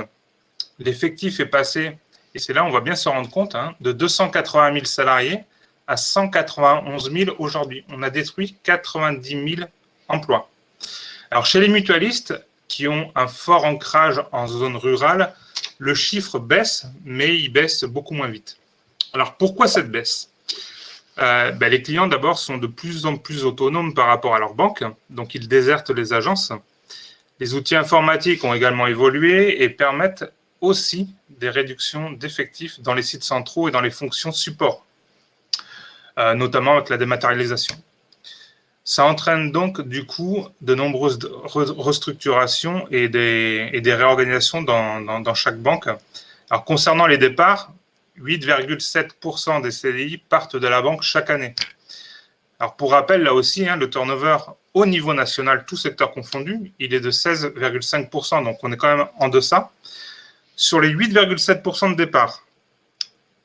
l'effectif est passé, et c'est là on va bien se rendre compte, de 280 000 salariés à 191 000 aujourd'hui. On a détruit 90 000 emplois. Alors, chez les mutualistes, qui ont un fort ancrage en zone rurale, le chiffre baisse, mais il baisse beaucoup moins vite. Alors, pourquoi cette baisse ? Les clients, d'abord, sont de plus en plus autonomes par rapport à leur banque, donc ils désertent les agences. Les outils informatiques ont également évolué et permettent aussi des réductions d'effectifs dans les sites centraux et dans les fonctions support, notamment avec la dématérialisation. Ça entraîne donc, du coup, de nombreuses restructurations et des réorganisations dans chaque banque. Alors, concernant les départs, 8,7% des CDI partent de la banque chaque année. Alors, pour rappel, là aussi, le turnover au niveau national, tout secteur confondu, il est de 16,5%, donc on est quand même en deçà. Sur les 8,7% de départ,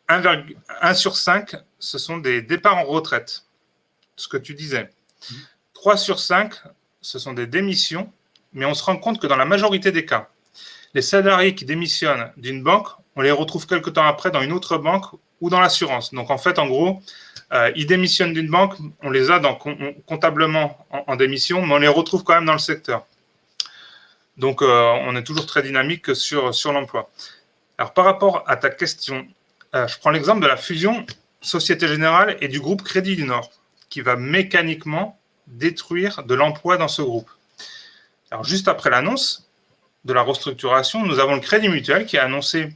1 sur 5, ce sont des départs en retraite, ce que tu disais. 3 sur 5, ce sont des démissions, mais on se rend compte que dans la majorité des cas, les salariés qui démissionnent d'une banque, on les retrouve quelque temps après dans une autre banque ou dans l'assurance. Donc en fait, en gros, ils démissionnent d'une banque, on les a comptablement en démission, mais on les retrouve quand même dans le secteur. Donc on est toujours très dynamique sur l'emploi. Alors par rapport à ta question, je prends l'exemple de la fusion Société Générale et du groupe Crédit du Nord, qui va mécaniquement détruire de l'emploi dans ce groupe. Alors juste après l'annonce de la restructuration, nous avons le Crédit Mutuel qui a annoncé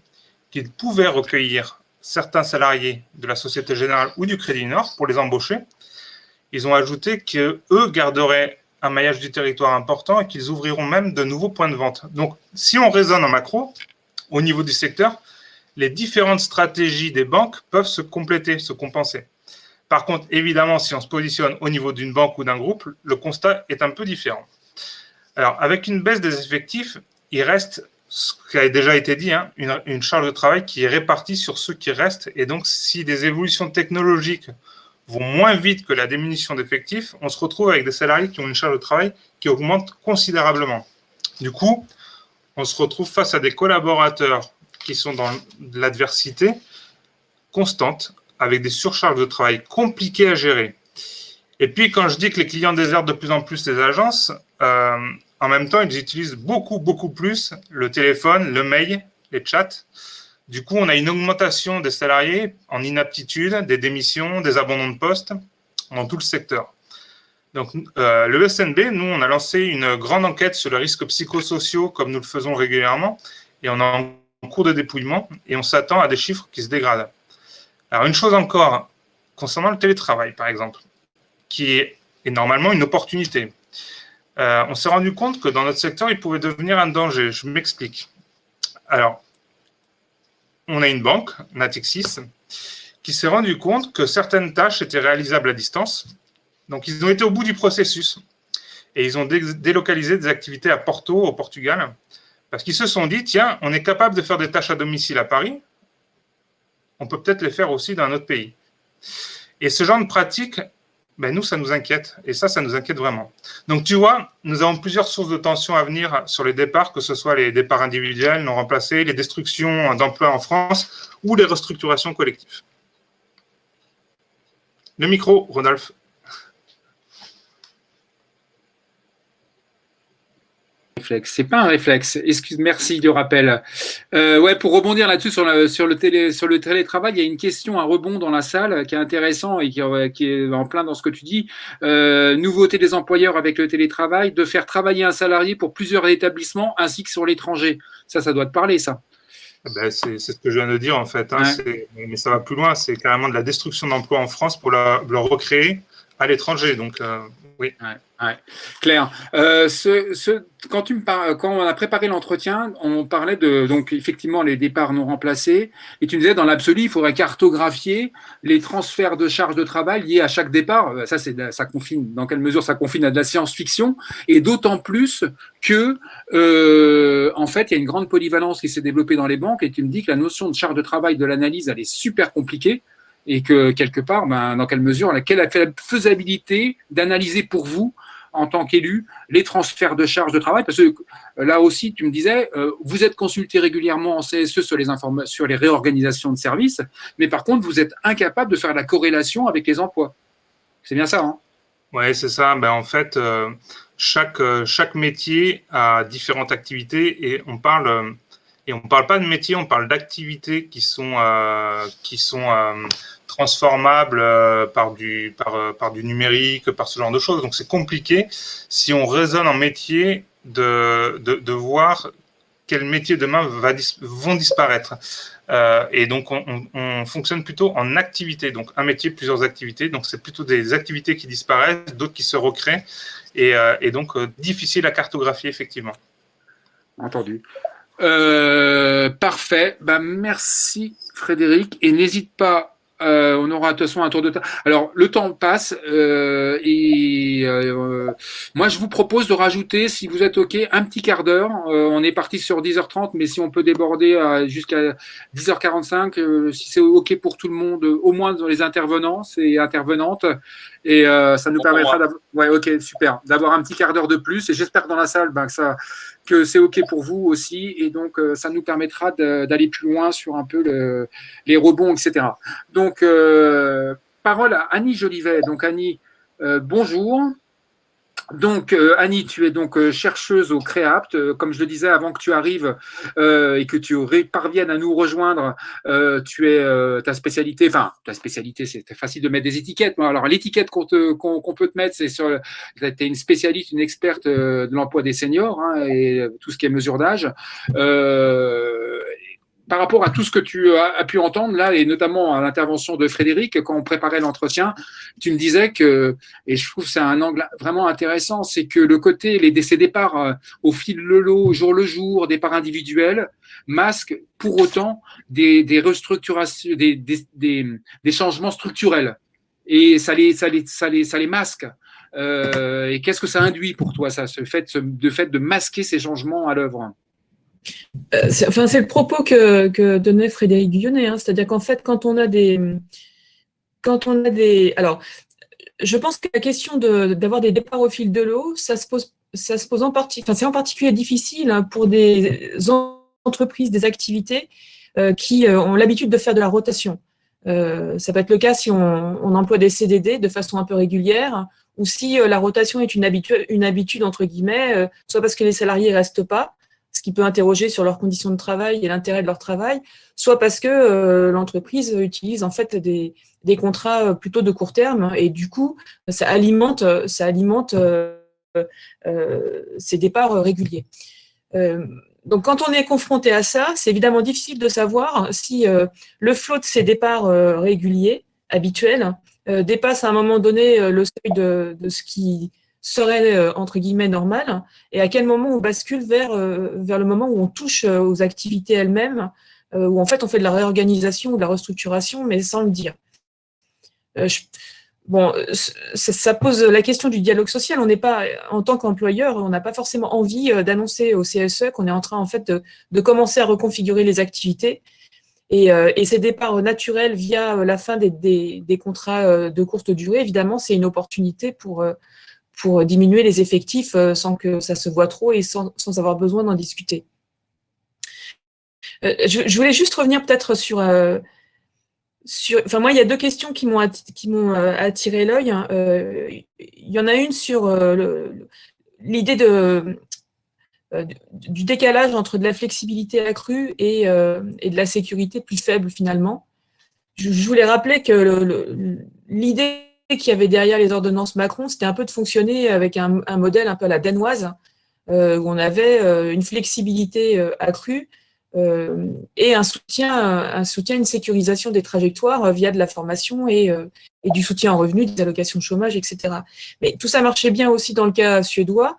qu'il pouvait recueillir certains salariés de la Société Générale ou du Crédit Nord pour les embaucher. Ils ont ajouté qu'eux garderaient un maillage du territoire important et qu'ils ouvriront même de nouveaux points de vente. Donc, si on raisonne en macro, au niveau du secteur, les différentes stratégies des banques peuvent se compléter, se compenser. Par contre, évidemment, si on se positionne au niveau d'une banque ou d'un groupe, le constat est un peu différent. Alors, avec une baisse des effectifs, il reste, ce qui a déjà été dit, une charge de travail qui est répartie sur ceux qui restent. Et donc, si des évolutions technologiques vont moins vite que la diminution d'effectifs, on se retrouve avec des salariés qui ont une charge de travail qui augmente considérablement. Du coup, on se retrouve face à des collaborateurs qui sont dans l'adversité constante, avec des surcharges de travail compliquées à gérer. Et puis, quand je dis que les clients désertent de plus en plus les agences, en même temps, ils utilisent beaucoup plus le téléphone, le mail, les chats. Du coup, on a une augmentation des salariés en inaptitude, des démissions, des abandons de poste dans tout le secteur. Donc, le SNB, nous, on a lancé une grande enquête sur les risques psychosociaux, comme nous le faisons régulièrement, et on est en cours de dépouillement, et on s'attend à des chiffres qui se dégradent. Alors, une chose encore, concernant le télétravail, par exemple, qui est normalement une opportunité. On s'est rendu compte que dans notre secteur, il pouvait devenir un danger. Je m'explique. Alors, on a une banque, Natixis, qui s'est rendu compte que certaines tâches étaient réalisables à distance. Donc, ils ont été au bout du processus et ils ont délocalisé des activités à Porto, au Portugal, parce qu'ils se sont dit, tiens, on est capable de faire des tâches à domicile à Paris, on peut peut-être les faire aussi dans un autre pays. Et ce genre de pratique, nous, ça nous inquiète. Et ça nous inquiète vraiment. Donc, tu vois, nous avons plusieurs sources de tension à venir sur les départs, que ce soit les départs individuels, non remplacés, les destructions d'emplois en France ou les restructurations collectives. Le micro, Rodolphe. C'est pas un réflexe. Merci du rappel. Pour rebondir là-dessus sur le télétravail, il y a une question, un rebond dans la salle qui est intéressant et qui est en plein dans ce que tu dis. Nouveauté des employeurs avec le télétravail, de faire travailler un salarié pour plusieurs établissements ainsi que sur l'étranger. Ça doit te parler, ça. C'est ce que je viens de dire en fait. Mais ça va plus loin. C'est carrément de la destruction d'emplois en France pour le recréer à l'étranger. Donc oui. Ouais. Claire, quand on a préparé l'entretien, on parlait de donc effectivement les départs non remplacés, et tu me disais dans l'absolu, il faudrait cartographier les transferts de charges de travail liés à chaque départ. Ça confine, dans quelle mesure ça confine à de la science-fiction, et d'autant plus que en fait, il y a une grande polyvalence qui s'est développée dans les banques, et tu me dis que la notion de charge de travail de l'analyse, elle est super compliquée. Et que quelque part, dans quelle mesure, quelle est la faisabilité d'analyser pour vous, en tant qu'élu, les transferts de charges de travail? Parce que là aussi, tu me disais, vous êtes consulté régulièrement en CSE sur les réorganisations de services, mais par contre, vous êtes incapable de faire la corrélation avec les emplois. C'est bien ça, hein? Oui, c'est ça. En fait, chaque métier a différentes activités et on parle pas de métier, on parle d'activités qui sont transformable par du numérique, par ce genre de choses. Donc c'est compliqué si on raisonne en métier de voir quels métiers demain vont disparaître. Et donc on fonctionne plutôt en activité. Donc un métier, plusieurs activités. Donc c'est plutôt des activités qui disparaissent, d'autres qui se recréent. Et donc difficile à cartographier effectivement. Entendu. Parfait. Ben, merci Frédéric. Et n'hésite pas, on aura de toute façon un tour de table. Alors, le temps passe moi, je vous propose de rajouter, si vous êtes OK, un petit quart d'heure. On est parti sur 10h30, mais si on peut déborder jusqu'à 10h45, si c'est OK pour tout le monde, au moins dans les intervenants et intervenantes. Et ça nous permettra d'avoir... Ouais, OK, super. D'avoir un petit quart d'heure de plus. Et j'espère que dans la salle, que c'est OK pour vous aussi. Et donc, ça nous permettra d'aller plus loin sur un peu les rebonds, etc. Donc, parole à Annie Jolivet. Donc, Annie, bonjour. Donc, Annie, tu es donc chercheuse au Créapt. Comme je le disais avant que tu arrives et que tu parviennes à nous rejoindre, tu es ta spécialité, c'est facile de mettre des étiquettes. Alors, l'étiquette qu'on peut te mettre, c'est sur, tu es une spécialiste, une experte de l'emploi des seniors et tout ce qui est mesure d'âge. Par rapport à tout ce que tu as pu entendre là, et notamment à l'intervention de Frédéric, quand on préparait l'entretien, tu me disais que, et je trouve que c'est un angle vraiment intéressant, c'est que le côté, ces départs au fil de l'eau, jour le jour, départs individuels, masquent pour autant des restructurations, des changements structurels. Et ça les masque. Et qu'est-ce que ça induit pour toi, ça, ce fait de masquer ces changements à l'œuvre? C'est le propos que donnait Frédéric Guyonnet, c'est-à-dire qu'en fait, quand on a des... Alors, je pense que la question d'avoir des départs au fil de l'eau, ça se pose en partie... c'est en particulier difficile pour des entreprises, des activités qui ont l'habitude de faire de la rotation. Ça peut être le cas si on emploie des CDD de façon un peu régulière, ou si la rotation est une habitude entre guillemets, soit parce que les salariés ne restent pas, ce qui peut interroger sur leurs conditions de travail et l'intérêt de leur travail, soit parce que l'entreprise utilise en fait des contrats plutôt de court terme et du coup, ça alimente ces départs réguliers. Donc, quand on est confronté à ça, c'est évidemment difficile de savoir si le flot de ces départs réguliers, habituels, dépasse à un moment donné le seuil de ce qui serait entre guillemets normal, et à quel moment on bascule vers le moment où on touche aux activités elles-mêmes, où en fait on fait de la réorganisation ou de la restructuration, mais sans le dire. Ça pose la question du dialogue social. On n'est pas, en tant qu'employeur, on n'a pas forcément envie d'annoncer au CSE qu'on est en train en fait de commencer à reconfigurer les activités. Et ces départs naturels via la fin des contrats de courte durée, évidemment, c'est une opportunité pour diminuer les effectifs sans que ça se voit trop et sans avoir besoin d'en discuter. Je voulais juste revenir peut-être sur moi, il y a deux questions qui m'ont attiré l'œil. Il y en a une sur l'idée du décalage entre de la flexibilité accrue et de la sécurité plus faible finalement. Je voulais rappeler que l'idée qu'il y avait derrière les ordonnances Macron, c'était un peu de fonctionner avec un modèle un peu à la danoise, où on avait une flexibilité accrue et un soutien, une sécurisation des trajectoires via de la formation et du soutien en revenus, des allocations de chômage, etc. Mais tout ça marchait bien aussi dans le cas suédois,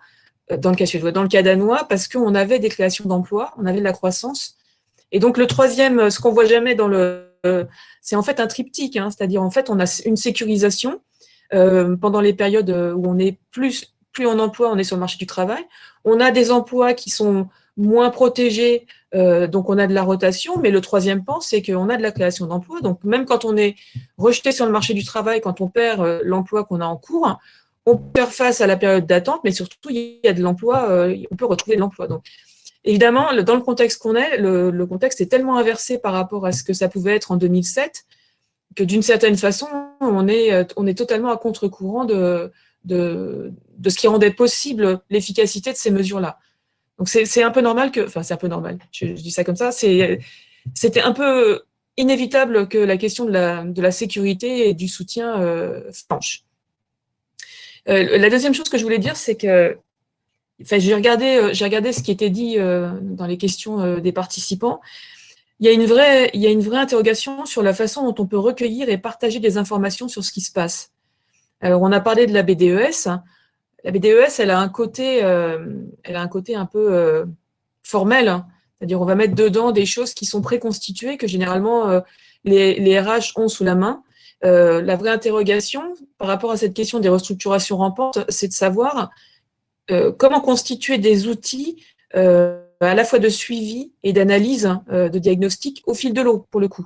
dans le cas danois, parce qu'on avait des créations d'emplois, on avait de la croissance. Et donc le troisième, ce qu'on voit jamais c'est en fait un triptyque, c'est-à-dire en fait on a une sécurisation pendant les périodes où on est plus en emploi, on est sur le marché du travail. On a des emplois qui sont moins protégés, donc on a de la rotation, mais le troisième pan, c'est qu'on a de la création d'emplois. Donc même quand on est rejeté sur le marché du travail, quand on perd l'emploi qu'on a en cours, on peut faire face à la période d'attente, mais surtout il y a de l'emploi, on peut retrouver de l'emploi. Donc évidemment, dans le contexte qu'on est, le contexte est tellement inversé par rapport à ce que ça pouvait être en 2007 que d'une certaine façon, on est totalement à contre-courant de ce qui rendait possible l'efficacité de ces mesures-là. Donc c'est un peu normal c'est un peu normal, je dis ça comme ça, c'était un peu inévitable que la question de la sécurité et du soutien flanche. La deuxième chose que je voulais dire, c'est que j'ai regardé ce qui était dit dans les questions des participants. Il y a une vraie interrogation sur la façon dont on peut recueillir et partager des informations sur ce qui se passe. Alors, on a parlé de la BDES. La BDES, elle a un côté un peu formel, hein. C'est-à-dire on va mettre dedans des choses qui sont préconstituées, que généralement les RH ont sous la main. La vraie interrogation par rapport à cette question des restructurations rampantes, c'est de savoir comment constituer des outils à la fois de suivi et d'analyse de diagnostic au fil de l'eau, pour le coup.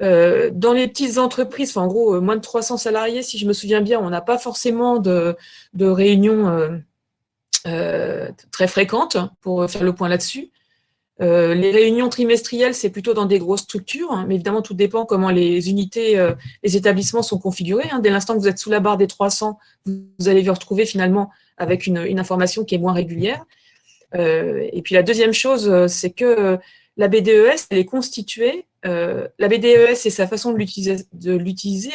Dans les petites entreprises, en gros, moins de 300 salariés, si je me souviens bien, on n'a pas forcément de réunions très fréquentes pour faire le point là-dessus. Les réunions trimestrielles, c'est plutôt dans des grosses structures, hein, mais évidemment, tout dépend comment les unités, les établissements sont configurés. Hein. Dès l'instant que vous êtes sous la barre des 300, vous allez vous retrouver finalement avec une information qui est moins régulière. Et puis la deuxième chose, c'est que la BDES, elle est constituée. La BDES et sa façon de l'utiliser,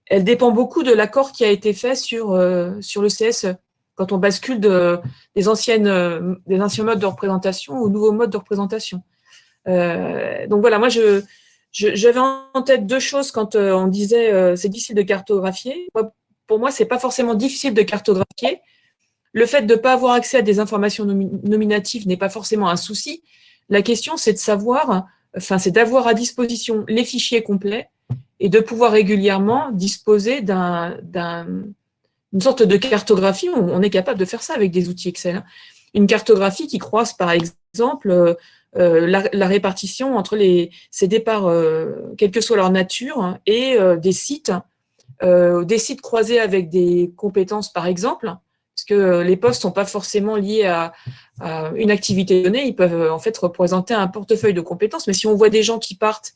elle dépend beaucoup de l'accord qui a été fait sur le CSE. Quand on bascule des anciens modes de représentation aux nouveaux modes de représentation. Donc voilà, moi j'avais en tête deux choses quand on disait c'est difficile de cartographier. Pour moi, c'est pas forcément difficile de cartographier. Le fait de ne pas avoir accès à des informations nominatives n'est pas forcément un souci. La question, c'est de savoir, c'est d'avoir à disposition les fichiers complets et de pouvoir régulièrement disposer d'une sorte de cartographie. On est capable de faire ça avec des outils Excel. Hein. Une cartographie qui croise, par exemple, la répartition entre ces départs, quelle que soit leur nature, hein, et des sites croisés avec des compétences, par exemple, parce que les postes ne sont pas forcément liés à une activité donnée, ils peuvent en fait représenter un portefeuille de compétences, mais si on voit des gens qui partent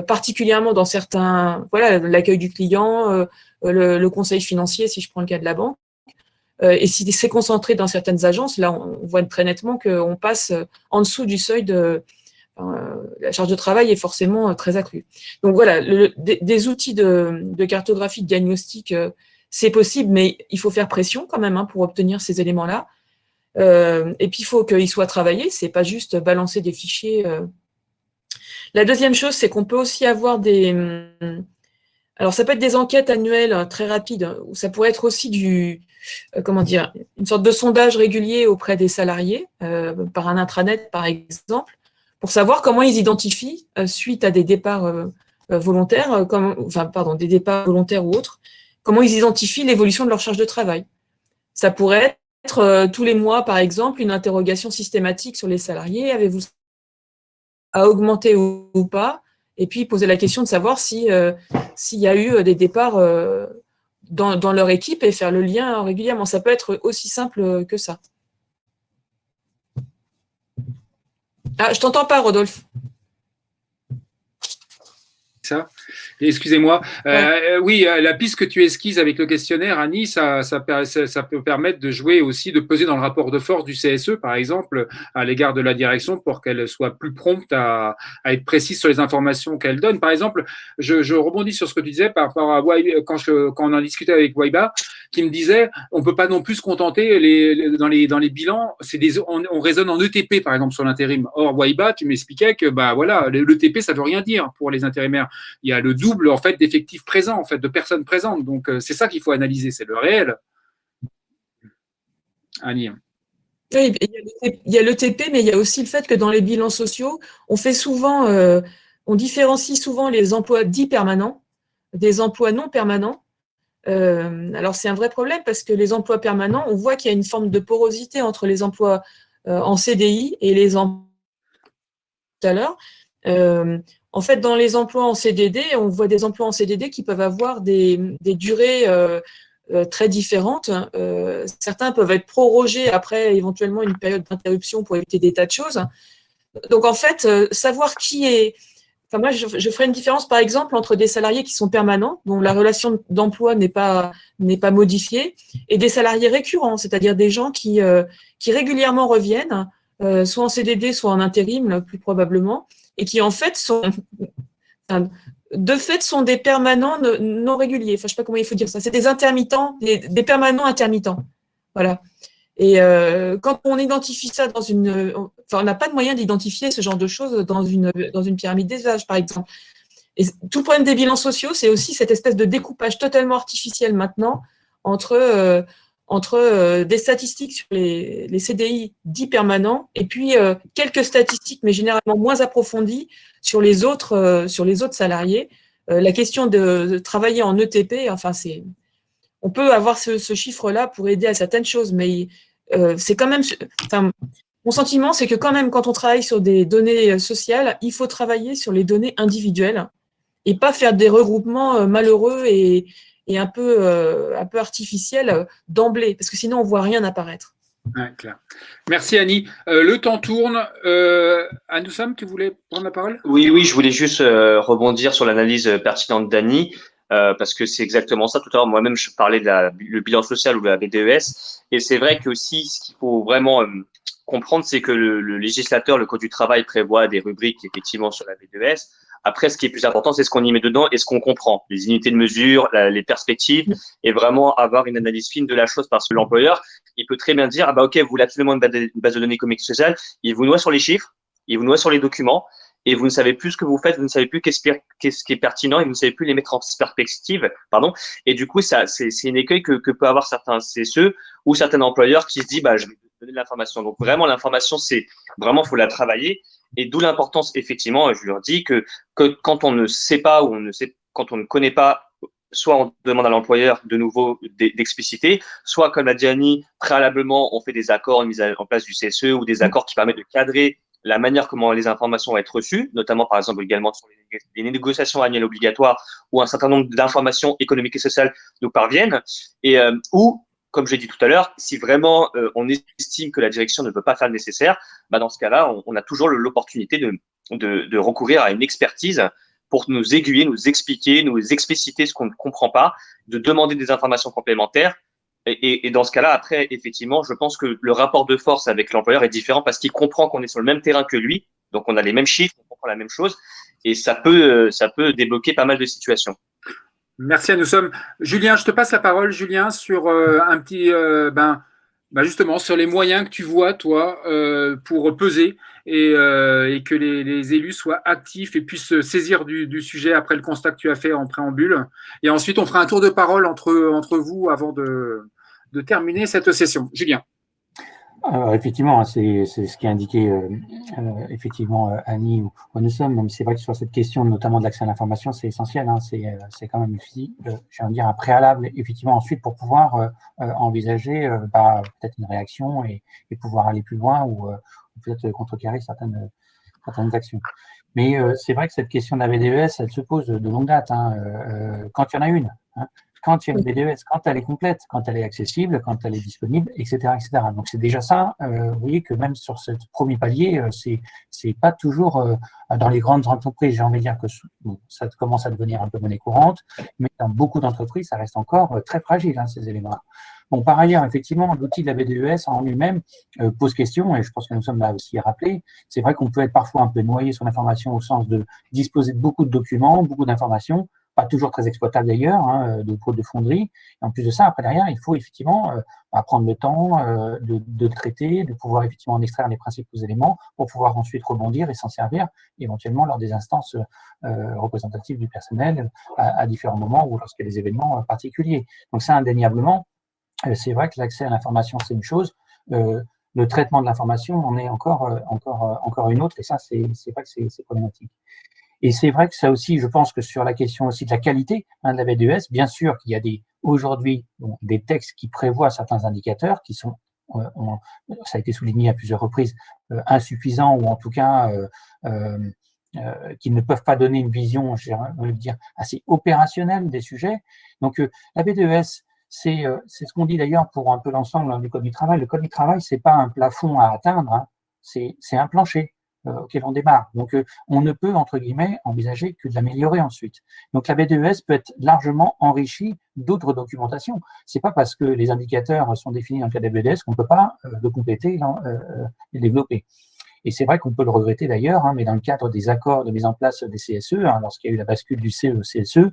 particulièrement dans certains, voilà, l'accueil du client, le conseil financier, si je prends le cas de la banque, et si c'est concentré dans certaines agences, là, on voit très nettement qu'on passe en dessous du seuil de... la charge de travail est forcément très accrue. Donc voilà, des outils de cartographie, de diagnostic, c'est possible, mais il faut faire pression quand même pour obtenir ces éléments-là. Et puis, il faut qu'ils soient travaillés, c'est pas juste balancer des fichiers. La deuxième chose, c'est qu'on peut aussi avoir alors, ça peut être des enquêtes annuelles très rapides, ou ça pourrait être aussi une sorte de sondage régulier auprès des salariés, par un intranet, par exemple, pour savoir comment ils identifient, suite à des départs volontaires, des départs volontaires ou autres, comment ils identifient l'évolution de leur charge de travail. Ça pourrait être tous les mois, par exemple, une interrogation systématique sur les salariés. Avez-vous à augmenter ou pas? Et puis poser la question de savoir s'il y a eu des départs dans leur équipe et faire le lien régulièrement. Ça peut être aussi simple que ça. Ah, je t'entends pas, Rodolphe. Ça. Excusez-moi. Oui, la piste que tu esquises avec le questionnaire, Annie, ça peut permettre de jouer aussi, de peser dans le rapport de force du CSE, par exemple, à l'égard de la direction pour qu'elle soit plus prompte à être précise sur les informations qu'elle donne. Par exemple, je rebondis sur ce que tu disais par rapport à quand on en discutait avec Waiba, qui me disait on peut pas non plus se contenter dans les bilans, on raisonne en ETP, par exemple, sur l'intérim. Or, Waiba, tu m'expliquais que l'ETP, ça veut rien dire pour les intérimaires. Il y a le double en fait d'effectifs présents, en fait, de personnes présentes. Donc c'est ça qu'il faut analyser, c'est le réel. Annie. Oui, il y a l'ETP, mais il y a aussi le fait que dans les bilans sociaux, on différencie souvent les emplois dits permanents des emplois non permanents. Alors c'est un vrai problème parce que les emplois permanents, on voit qu'il y a une forme de porosité entre les emplois en CDI et les emplois tout à l'heure. En fait, dans les emplois en CDD, on voit des emplois en CDD qui peuvent avoir des durées très différentes. Certains peuvent être prorogés après éventuellement une période d'interruption pour éviter des tas de choses. Donc, en fait, savoir qui est... Enfin, moi, je ferai une différence, par exemple, entre des salariés qui sont permanents, dont la relation d'emploi n'est pas modifiée, et des salariés récurrents, c'est-à-dire des gens qui régulièrement reviennent, soit en CDD, soit en intérim, plus probablement, et qui en fait sont des permanents non réguliers. Enfin, je sais pas comment il faut dire ça. C'est des intermittents, des permanents intermittents. Voilà. Et quand on identifie ça on n'a pas de moyen d'identifier ce genre de choses dans une pyramide des âges, par exemple. Et tout le problème des bilans sociaux, c'est aussi cette espèce de découpage totalement artificiel maintenant entre des statistiques sur les CDI dits permanents et puis quelques statistiques, mais généralement moins approfondies, sur les autres salariés. La question de travailler en ETP, enfin, on peut avoir ce chiffre-là pour aider à certaines choses, mais c'est quand même… Enfin, mon sentiment, c'est que quand même, quand on travaille sur des données sociales, il faut travailler sur les données individuelles et pas faire des regroupements malheureux et un peu artificiels d'emblée, parce que sinon, on ne voit rien apparaître. Ouais, clair. Merci Annie. Le temps tourne. Anoussam, tu voulais prendre la parole? Oui, je voulais juste rebondir sur l'analyse pertinente d'Annie. Parce que c'est exactement ça. Tout à l'heure, moi-même, je parlais le bilan social ou de la BDES. Et c'est vrai que aussi, ce qu'il faut vraiment comprendre, c'est que le législateur, le Code du travail, prévoit des rubriques effectivement sur la BDES. Après, ce qui est plus important, c'est ce qu'on y met dedans et ce qu'on comprend. Les unités de mesure, les perspectives, et vraiment avoir une analyse fine de la chose, parce que l'employeur, il peut très bien dire, ah bah ok, vous voulez absolument une base de données économique et sociale, il vous noie sur les chiffres, il vous noie sur les documents, et vous ne savez plus ce que vous faites, vous ne savez plus qu'est-ce qui est pertinent, et vous ne savez plus les mettre en perspective, pardon. Et du coup, ça, c'est une écueil que peut avoir certains CSE ou certains employeurs qui se disent, bah, je vais donner de l'information. Donc vraiment, l'information, faut la travailler. Et d'où l'importance, effectivement, je leur dis que quand on ne sait pas ou quand on ne connaît pas, soit on demande à l'employeur de nouveau d'expliciter, soit, comme l'a dit Annie, préalablement, on fait des accords, une mise en place du CSE ou des accords qui permettent de cadrer la manière comment les informations vont être reçues, notamment par exemple également sur les négociations annuelles obligatoires où un certain nombre d'informations économiques et sociales nous parviennent, et ou, comme j'ai dit tout à l'heure, si vraiment on estime que la direction ne peut pas faire le nécessaire, bah dans ce cas-là, on a toujours l'opportunité de recourir à une expertise pour nous aiguiller, nous expliquer, nous expliciter ce qu'on ne comprend pas, de demander des informations complémentaires. Et dans ce cas-là, après, effectivement, je pense que le rapport de force avec l'employeur est différent parce qu'il comprend qu'on est sur le même terrain que lui, donc on a les mêmes chiffres, on comprend la même chose, et ça peut débloquer pas mal de situations. Merci à nous sommes. Julien, je te passe la parole, Julien, sur un petit, justement, sur les moyens que tu vois, toi, pour peser et que les élus soient actifs et puissent se saisir du sujet après le constat que tu as fait en préambule. Et ensuite, on fera un tour de parole entre vous avant de terminer cette session. Julien. Alors, effectivement, c'est ce qui a indiqué effectivement Annie ou nous sommes, même c'est vrai que sur cette question notamment de l'accès à l'information, c'est essentiel, hein, c'est quand même j'ai envie de dire un préalable effectivement ensuite pour pouvoir envisager peut-être une réaction et pouvoir aller plus loin ou peut-être contrecarrer certaines actions. Mais c'est vrai que cette question de la BDES, elle se pose de longue date, hein, quand il y en a une. Hein. Quand il y a une BDES, quand elle est complète, quand elle est accessible, quand elle est disponible, etc., etc. Donc c'est déjà ça. Vous voyez que même sur ce premier palier, c'est pas toujours dans les grandes entreprises. J'ai envie de dire que ça commence à devenir un peu monnaie courante, mais dans beaucoup d'entreprises, ça reste encore très fragile, hein, ces éléments-là. Bon, par ailleurs, effectivement, l'outil de la BDES en lui-même pose question, et je pense que nous sommes là aussi à rappeler. C'est vrai qu'on peut être parfois un peu noyé sur l'information au sens de disposer de beaucoup de documents, beaucoup d'informations, pas toujours très exploitable d'ailleurs, hein, de pôle de fonderie. Et en plus de ça, après derrière, il faut effectivement prendre le temps de traiter, de pouvoir effectivement en extraire les principaux éléments pour pouvoir ensuite rebondir et s'en servir éventuellement lors des instances représentatives du personnel à différents moments ou lorsqu'il y a des événements particuliers. Donc ça, indéniablement, c'est vrai que l'accès à l'information, c'est une chose. Le traitement de l'information en est encore une autre, et ça, c'est vrai que c'est problématique. Et c'est vrai que ça aussi, je pense que sur la question aussi de la qualité de la BDES, bien sûr qu'il y a aujourd'hui des textes qui prévoient certains indicateurs qui sont, ça a été souligné à plusieurs reprises, insuffisants ou en tout cas qui ne peuvent pas donner une vision, je veux dire, assez opérationnelle des sujets. Donc la BDES, c'est ce qu'on dit d'ailleurs pour un peu l'ensemble du Code du travail. Le Code du travail, c'est pas un plafond à atteindre, hein, c'est un plancher. auquel on démarre. Donc, on ne peut, entre guillemets, envisager que de l'améliorer ensuite. Donc, la BDES peut être largement enrichie d'autres documentations. C'est pas parce que les indicateurs sont définis dans le cadre de la BDES qu'on peut pas le compléter et développer. Et c'est vrai qu'on peut le regretter d'ailleurs, mais dans le cadre des accords de mise en place des CSE, lorsqu'il y a eu la bascule du CE au CSE,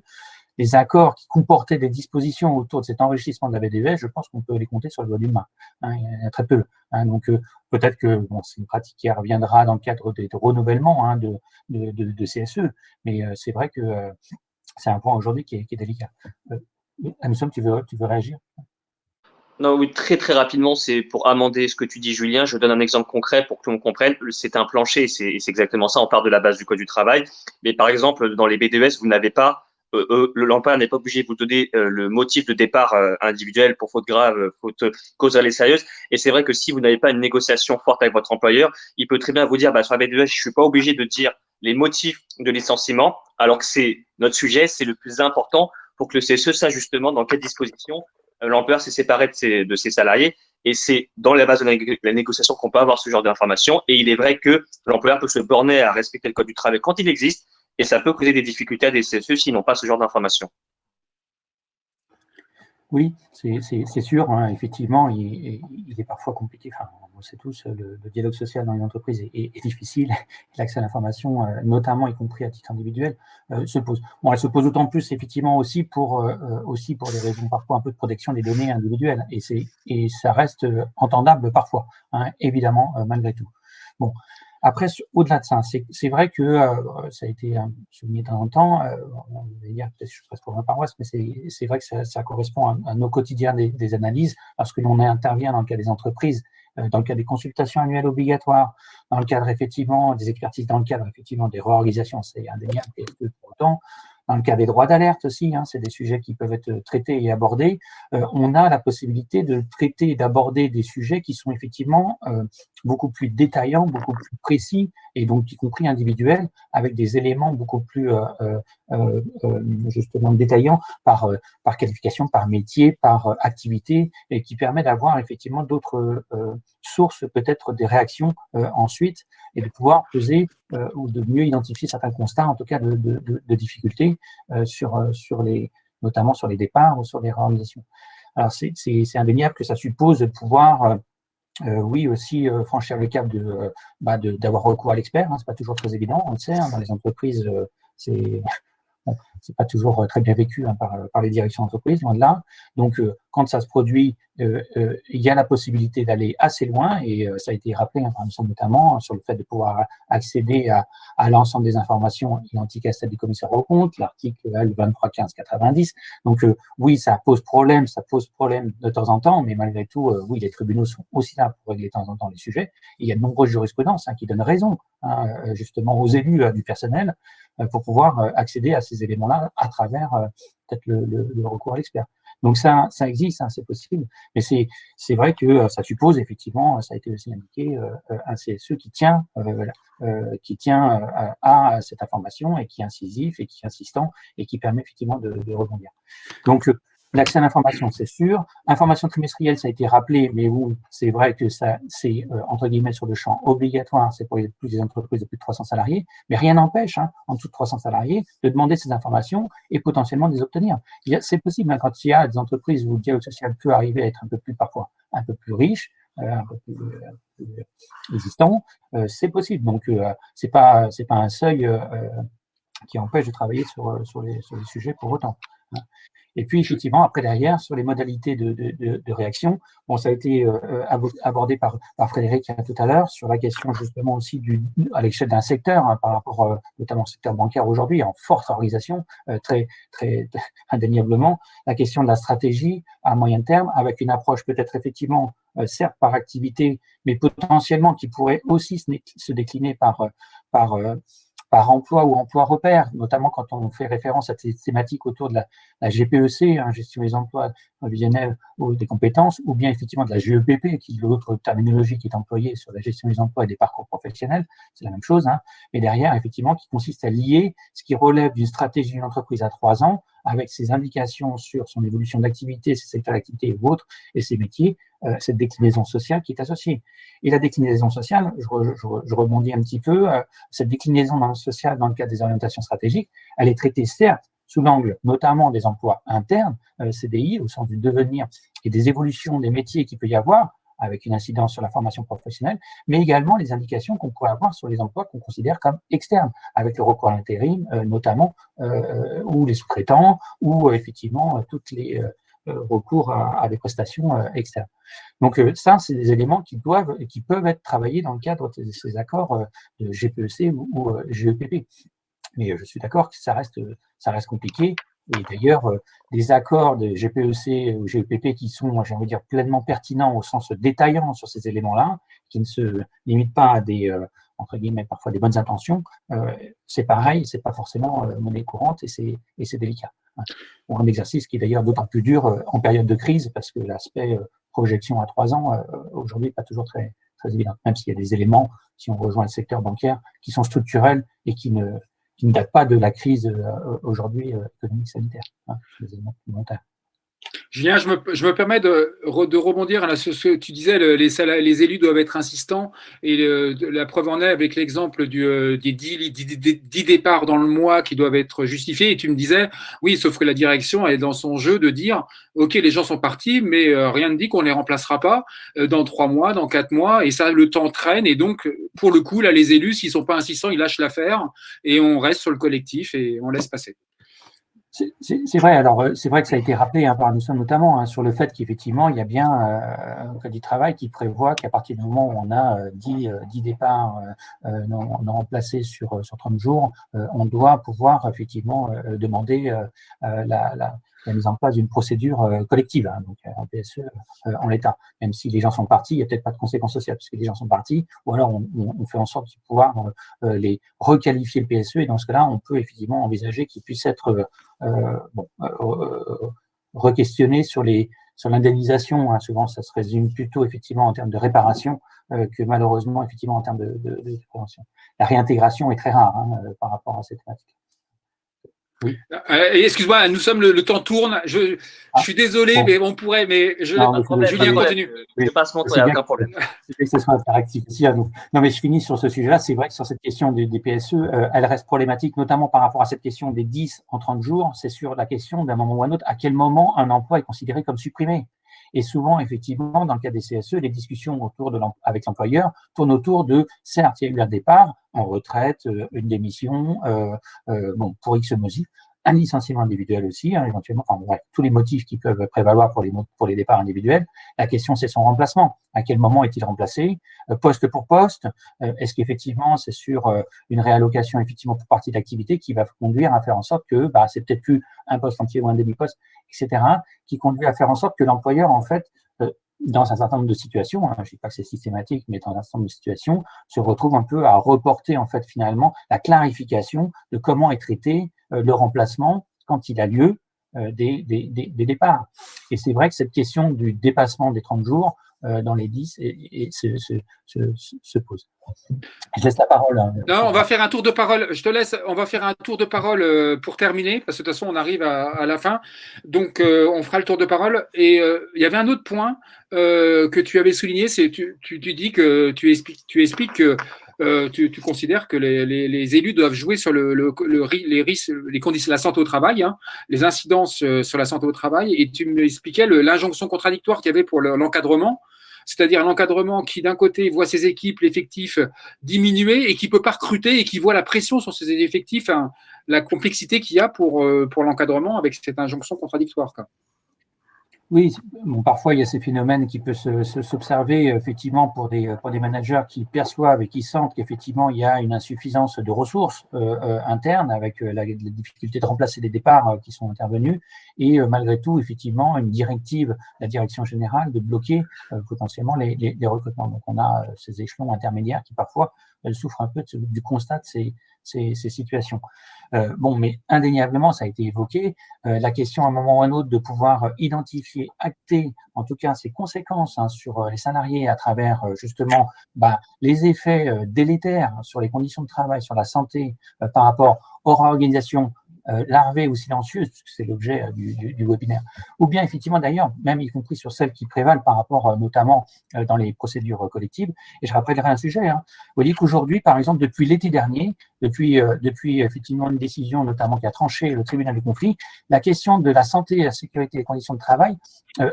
les accords qui comportaient des dispositions autour de cet enrichissement de la BDES, je pense qu'on peut les compter sur le doigt d'une main. Il y en a très peu. Donc peut-être que c'est une pratique qui reviendra dans le cadre de renouvellement de CSE, mais c'est vrai que c'est un point aujourd'hui qui est délicat. Anne-Somme, tu veux réagir? Non, oui, très très rapidement, c'est pour amender ce que tu dis, Julien. Je donne un exemple concret pour que l'on comprenne. C'est un plancher, c'est exactement ça. On part de la base du code du travail. Mais par exemple, dans les BDES, vous n'avez pas, l'employeur n'est pas obligé de vous donner le motif de départ individuel pour faute grave, faute causale et sérieuse. Et c'est vrai que si vous n'avez pas une négociation forte avec votre employeur, il peut très bien vous dire, sur la BDES, je suis pas obligé de dire les motifs de licenciement, alors que c'est notre sujet, c'est le plus important pour que le CSE sache justement dans quelles dispositions l'employeur s'est séparé de ses salariés, et c'est dans la base de la négociation qu'on peut avoir ce genre d'informations. Et il est vrai que l'employeur peut se borner à respecter le code du travail quand il existe, et ça peut causer des difficultés à des CSE s'ils n'ont pas ce genre d'informations. Oui, c'est sûr, effectivement, il est parfois compliqué. Enfin, on sait tous, le dialogue social dans les entreprises est difficile. L'accès à l'information, notamment y compris à titre individuel, se pose. Bon, elle se pose d'autant plus effectivement aussi pour des raisons parfois un peu de protection des données individuelles, et ça reste entendable parfois, évidemment, malgré tout. Bon. Après, au-delà de ça, c'est vrai que ça a été souligné de temps en temps, on va dire, peut-être je passe pour ma paroisse, mais c'est vrai que ça correspond à nos quotidiens des analyses, parce que l'on intervient dans le cas des entreprises, dans le cadre des consultations annuelles obligatoires, dans le cadre effectivement des expertises, dans le cadre effectivement des réorganisations, c'est indéniable, et pour autant, dans le cas des droits d'alerte aussi, c'est des sujets qui peuvent être traités et abordés. On a la possibilité de traiter et d'aborder des sujets qui sont effectivement beaucoup plus détaillants, beaucoup plus précis, et donc y compris individuels, avec des éléments beaucoup plus justement détaillants par qualification, par métier, par activité, et qui permet d'avoir effectivement d'autres sources, peut-être des réactions ensuite, et de pouvoir peser ou de mieux identifier certains constats, en tout cas de difficultés notamment sur les départs ou sur les réorganisations. Alors c'est indéniable que ça suppose de pouvoir oui aussi franchir le cap d'avoir recours à l'expert. C'est pas toujours très évident, on le sait, dans les entreprises, c'est pas toujours très bien vécu par les directions d'entreprise, loin de là. Donc, quand ça se produit, il y a la possibilité d'aller assez loin, et ça a été rappelé, par exemple, notamment sur le fait de pouvoir accéder à l'ensemble des informations identiques à celles du commissaire aux comptes, l'article L2315-90. Donc, oui, ça pose problème de temps en temps, mais malgré tout, oui, les tribunaux sont aussi là pour régler de temps en temps les sujets. Et il y a de nombreuses jurisprudences qui donnent raison, justement, aux élus du personnel, pour pouvoir accéder à ces éléments-là à travers peut-être le recours à l'expert. Donc ça existe, c'est possible, mais c'est vrai que ça suppose effectivement, ça a été aussi indiqué, un CSE qui tient à cette information, et qui est incisif et qui est insistant, et qui permet effectivement de rebondir. Donc l'accès à l'information, c'est sûr. Information trimestrielle, ça a été rappelé, mais oui, c'est vrai que ça, c'est entre guillemets sur le champ obligatoire, c'est pour plus des entreprises de plus de 300 salariés, mais rien n'empêche, en dessous de 300 salariés, de demander ces informations et potentiellement de les obtenir. C'est possible, quand il y a des entreprises où le dialogue social peut arriver à être parfois un peu plus riche, un peu plus existant, c'est possible. Donc c'est pas un seuil qui empêche de travailler sur les sujets pour autant. Et puis, effectivement, après, derrière, sur les modalités de réaction, bon, ça a été abordé par Frédéric tout à l'heure, sur la question justement aussi à l'échelle d'un secteur, par rapport notamment au secteur bancaire aujourd'hui, en forte organisation, très indéniablement, la question de la stratégie à moyen terme, avec une approche peut-être effectivement, certes par activité, mais potentiellement qui pourrait aussi se décliner par emploi ou emploi repère, notamment quand on fait référence à ces thématiques autour de la GPEC, gestion des emplois prévisionnels ou des compétences, ou bien effectivement de la GEPP, qui est l'autre terminologie qui est employée sur la gestion des emplois et des parcours professionnels, c'est la même chose, mais derrière, effectivement, qui consiste à lier ce qui relève d'une stratégie d'une entreprise à 3 ans avec ses indications sur son évolution d'activité, ses secteurs d'activité ou autres, et ses métiers, cette déclinaison sociale qui est associée. Et la déclinaison sociale, je rebondis un petit peu, cette déclinaison sociale dans le cadre des orientations stratégiques, elle est traitée certes sous l'angle notamment des emplois internes, CDI, au sens du devenir et des évolutions des métiers qu'il peut y avoir, avec une incidence sur la formation professionnelle, mais également les indications qu'on pourrait avoir sur les emplois qu'on considère comme externes, avec le recours à l'intérim notamment, ou les sous-traitants, ou effectivement toutes les recours à des prestations externes. Donc ça, c'est des éléments qui doivent et qui peuvent être travaillés dans le cadre de ces accords de GPEC ou GEPP. Mais je suis d'accord que ça reste compliqué. Et d'ailleurs, des accords de GPEC ou GEPP qui sont, j'ai envie de dire, pleinement pertinents au sens détaillant sur ces éléments-là, qui ne se limitent pas à des, entre guillemets, parfois des bonnes intentions, c'est pareil, c'est pas forcément monnaie courante et c'est délicat. Pour un exercice qui est d'ailleurs d'autant plus dur en période de crise, parce que l'aspect projection à 3 ans, aujourd'hui, n'est pas toujours très évident, même s'il y a des éléments, si on rejoint le secteur bancaire, qui sont structurels et qui ne date pas de la crise aujourd'hui économique sanitaire, les éléments complémentaires. Julien, je me permets de rebondir à ce que tu disais, les élus doivent être insistants, et la preuve en est avec l'exemple des 10 départs dans le mois qui doivent être justifiés, et tu me disais, oui, sauf que la direction est dans son jeu de dire, ok, les gens sont partis, mais rien ne dit qu'on les remplacera pas dans 3 mois, dans 4 mois, et ça, le temps traîne, et donc, pour le coup, là, les élus, s'ils sont pas insistants, ils lâchent l'affaire, et on reste sur le collectif, et on laisse passer. C'est vrai, alors c'est vrai que ça a été rappelé par nous notamment sur le fait qu'effectivement il y a bien un code du travail qui prévoit qu'à partir du moment où on a 10 départs non remplacés sur 30 jours, on doit pouvoir effectivement demander la mise en place d'une procédure collective, donc un PSE en l'état. Même si les gens sont partis, il n'y a peut-être pas de conséquences sociales puisque les gens sont partis, ou alors on fait en sorte de pouvoir les requalifier le PSE, et dans ce cas-là, on peut effectivement envisager qu'ils puissent être re-questionner sur l'indemnisation. Souvent, ça se résume plutôt effectivement en termes de réparation que malheureusement effectivement en termes de prévention. La réintégration est très rare par rapport à cette thématique. Oui. Excuse-moi, nous sommes le temps tourne. Je suis désolé, bon. Mais on pourrait. Mais Julien, continue. Je passe mon temps, il n'y a aucun problème. C'est que ce soit interactif aussi. Non, mais je finis sur ce sujet-là. C'est vrai que sur cette question des PSE, elle reste problématique, notamment par rapport à cette question des 10 en 30 jours. C'est sur la question d'un moment ou un autre, à quel moment un emploi est considéré comme supprimé. Et souvent, effectivement, dans le cas des CSE, les discussions avec l'employeur tournent autour de, certes, il y a eu un départ en retraite, une démission, pour X motifs, un licenciement individuel aussi, éventuellement, bref, tous les motifs qui peuvent prévaloir pour les départs individuels. La question, c'est son remplacement. À quel moment est-il remplacé, poste pour poste? Est-ce qu'effectivement, c'est sur une réallocation effectivement pour partie d'activité qui va conduire à faire en sorte que c'est peut-être plus un poste entier ou un demi-poste, etc., qui conduit à faire en sorte que l'employeur, en fait, dans un certain nombre de situations, je ne dis pas que c'est systématique, mais dans un certain nombre de situations, se retrouve un peu à reporter en fait finalement la clarification de comment est traité le remplacement quand il a lieu des départs. Et c'est vrai que cette question du dépassement des 30 jours dans les 10 se pose. Je laisse la parole. Non, on va faire un tour de parole. Je te laisse. On va faire un tour de parole pour terminer, parce que de toute façon, on arrive à la fin. Donc, on fera le tour de parole. Et il y avait un autre point que tu avais souligné, c'est tu dis que tu expliques que tu considères que les élus doivent jouer sur les risques, les conditions, la santé au travail, les incidences sur la santé au travail. Et tu m'expliquais l'injonction contradictoire qu'il y avait pour l'encadrement. C'est-à-dire l'encadrement qui, d'un côté, voit ses équipes, l'effectif diminuer et qui ne peut pas recruter et qui voit la pression sur ses effectifs, la complexité qu'il y a pour l'encadrement avec cette injonction contradictoire. Oui, parfois il y a ces phénomènes qui peuvent s'observer effectivement pour des managers qui perçoivent et qui sentent qu'effectivement il y a une insuffisance de ressources internes avec la difficulté de remplacer les départs qui sont intervenus et malgré tout effectivement une directive de la direction générale de bloquer potentiellement les recrutements. Donc on a ces échelons intermédiaires qui parfois souffrent un peu du constat de ces situations. Mais indéniablement, ça a été évoqué, la question à un moment ou à un autre de pouvoir identifier, acter, en tout cas, ses conséquences sur les salariés à travers justement les effets délétères sur les conditions de travail, sur la santé par rapport aux réorganisations larvée ou silencieuse, puisque c'est l'objet du webinaire, ou bien effectivement d'ailleurs, même y compris sur celles qui prévalent par rapport notamment dans les procédures collectives. Et je rappellerai un sujet. Vous voyez qu'aujourd'hui, par exemple, depuis l'été dernier, depuis effectivement une décision notamment qui a tranché le tribunal du conflit, la question de la santé, la sécurité et les conditions de travail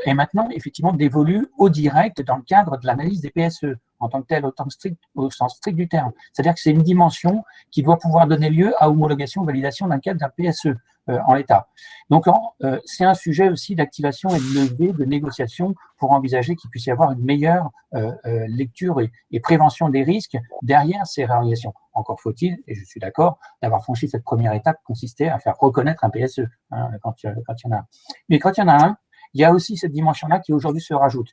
est maintenant effectivement dévolue au direct dans le cadre de l'analyse des PSE en tant que tel, au sens strict du terme. C'est-à-dire que c'est une dimension qui doit pouvoir donner lieu à homologation, validation d'un cadre d'un PSE en l'état. Donc, c'est un sujet aussi d'activation et de levée, de négociation pour envisager qu'il puisse y avoir une meilleure lecture et prévention des risques derrière ces réalisations. Encore faut-il, et je suis d'accord, d'avoir franchi cette première étape qui consistait à faire reconnaître un PSE quand il y en a un. Mais quand il y en a un, il y a aussi cette dimension-là qui aujourd'hui se rajoute.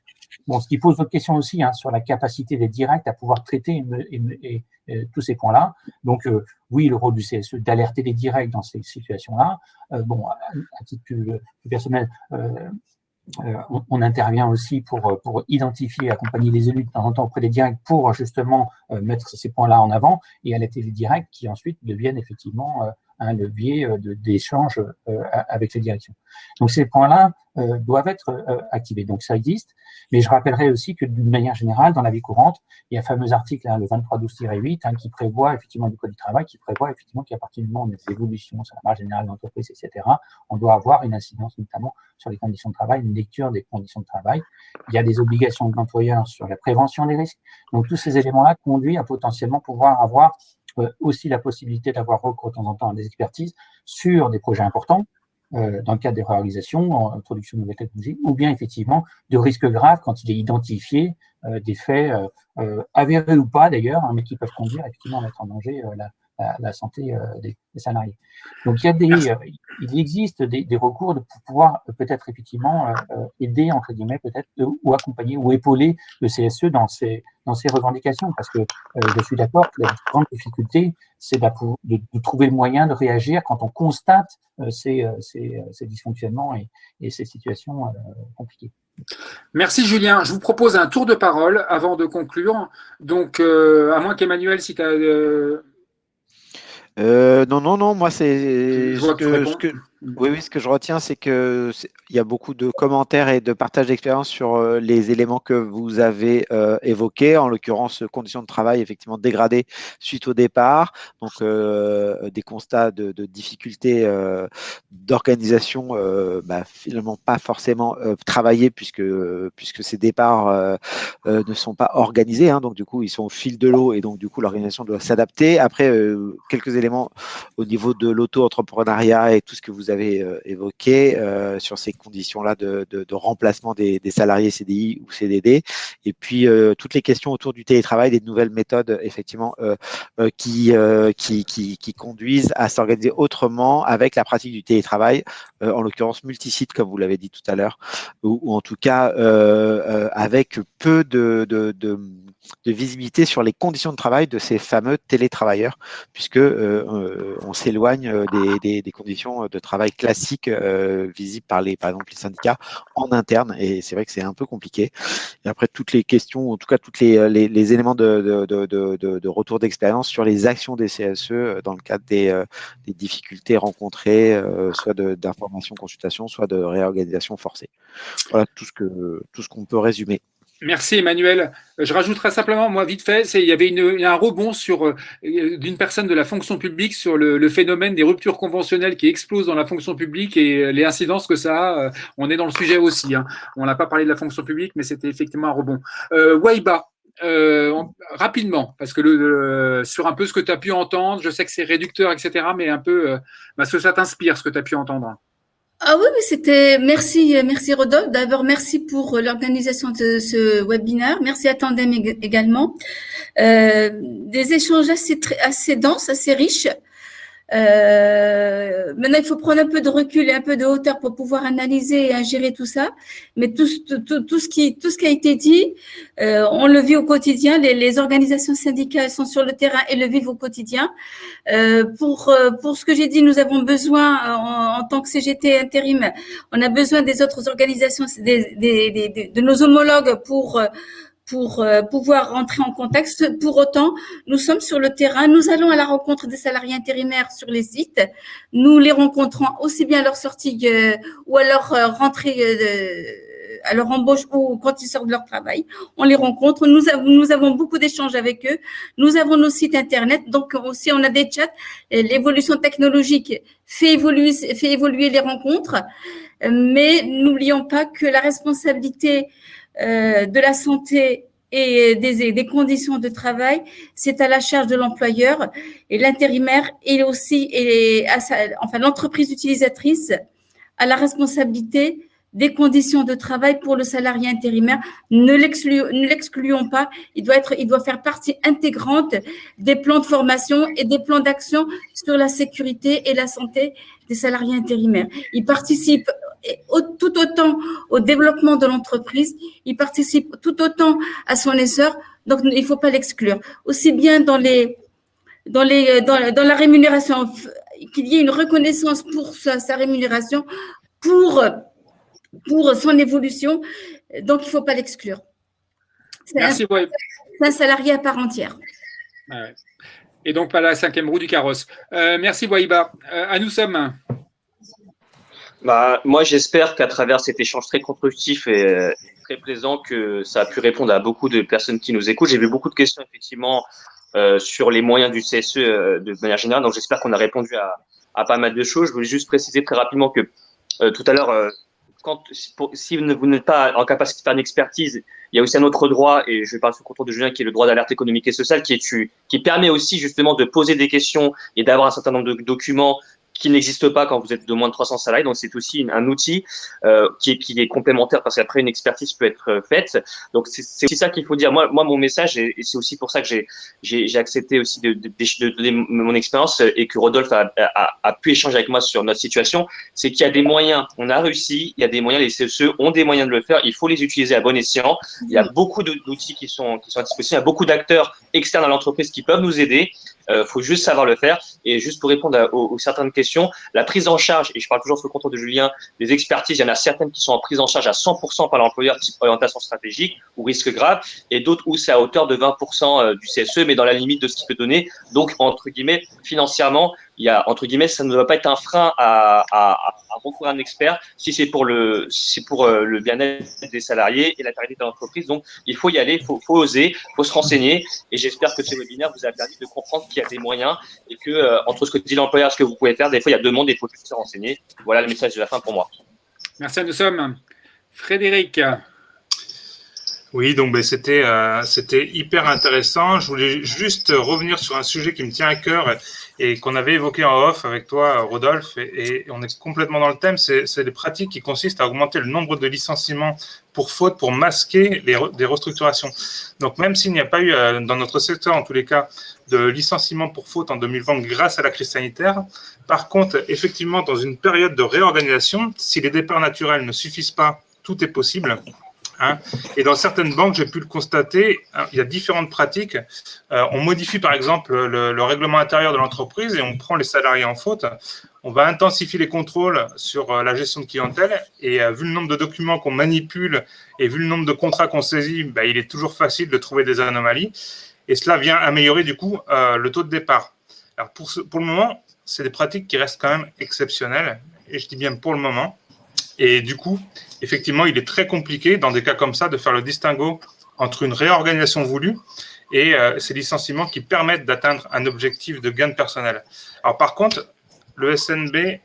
Bon, ce qui pose d'autres questions aussi sur la capacité des directs à pouvoir traiter tous ces points-là. Donc, oui, le rôle du CSE d'alerter les directs dans ces situations-là. Bon, à titre plus personnel, on intervient aussi pour identifier et accompagner les élus de temps en temps auprès des directs pour justement mettre ces points-là en avant et alerter les directs qui ensuite deviennent effectivement un levier d'échange avec les directions. Donc ces points-là doivent être activés. Donc ça existe, mais je rappellerai aussi que d'une manière générale, dans la vie courante, il y a un fameux article, le 2312-8, qui prévoit effectivement du Code du travail, qui prévoit effectivement qu'à partir du moment où il y a des évolutions sur la marge générale de l'entreprise, etc., on doit avoir une incidence notamment sur les conditions de travail, une lecture des conditions de travail. Il y a des obligations de l'employeur sur la prévention des risques. Donc tous ces éléments-là conduisent à potentiellement pouvoir avoir aussi la possibilité d'avoir recours de temps en temps à des expertises sur des projets importants, dans le cadre des réalisations, en introduction de nouvelles technologies, ou bien effectivement de risques graves quand il est identifié des faits avérés ou pas d'ailleurs, mais qui peuvent conduire effectivement à mettre en danger la santé des salariés. Donc il existe des recours pour pouvoir peut-être effectivement aider entre guillemets peut-être ou accompagner ou épauler le CSE dans ses revendications, parce que je suis d'accord que la grande difficulté c'est de trouver le moyen de réagir quand on constate ces dysfonctionnements et ces situations compliquées. Merci Julien. Je vous propose un tour de parole avant de conclure. Donc, à moins qu'Emmanuel, si tu as… Non, moi c'est ce que je retiens, c'est que il y a beaucoup de commentaires et de partage d'expérience sur les éléments que vous avez évoqués, en l'occurrence conditions de travail effectivement dégradées suite au départ, donc des constats de difficultés d'organisation, finalement pas forcément travaillés puisque ces départs ne sont pas organisés, donc du coup ils sont au fil de l'eau et donc du coup l'organisation doit s'adapter. Après quelques éléments au niveau de l'auto-entrepreneuriat et tout ce que vous avez évoqué sur ces conditions-là de remplacement des salariés CDI ou CDD, et puis toutes les questions autour du télétravail, des nouvelles méthodes effectivement qui conduisent à s'organiser autrement avec la pratique du télétravail, en l'occurrence multisite comme vous l'avez dit tout à l'heure, ou en tout cas avec peu de visibilité sur les conditions de travail de ces fameux télétravailleurs, puisque on s'éloigne des conditions de travail classiques visibles par exemple les syndicats en interne, et c'est vrai que c'est un peu compliqué. Et après toutes les questions, en tout cas tous les éléments de retour d'expérience sur les actions des CSE dans le cadre des difficultés rencontrées, soit d'information, consultation, soit de réorganisation forcée. Voilà tout ce qu'on peut résumer. Merci Emmanuel. Je rajouterai simplement, moi vite fait, il y avait un rebond d'une personne de la fonction publique sur le phénomène des ruptures conventionnelles qui explosent dans la fonction publique et les incidences que ça a. On est dans le sujet aussi. On n'a pas parlé de la fonction publique, mais c'était effectivement un rebond. Waiba, rapidement, parce que sur un peu ce que tu as pu entendre, je sais que c'est réducteur, etc., mais un peu, parce que ça t'inspire ce que tu as pu entendre. Ah oui, c'était merci Rodolphe. D'abord, merci pour l'organisation de ce webinaire. Merci à Tandem également. Des échanges assez denses, assez riches. Maintenant, il faut prendre un peu de recul et un peu de hauteur pour pouvoir analyser et ingérer tout ça. Mais tout ce qui a été dit, on le vit au quotidien. Les organisations syndicales sont sur le terrain et le vivent au quotidien. Pour ce que j'ai dit, nous avons besoin, en tant que CGT intérim, on a besoin des autres organisations, de nos homologues pour pour pouvoir rentrer en contact. Pour autant, nous sommes sur le terrain, nous allons à la rencontre des salariés intérimaires sur les sites, nous les rencontrons aussi bien à leur sortie ou à leur rentrée, à leur embauche ou quand ils sortent de leur travail. On les rencontre, nous avons beaucoup d'échanges avec eux, nous avons nos sites internet, donc aussi on a des chats. L'évolution technologique fait évoluer les rencontres, mais n'oublions pas que la responsabilité de la santé et des conditions de travail, c'est à la charge de l'employeur, et l'intérimaire est aussi, l'entreprise utilisatrice a la responsabilité des conditions de travail pour le salarié intérimaire. Ne l'excluons pas, il doit faire partie intégrante des plans de formation et des plans d'action sur la sécurité et la santé des salariés intérimaires. Il participe tout autant au développement de l'entreprise, il participe tout autant à son essor, donc il ne faut pas l'exclure. Aussi bien dans la rémunération, qu'il y ait une reconnaissance pour sa rémunération, pour son évolution, donc il ne faut pas l'exclure. C'est un salarié à part entière. Ouais. Et donc pas la 5e roue du carrosse. Merci Wahiba. À nous sommes. Moi, j'espère qu'à travers cet échange très constructif et très plaisant, que ça a pu répondre à beaucoup de personnes qui nous écoutent. J'ai vu beaucoup de questions, effectivement, sur les moyens du CSE de manière générale. Donc, j'espère qu'on a répondu à pas mal de choses. Je voulais juste préciser très rapidement que tout à l'heure, si vous n'êtes pas en capacité de faire une expertise, il y a aussi un autre droit, et je parle sous le contrôle de Julien, qui est le droit d'alerte économique et sociale, qui permet aussi justement de poser des questions et d'avoir un certain nombre de documents qui n'existe pas quand vous êtes de moins de 300 salariés. Donc, c'est aussi un outil qui est complémentaire, parce qu'après, une expertise peut être faite. Donc, c'est aussi ça qu'il faut dire. Moi, mon message, et c'est aussi pour ça que j'ai accepté aussi de donner mon expérience, et que Rodolphe a pu échanger avec moi sur notre situation, c'est qu'il y a des moyens. On a réussi, il y a des moyens, les CSE ont des moyens de le faire. Il faut les utiliser à bon escient. Il y a beaucoup d'outils qui sont à disposition. Il y a beaucoup d'acteurs externes à l'entreprise qui peuvent nous aider. Faut juste savoir le faire. Et juste pour répondre aux certaines questions, la prise en charge, et je parle toujours sous le contrôle de Julien, des expertises, il y en a certaines qui sont en prise en charge à 100% par l'employeur, type orientation stratégique ou risque grave, et d'autres où c'est à hauteur de 20% du CSE, mais dans la limite de ce qu'il peut donner. Donc, entre guillemets, financièrement, il y a, entre guillemets, ça ne doit pas être un frein à recourir à un expert si c'est pour le bien-être des salariés et la pérennité de l'entreprise. Donc, il faut y aller, faut oser, faut se renseigner. Et j'espère que ce webinaire vous a permis de comprendre qu'il y a des moyens et que, entre ce que dit l'employeur et ce que vous pouvez faire, des fois, il y a deux mondes et il faut juste se renseigner. Voilà le message de la fin pour moi. Merci à nous sommes. Frédéric. Oui, donc c'était hyper intéressant. Je voulais juste revenir sur un sujet qui me tient à cœur et qu'on avait évoqué en off avec toi, Rodolphe, et on est complètement dans le thème. C'est des pratiques qui consistent à augmenter le nombre de licenciements pour faute, pour masquer des restructurations. Donc même s'il n'y a pas eu, dans notre secteur en tous les cas, de licenciements pour faute en 2020 grâce à la crise sanitaire, par contre, effectivement, dans une période de réorganisation, si les départs naturels ne suffisent pas, tout est possible. Et dans certaines banques, j'ai pu le constater, il y a différentes pratiques. On modifie par exemple le règlement intérieur de l'entreprise et on prend les salariés en faute. On va intensifier les contrôles sur la gestion de clientèle et vu le nombre de documents qu'on manipule et vu le nombre de contrats qu'on saisit, il est toujours facile de trouver des anomalies et cela vient améliorer du coup le taux de départ. Alors pour le moment, c'est des pratiques qui restent quand même exceptionnelles et je dis bien pour le moment. Et du coup, effectivement, il est très compliqué dans des cas comme ça de faire le distinguo entre une réorganisation voulue et ces licenciements qui permettent d'atteindre un objectif de gain de personnel. Alors par contre, le SNB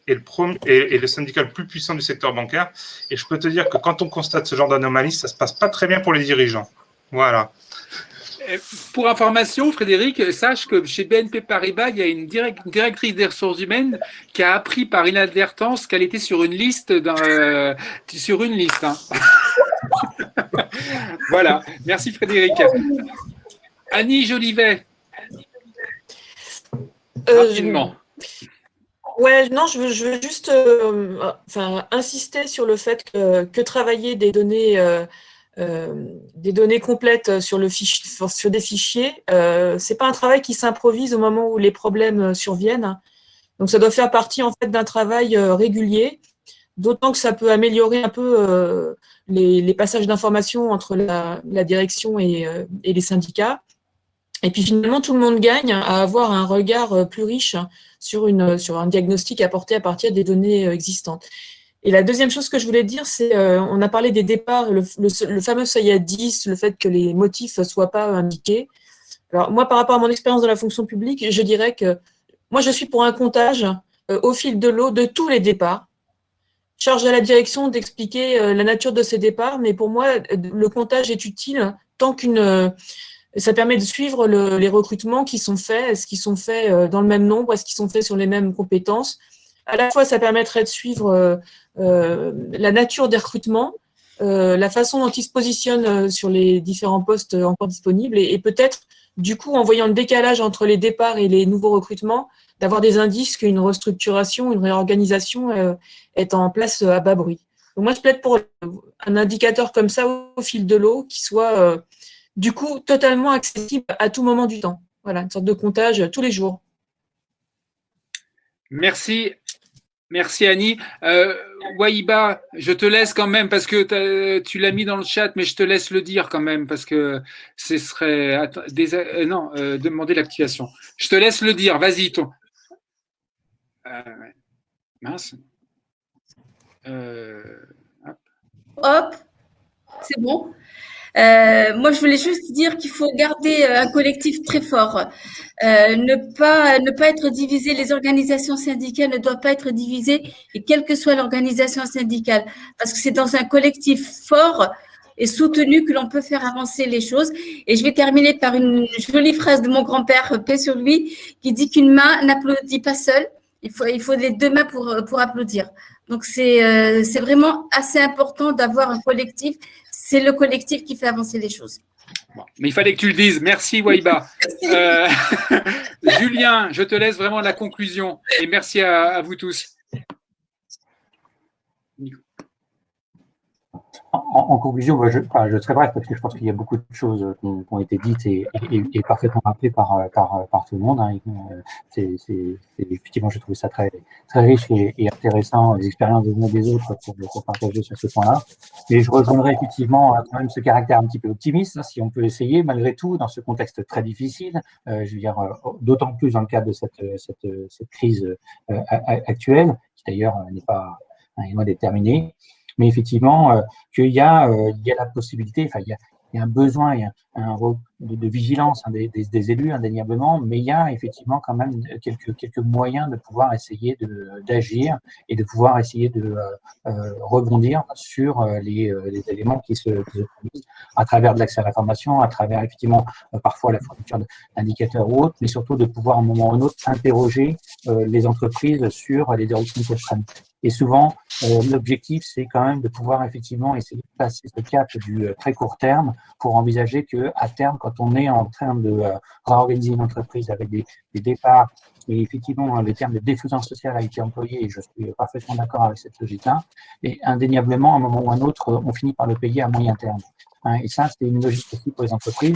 est le syndicat le plus puissant du secteur bancaire et je peux te dire que quand on constate ce genre d'anomalie, ça ne se passe pas très bien pour les dirigeants. Voilà. Pour information, Frédéric, sache que chez BNP Paribas, il y a une directrice des ressources humaines qui a appris par inadvertance qu'elle était sur une liste. Hein. Voilà, merci Frédéric. Annie Jolivet. Rapidement. Je veux juste insister sur le fait que travailler des données complètes sur des fichiers, c'est pas un travail qui s'improvise au moment où les problèmes surviennent. Donc, ça doit faire partie en fait d'un travail régulier d'autant que ça peut améliorer un peu les passages d'informations entre la direction et les syndicats. Et puis finalement, tout le monde gagne à avoir un regard plus riche sur un diagnostic apporté à partir des données existantes. Et la deuxième chose que je voulais dire, c'est on a parlé des départs, le fameux seuil à 10, le fait que les motifs ne soient pas indiqués. Alors moi, par rapport à mon expérience dans la fonction publique, je dirais que moi, je suis pour un comptage au fil de l'eau de tous les départs. Charge à la direction d'expliquer la nature de ces départs, mais pour moi, le comptage est utile tant ça permet de suivre les recrutements qui sont faits. Est-ce qu'ils sont faits dans le même nombre? Est-ce qu'ils sont faits sur les mêmes compétences? À la fois, ça permettrait de suivre la nature des recrutements, la façon dont ils se positionnent sur les différents postes encore disponibles et peut-être, du coup, en voyant le décalage entre les départs et les nouveaux recrutements, d'avoir des indices qu'une restructuration, une réorganisation est en place à bas bruit. Donc moi, je plaide pour un indicateur comme ça au fil de l'eau qui soit du coup totalement accessible à tout moment du temps. Voilà, une sorte de comptage tous les jours. Merci. Merci Annie. Wahiba, je te laisse quand même parce que tu l'as mis dans le chat, mais je te laisse le dire quand même parce que ce serait demander l'activation. Je te laisse le dire. Vas-y, toi. Mince. Hop, c'est bon. Moi, je voulais juste dire qu'il faut garder un collectif très fort. Ne pas être divisé. Les organisations syndicales ne doivent pas être divisées, et quelle que soit l'organisation syndicale, parce que c'est dans un collectif fort et soutenu que l'on peut faire avancer les choses. Et je vais terminer par une jolie phrase de mon grand-père, paix sur lui, qui dit qu'une main n'applaudit pas seule. Il faut les deux mains pour applaudir. Donc, c'est vraiment assez important d'avoir un collectif. C'est le collectif qui fait avancer les choses. Bon, mais il fallait que tu le dises. Merci, Wahiba. Julien, je te laisse vraiment la conclusion. Et merci à vous tous. En conclusion, moi, je serai bref parce que je pense qu'il y a beaucoup de choses qui ont été dites et parfaitement rappelées par tout le monde. Hein. Effectivement, j'ai trouvé ça très, très riche et intéressant, les expériences des uns et des autres pour partager sur ce point-là. Mais je rejoindrai effectivement quand même ce caractère un petit peu optimiste, hein, si on peut essayer, malgré tout, dans ce contexte très difficile. Je veux dire, d'autant plus dans le cadre de cette crise actuelle, qui d'ailleurs n'est pas loin d'être terminée. Mais effectivement, qu'il y a la possibilité, enfin, il y a un besoin, il y a de vigilance des élus, indéniablement, mais il y a effectivement quand même quelques moyens de pouvoir essayer d'agir et de pouvoir essayer de rebondir sur les éléments qui se produisent à travers de l'accès à l'information, à travers effectivement parfois la fourniture d'indicateurs ou autres, mais surtout de pouvoir à un moment ou à un autre interroger les entreprises sur les directions qu'elles prennent. Et souvent, l'objectif, c'est quand même de pouvoir effectivement essayer de passer ce cap du très court terme pour envisager que à terme, quand on est en train de réorganiser une entreprise avec des départs, et effectivement, le terme de défaillance sociale a été employé, et je suis parfaitement d'accord avec cette logique-là, et indéniablement, à un moment ou à un autre, on finit par le payer à moyen terme. Hein, et ça, c'est une logique aussi pour les entreprises.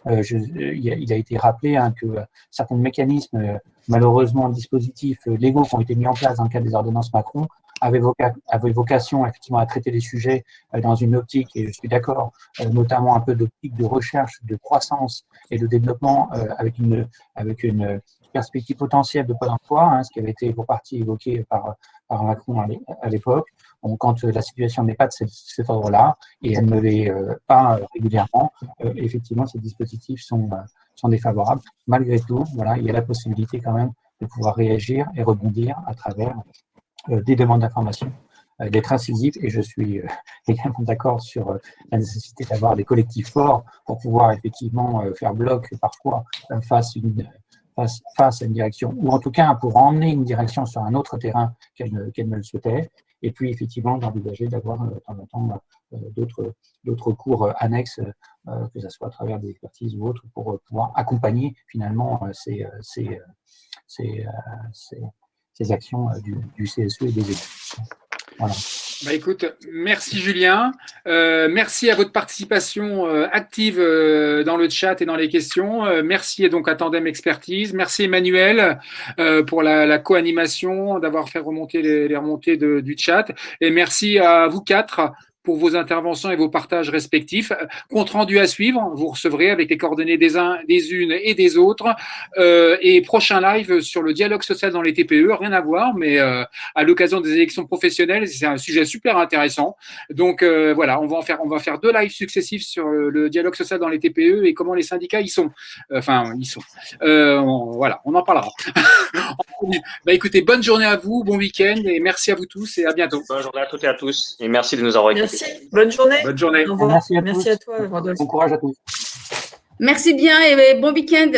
Il a été rappelé que certains mécanismes, malheureusement, dispositifs légaux qui ont été mis en place dans le cadre des ordonnances Macron avaient vocation effectivement à traiter les sujets dans une optique, et je suis d'accord, notamment un peu d'optique de recherche, de croissance et de développement avec une perspective potentielle de Pôle emploi, hein, ce qui avait été pour partie évoqué par Macron à l'époque. Donc, quand la situation n'est pas de cet ordre-là, et elle ne l'est pas régulièrement, effectivement, ces dispositifs sont défavorables. Malgré tout, voilà, il y a la possibilité quand même de pouvoir réagir et rebondir à travers des demandes d'information, d'être incisif, et je suis également d'accord sur la nécessité d'avoir des collectifs forts pour pouvoir effectivement faire bloc parfois face à une direction, ou en tout cas pour emmener une direction sur un autre terrain qu'elle ne le souhaitait, et puis effectivement d'envisager d'avoir de temps en temps d'autres cours annexes, que ce soit à travers des expertises ou autres, pour pouvoir accompagner finalement ces actions du CSE et des élus. Voilà. Écoute, merci Julien, merci à votre participation active dans le chat et dans les questions. Merci donc à Tandem Expertise, merci Emmanuel pour la co-animation, d'avoir fait remonter les remontées du chat, et merci à vous quatre pour vos interventions et vos partages respectifs. Compte rendu à suivre, vous recevrez avec les coordonnées des uns, des unes et des autres. Et prochain live sur le dialogue social dans les TPE, rien à voir, mais à l'occasion des élections professionnelles, c'est un sujet super intéressant. Donc voilà, on va faire 2 lives successifs sur le dialogue social dans les TPE et comment les syndicats y sont. Voilà, on en parlera. Écoutez, bonne journée à vous, bon week-end et merci à vous tous et à bientôt. Bonne journée à toutes et à tous et merci de nous avoir écoutés. Merci, bonne journée. Bonne journée. Au revoir. Merci à Merci tous. à toi, Rodolphe. Bon courage à tous. Merci bien et bon week-end.